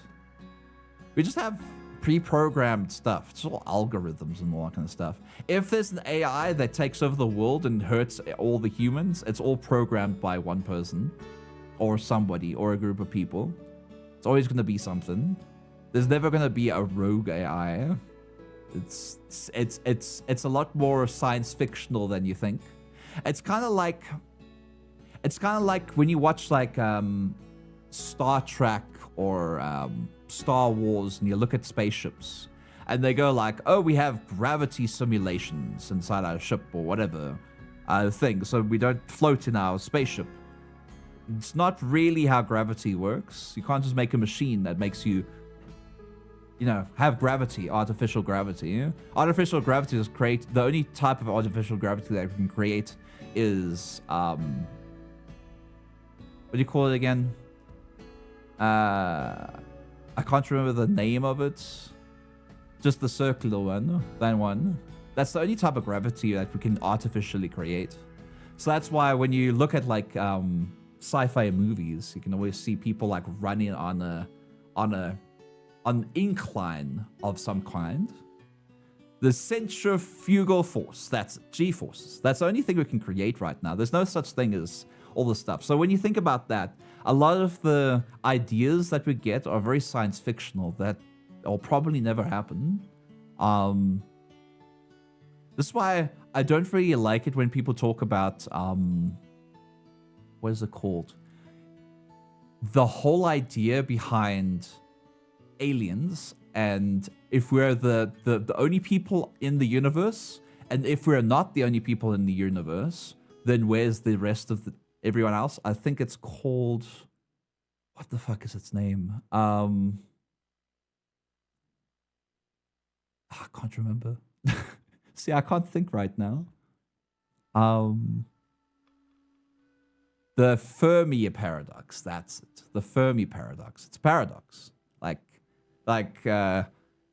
We just have pre-programmed stuff. It's all algorithms and all that kind of stuff. If there's an AI that takes over the world and hurts all the humans, it's all programmed by one person or somebody or a group of people. It's always going to be something. There's never going to be a rogue AI. It's a lot more science fictional than you think. It's kind of like when you watch like Star Trek or Star Wars and you look at spaceships and they go like, oh, we have gravity simulations inside our ship or whatever thing, so we don't float in our spaceship. It's not really how gravity works. You can't just make a machine that makes you have gravity, artificial gravity. Artificial gravity is the only type of artificial gravity that we can create is what do you call it again? I can't remember the name of it. Just the circular one, that one. That's the only type of gravity that we can artificially create. So that's why when you look at like sci-fi movies, you can always see people like running on an incline of some kind. The centrifugal force, that's G-forces. That's the only thing we can create right now. There's no such thing as all this stuff. So when you think about that, a lot of the ideas that we get are very science fictional that will probably never happen. This is why I don't really like it when people talk about, what is it called? The whole idea behind aliens, and if we're the only people in the universe, and if we're not the only people in the universe, then where's the rest of everyone else? I think it's called, what the fuck is its name? I can't remember. See, I can't think right now. The Fermi paradox, that's it. The Fermi paradox. It's a paradox.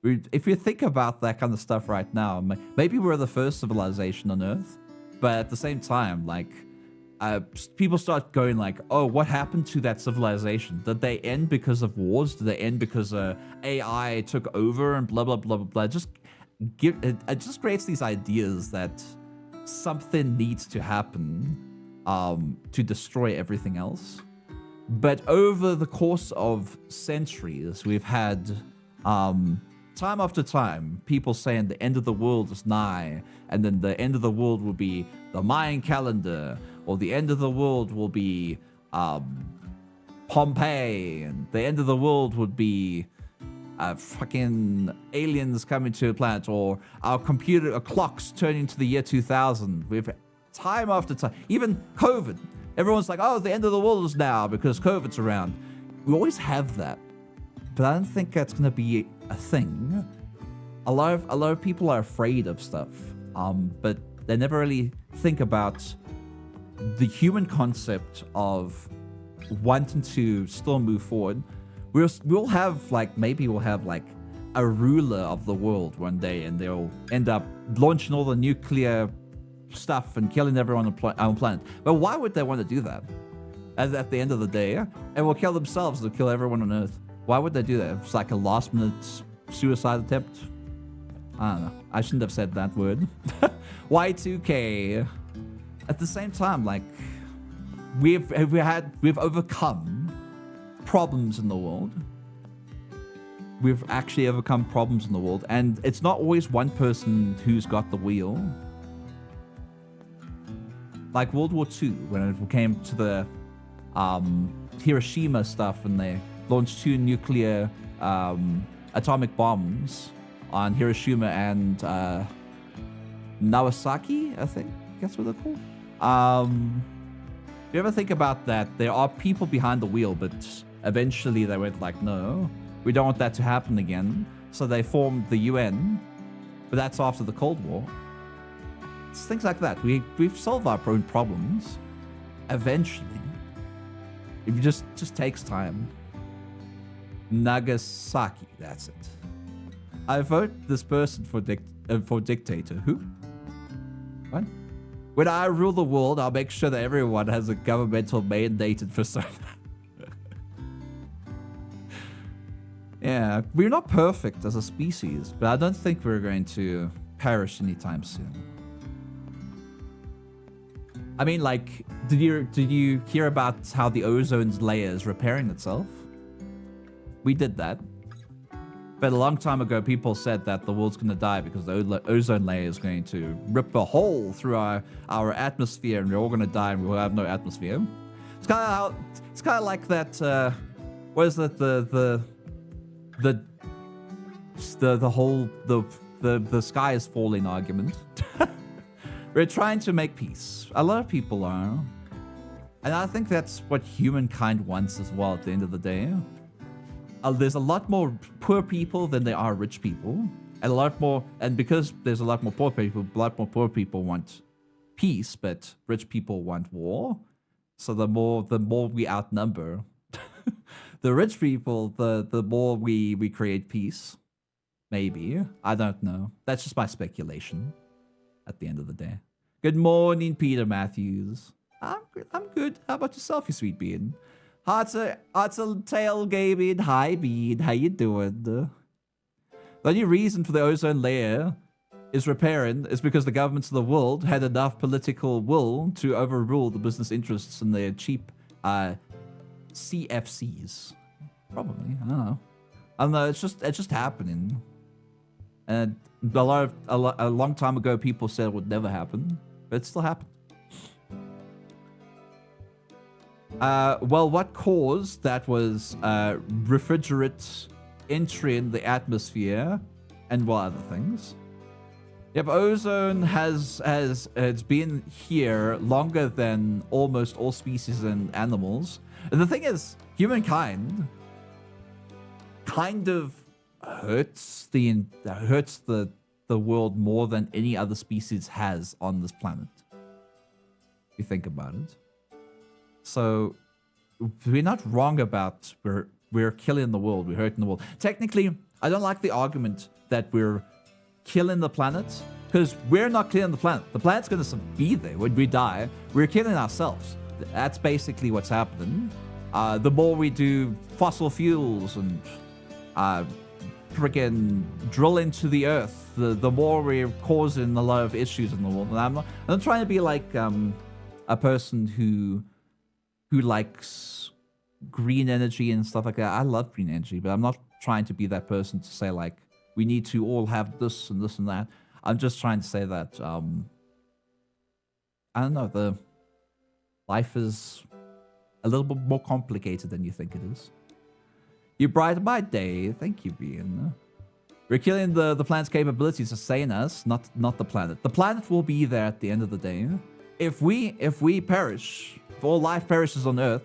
If you think about that kind of stuff right now, maybe we're the first civilization on Earth, but at the same time, like, people start going like, oh, what happened to that civilization? Did they end because of wars? Did they end because AI took over and blah, blah, blah, blah, blah? It just creates these ideas that something needs to happen to destroy everything else. But over the course of centuries, we've had time after time people saying the end of the world is nigh, and then the end of the world will be the Mayan calendar, or the end of the world will be Pompeii, and the end of the world would be fucking aliens coming to a planet, or our clocks turning to the year 2000. We've time after time, even COVID. Everyone's like, oh, the end of the world is now because COVID's around. We always have that, but I don't think that's going to be a thing. A lot of people are afraid of stuff, but they never really think about the human concept of wanting to still move forward. We'll have like, maybe we'll have like a ruler of the world one day, and they'll end up launching all the nuclear stuff and killing everyone on the planet. But why would they want to do that? At the end of the day, and will kill themselves to kill everyone on Earth. Why would they do that? It's like a last-minute suicide attempt. I don't know. I shouldn't have said that word. Y2K. At the same time, like we've overcome problems in the world. We've actually overcome problems in the world, and it's not always one person who's got the wheel. Like World War II, when it came to the Hiroshima stuff, and they launched 2 nuclear atomic bombs on Hiroshima and Nagasaki, I think that's what they're called. If you ever think about that, there are people behind the wheel, but eventually they went like, no, we don't want that to happen again. So they formed the UN, but that's after the Cold War. It's things like that. We've solved our own problems eventually. It just takes time. Nagasaki, that's it. I vote this person for dictator. Who? What? When I rule the world, I'll make sure that everyone has a governmental mandated persona. Yeah, we're not perfect as a species, but I don't think we're going to perish anytime soon. I mean, like, did you hear about how the ozone layer is repairing itself? We did that. But a long time ago, people said that the world's going to die because the ozone layer is going to rip a hole through our atmosphere, and we're all going to die, and we'll have no atmosphere. It's kind of like that. What is that? The sky is falling argument. We're trying to make peace. A lot of people are, and I think that's what humankind wants as well. At the end of the day. There's a lot more poor people than there are rich people, and because there's a lot more poor people, a lot more poor people want peace, but rich people want war. So the more we outnumber the rich people, the more we create peace. Maybe, I don't know. That's just my speculation. At the end of the day. Good morning, Peter Matthews. I'm good. How about yourself, you sweet bean? Hearts a tail gaming. Hi, Bean. How you doing? The only reason for the ozone layer is repairing is because the governments of the world had enough political will to overrule the business interests and their cheap CFCs. Probably. I don't know. It's just happening. And a long time ago, people said it would never happen, but it still happened. Well, what caused that was refrigerant entering the atmosphere and other things. Yep, ozone has it's been here longer than almost all species and animals. And the thing is, humankind kind of hurts the world more than any other species has on this planet. If you think about it. So we're not wrong about we're killing the world, we're hurting the world. Technically, I don't like the argument that we're killing the planet, because we're not killing the planet. The planet's going to be there when we die. We're killing ourselves. That's basically what's happening. The more we do fossil fuels and freaking drill into the earth, the more we're causing a lot of issues in the world. And I'm not trying to be like a person who likes green energy and stuff like that. I love green energy, but I'm not trying to be that person to say like we need to all have this and this and that. I'm just trying to say that I don't know, the life is a little bit more complicated than you think it is. You brighten my day. Thank you, Bean. We're killing the planet's capability to sustain us, not the planet. The planet will be there at the end of the day. If we perish, if all life perishes on Earth,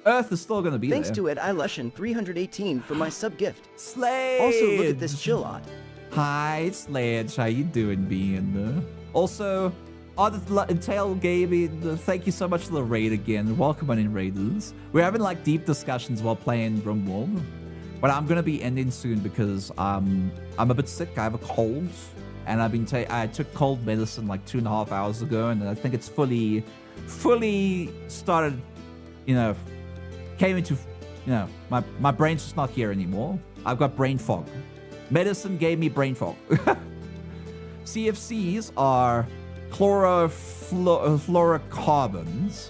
Earth is still going to be Thanks there. to Ed Ilushin 318 for my sub gift. Sledge! Also, look at this chill-out. Hi, Sledge. How you doing, Bean? Also, Tail Gaming, thank you so much for the raid again. Welcome on in, Raiders. We're having like deep discussions while playing RimWorld. But I'm gonna be ending soon because I'm a bit sick. I have a cold, and I took cold medicine like 2.5 hours ago, and I think it's fully started, came into, my brain's just not here anymore. I've got brain fog. Medicine gave me brain fog. CFCs are chlorofluorocarbons.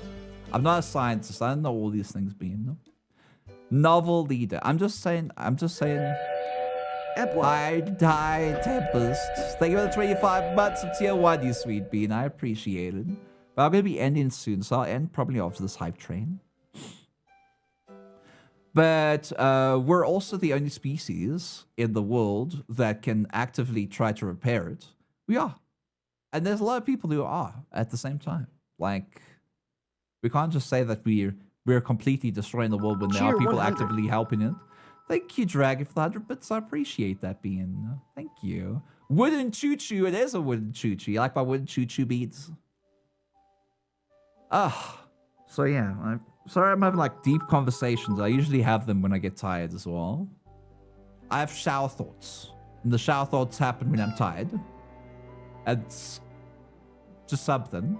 I'm not a scientist. I don't know all these things being. Novel leader. I'm just saying. Hi, Tempest. Thank you for the 25 months of tier 1, you sweet bean. I appreciate it. But I'm going to be ending soon, so I'll end probably after this hype train. But we're also the only species in the world that can actively try to repair it. We are. And there's a lot of people who are at the same time. Like, we can't just say that we're completely destroying the world when there are people actively helping it. Thank you, Dragon, for the 100 bits. I appreciate that being. Thank you. Wooden choo-choo. It is a wooden choo-choo. You like my wooden choo-choo beats? So yeah. Sorry I'm having like deep conversations. I usually have them when I get tired as well. I have shower thoughts. And the shower thoughts happen when I'm tired. It's just something.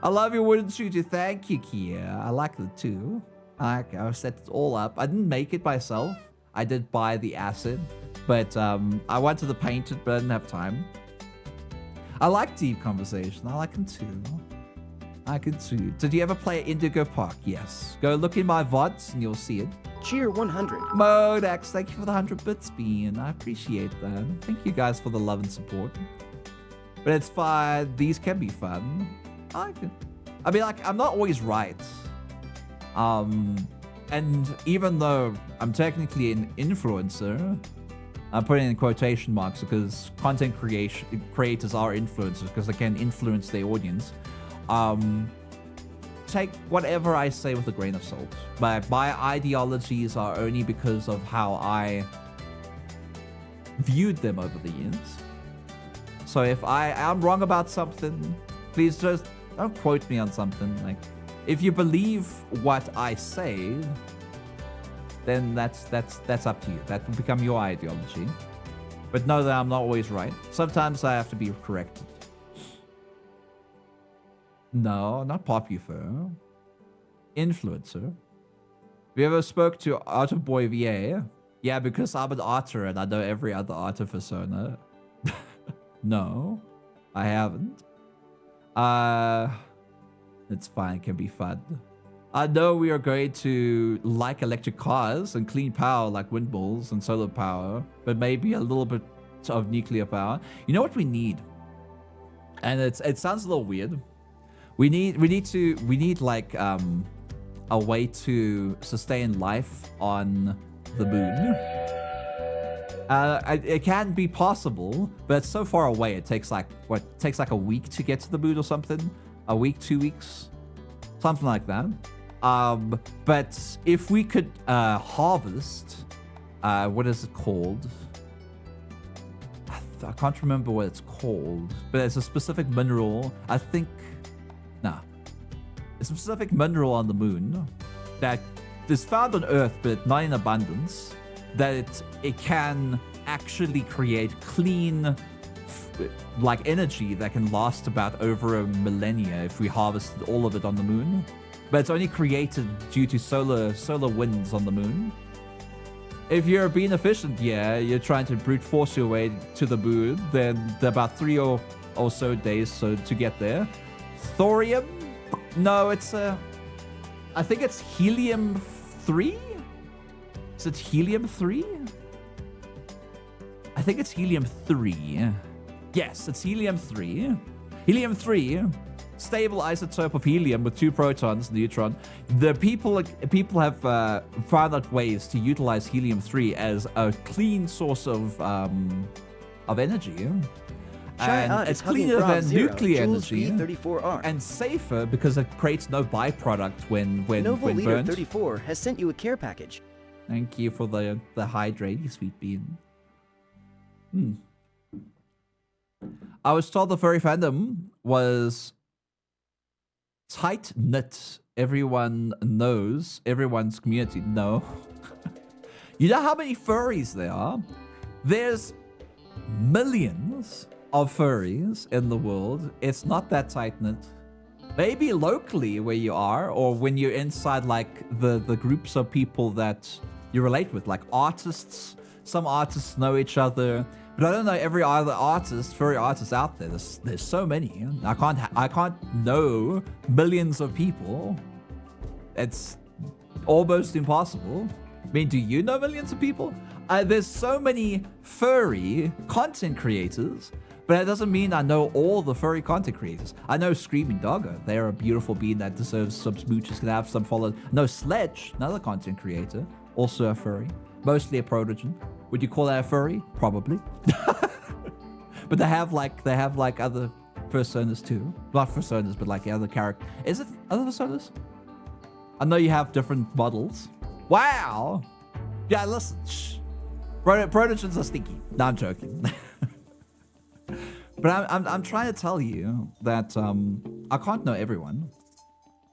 I love your wooden choo-choo. Thank you, Kia. I like it too. I set it all up. I didn't make it myself. I did buy the acid, but I wanted to paint it, but I didn't have time. I like deep conversation. I like them too. Did you ever play Indigo Park? Yes. Go look in my VODs and you'll see it. Cheer 100. Modex, thank you for the 100 bits, Bean. I appreciate that. Thank you guys for the love and support. But it's fine. These can be fun. I like it. I mean, like, I'm not always right. And even though I'm technically an influencer, I'm putting in quotation marks because content creators are influencers because they can influence their audience. Take whatever I say with a grain of salt. My ideologies are only because of how I viewed them over the years. So if I am wrong about something, please just don't quote me on something. Like, if you believe what I say, then that's up to you. That will become your ideology. But know that I'm not always right. Sometimes I have to be corrected. No, not Popular. Influencer. Have you ever spoke to Otter Boy VA? Yeah, because I'm an otter and I know every other otter persona. No, I haven't. It's fine, it can be fun. I know we are going to like electric cars and clean power like windmills and solar power, but maybe a little bit of nuclear power. You know what we need? And it sounds a little weird. We need like a way to sustain life on the moon. It can be possible, but it's so far away. It takes like a week to get to the moon or something. A week, 2 weeks, something like that. But if we could harvest, what is it called? I can't remember what it's called, but it's a specific mineral. It's a specific mineral on the moon that is found on Earth, but not in abundance. That it can actually create clean, like energy that can last about over a millennia if we harvested all of it on the moon. But it's only created due to solar winds on the moon. If you're being efficient, yeah, you're trying to brute force your way to the moon, then about 3 or so days to get there. Thorium? No, it's I think it's helium-3? Is it helium-3? I think it's helium-3. Yes, it's helium-3. Helium-3, stable isotope of helium with 2 protons, neutron. The people have found out ways to utilize helium-3 as a clean source of energy. And it's cleaner than nuclear energy and safer because it creates no byproduct when Nova Leader burned. 34 has sent you a care package. Thank you for the hydrate, you sweet bean. I was told the furry fandom was tight-knit. Everyone knows everyone's community. No. You know how many furries there are? There's millions of furries in the world. It's not that tight-knit. Maybe locally where you are, or when you're inside like the groups of people that you relate with, like artists. Some artists know each other, but I don't know every other artist, furry artist out there. There's so many. I can't know millions of people. It's almost impossible. I mean, do you know millions of people? There's so many furry content creators, but that doesn't mean I know all the furry content creators. I know Screaming Doggo. They're a beautiful being that deserves some smooches, can have some followers. No, Sledge, another content creator, also a furry, mostly a protogen. Would you call that a furry? Probably. But they have like other personas too. Not personas, but like other characters. Is it other personas? I know you have different models. Wow. Yeah, listen. Shh. Protogens are stinky. No, I'm joking. But I'm trying to tell you that I can't know everyone.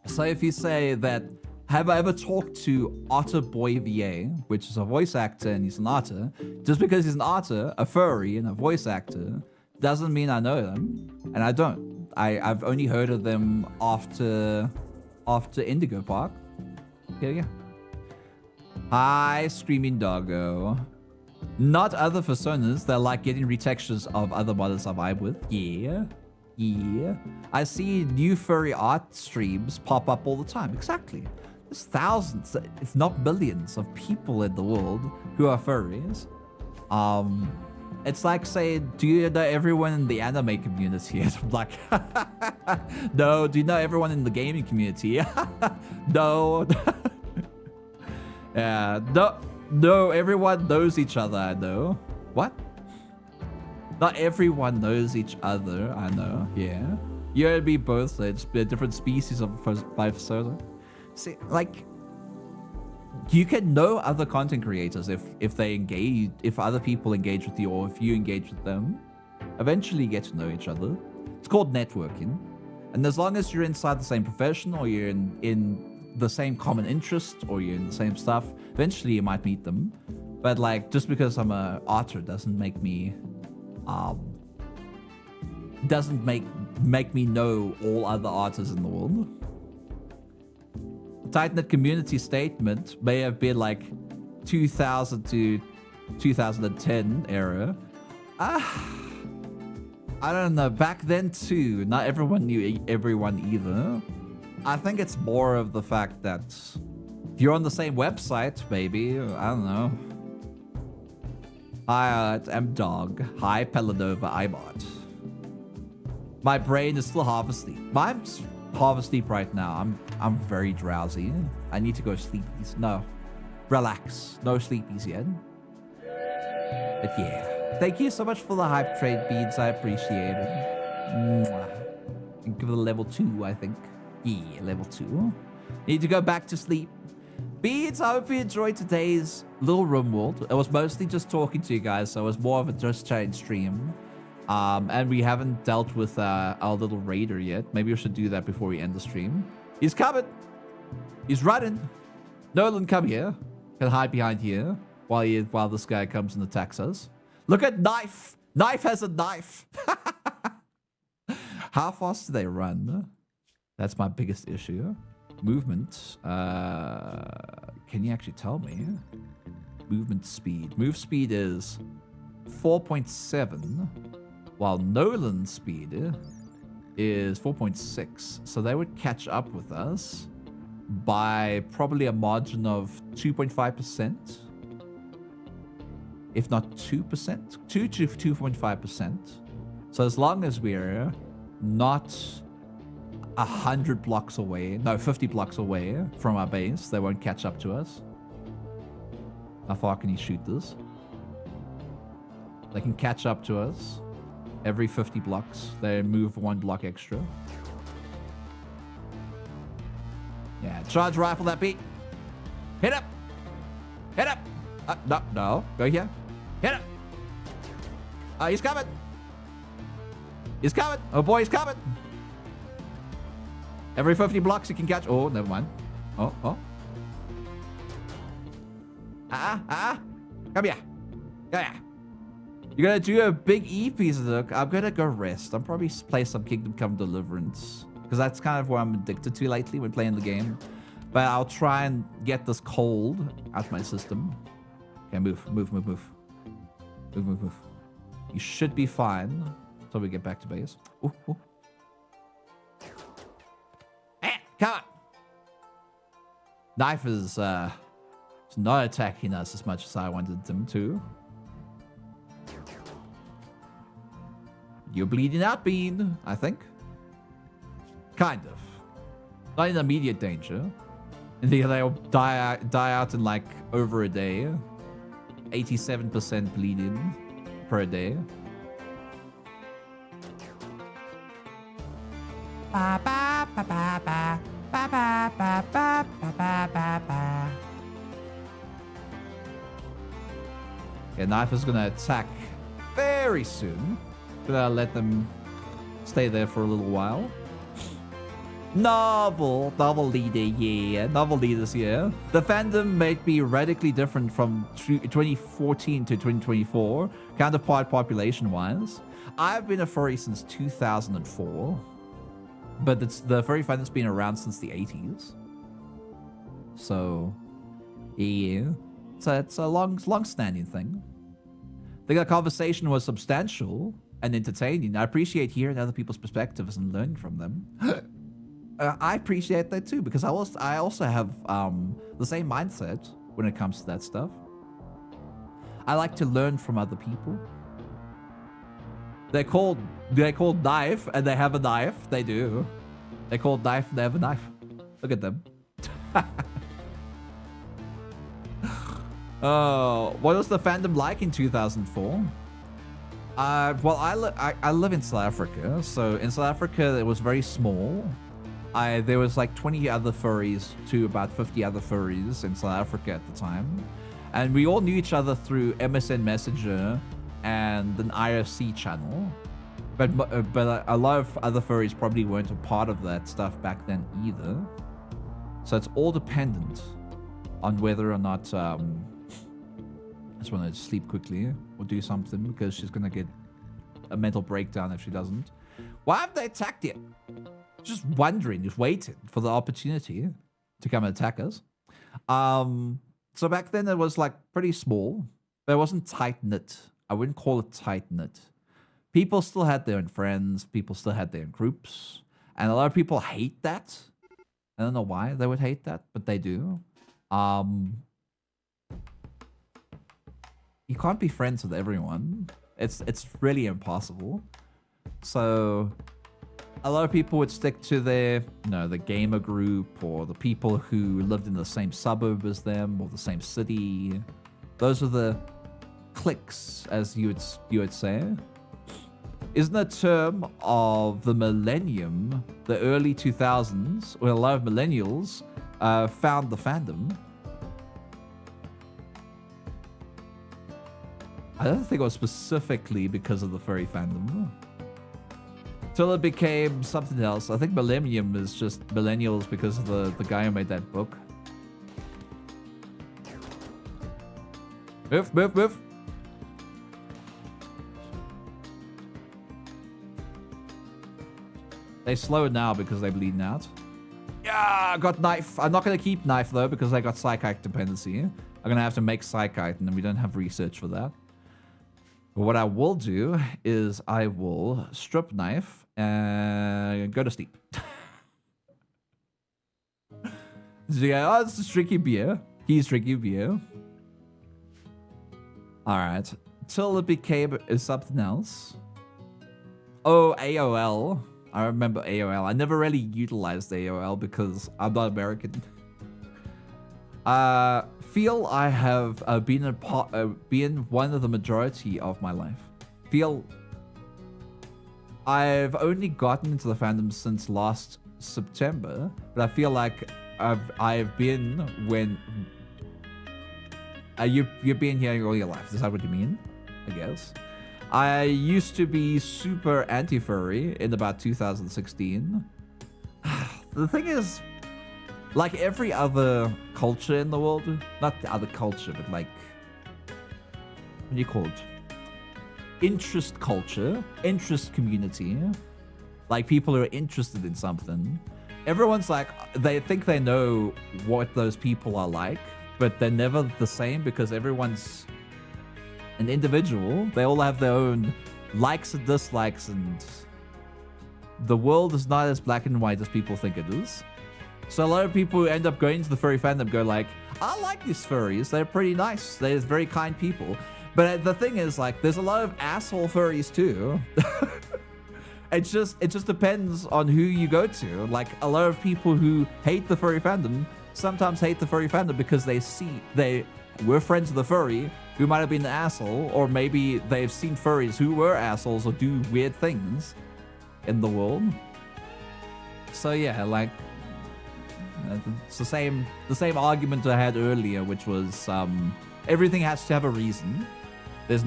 So if you say that, have I ever talked to Otter Boy VA, which is a voice actor and he's an otter? Just because he's an otter, a furry, and a voice actor doesn't mean I know them, and I don't. I've only heard of them after Indigo Park. Yeah. Hi, Screaming Doggo. Not other personas. They're like getting retextures of other models I vibe with. Yeah. I see new furry art streams pop up all the time. Exactly. There's thousands, if not millions, of people in the world who are furries. It's like saying, do you know everyone in the anime community? I'm like, no. Do you know everyone in the gaming community? No. Yeah, no, everyone knows each other, I know. What? Not everyone knows each other, I know, yeah. You and me both, it's a different species of persona. See, like, you can know other content creators if they engage, if other people engage with you, or if you engage with them. Eventually you get to know each other. It's called networking. And as long as you're inside the same profession, or you're in the same common interest, or you're in the same stuff, eventually you might meet them. But like, just because I'm a otter doesn't make me make me know all other artists in the world. The tight-knit community statement may have been like 2000 to 2010 era. I don't know, back then too, not everyone knew everyone either. I think it's more of the fact that if you're on the same website, maybe, I don't know. Hi, I'm Dog. Hi, Pelanova, I'm Art. My brain is still harvesting. Mine's harvest sleep right now. I'm very drowsy. I need to go sleepies. No. Relax. No sleepies yet. But yeah. Thank you so much for the hype trade beads. I appreciate it. Mwah. Give it a level 2, I think. Yeah, level 2. Need to go back to sleep. Beads, I hope you enjoyed today's little RimWorld. I was mostly just talking to you guys, so it was more of a just chatting stream. And we haven't dealt with our little raider yet. Maybe we should do that before we end the stream. He's coming. He's running. Nolan, come here. Can hide behind here while this guy comes and attacks us. Look at Knife. Knife has a knife. How fast do they run? That's my biggest issue. Movement. Can you actually tell me? Movement speed. Move speed is 4.7, while Nolan's speed is 4.6. So they would catch up with us by probably a margin of 2.5%. If not 2%. 2 to 2.5%. So as long as we're not 100 blocks away, no, 50 blocks away from our base, they won't catch up to us. How far can you shoot this? They can catch up to us every 50 blocks. They move 1 block extra. Yeah, charge rifle that beat. Hit up. Hit up. No. Go here. Hit up. He's coming. He's coming. Oh boy, he's coming. Every 50 blocks you can catch. Oh, never mind. Oh. Come here. Yeah. You're gonna do a big E piece of work. I'm gonna go rest. I'll probably play some Kingdom Come Deliverance, because that's kind of what I'm addicted to lately when playing the game. But I'll try and get this cold out my system. Okay, move. You should be fine until we get back to base. Ooh. Come on. Knife is not attacking us as much as I wanted them to. You're bleeding out, Bean, I think. Kind of. Not in immediate danger. And they'll die out in like over a day. 87% bleeding per day. Ba ba ba ba ba ba ba ba ba ba ba ba. Okay, Knife is gonna attack very soon. Gonna let them stay there for a little while. Novel leader, yeah. Novel leaders, yeah. The fandom might be radically different from 2014 to 2024, counterpart population-wise. I've been a furry since 2004, but the furry fandom's been around since the 80s. So, yeah. So it's a long-standing thing. I think the conversation was substantial and entertaining. I appreciate hearing other people's perspectives and learning from them. I appreciate that too, because I also have the same mindset when it comes to that stuff. I like to learn from other people. They're called knife, and they have a knife. They do. They're called knife, and they have a knife. Look at them. Oh, what was the fandom like in 2004? Well, I live in South Africa, so in South Africa it was very small. There was like 20 other furries to about 50 other furries in South Africa at the time, and we all knew each other through MSN Messenger and an IRC channel. But a lot of other furries probably weren't a part of that stuff back then either. So it's all dependent on whether or not. I just want to sleep quickly or do something, because she's gonna get a mental breakdown if she doesn't. Why have they attacked yet? Just wondering, just waiting for the opportunity to come and attack us. So back then it was like pretty small, but it wasn't tight knit. I wouldn't call it tight knit. People still had their own friends. People still had their own groups, and a lot of people hate that. I don't know why they would hate that, but they do. You can't be friends with everyone. It's really impossible. So a lot of people would stick to their, the gamer group, or the people who lived in the same suburb as them or the same city. Those are the cliques, as you would say. Isn't a term of the millennium, the early 2000s, where a lot of millennials found the fandom? I don't think it was specifically because of the furry fandom. Till it became something else. I think millennium is just millennials because of the guy who made that book. Move. They slow now because they're bleeding out. Yeah, I got knife. I'm not going to keep knife though, because I got psychite dependency. I'm going to have to make psychite, and we don't have research for that. But what I will do is I will strip knife and go to sleep. So you go, oh, this is drinking beer. He's drinking beer. All right. Till it became something else. Oh, AOL. I remember AOL. I never really utilized AOL because I'm not American. Feel I have been one of the majority of my life. Feel I've only gotten into the fandom since last September, but I feel like I've been when you've been here all your life. Is that what you mean? I guess. I used to be super anti-furry in about 2016. The thing is, like every other culture in the world, not the other culture, but like, what do you call it? Interest culture, interest community, like people who are interested in something. Everyone's like, they think they know what those people are like, but they're never the same because everyone's an individual. They all have their own likes and dislikes, and the world is not as black and white as people think it is. So a lot of people who end up going to the furry fandom go like, I like these furries. They're pretty nice. They're very kind people. But the thing is, like, there's a lot of asshole furries too. It just depends on who you go to. Like, a lot of people who hate the furry fandom sometimes hate the furry fandom because they were friends with the furry who might have been an asshole, or maybe they've seen furries who were assholes or do weird things in the world. So yeah, like, it's the same argument I had earlier, which was everything has to have a reason. You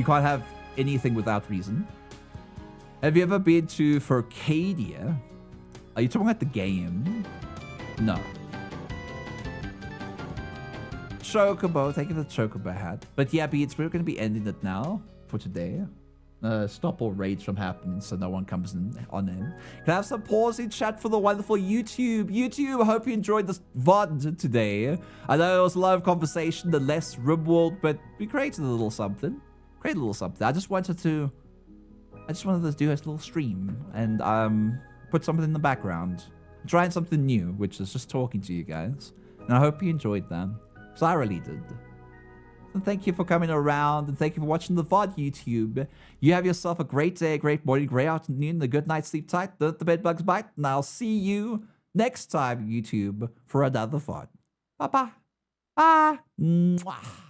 can't have anything without reason. Have you ever been to Furcadia? Are you talking about the game? No. Chocobo, thank you for the Chocobo hat. But yeah, Beats, we're going to be ending it now for today. Stop all raids from happening so no one comes in on in. Can I have some pause in chat for the wonderful YouTube? YouTube, I hope you enjoyed this VOD today. I know it was a lot of conversation, the less RimWorld, but we created a little something. I just wanted to do a little stream and put something in the background. Trying something new, which is just talking to you guys. And I hope you enjoyed that. Because I really did. And thank you for coming around, and thank you for watching the VOD, YouTube. You have yourself a great day, a great morning, great afternoon, a good night, sleep tight, don't let the bed bugs bite, and I'll see you next time, YouTube, for another VOD. Bye-bye. Bye. Mwah.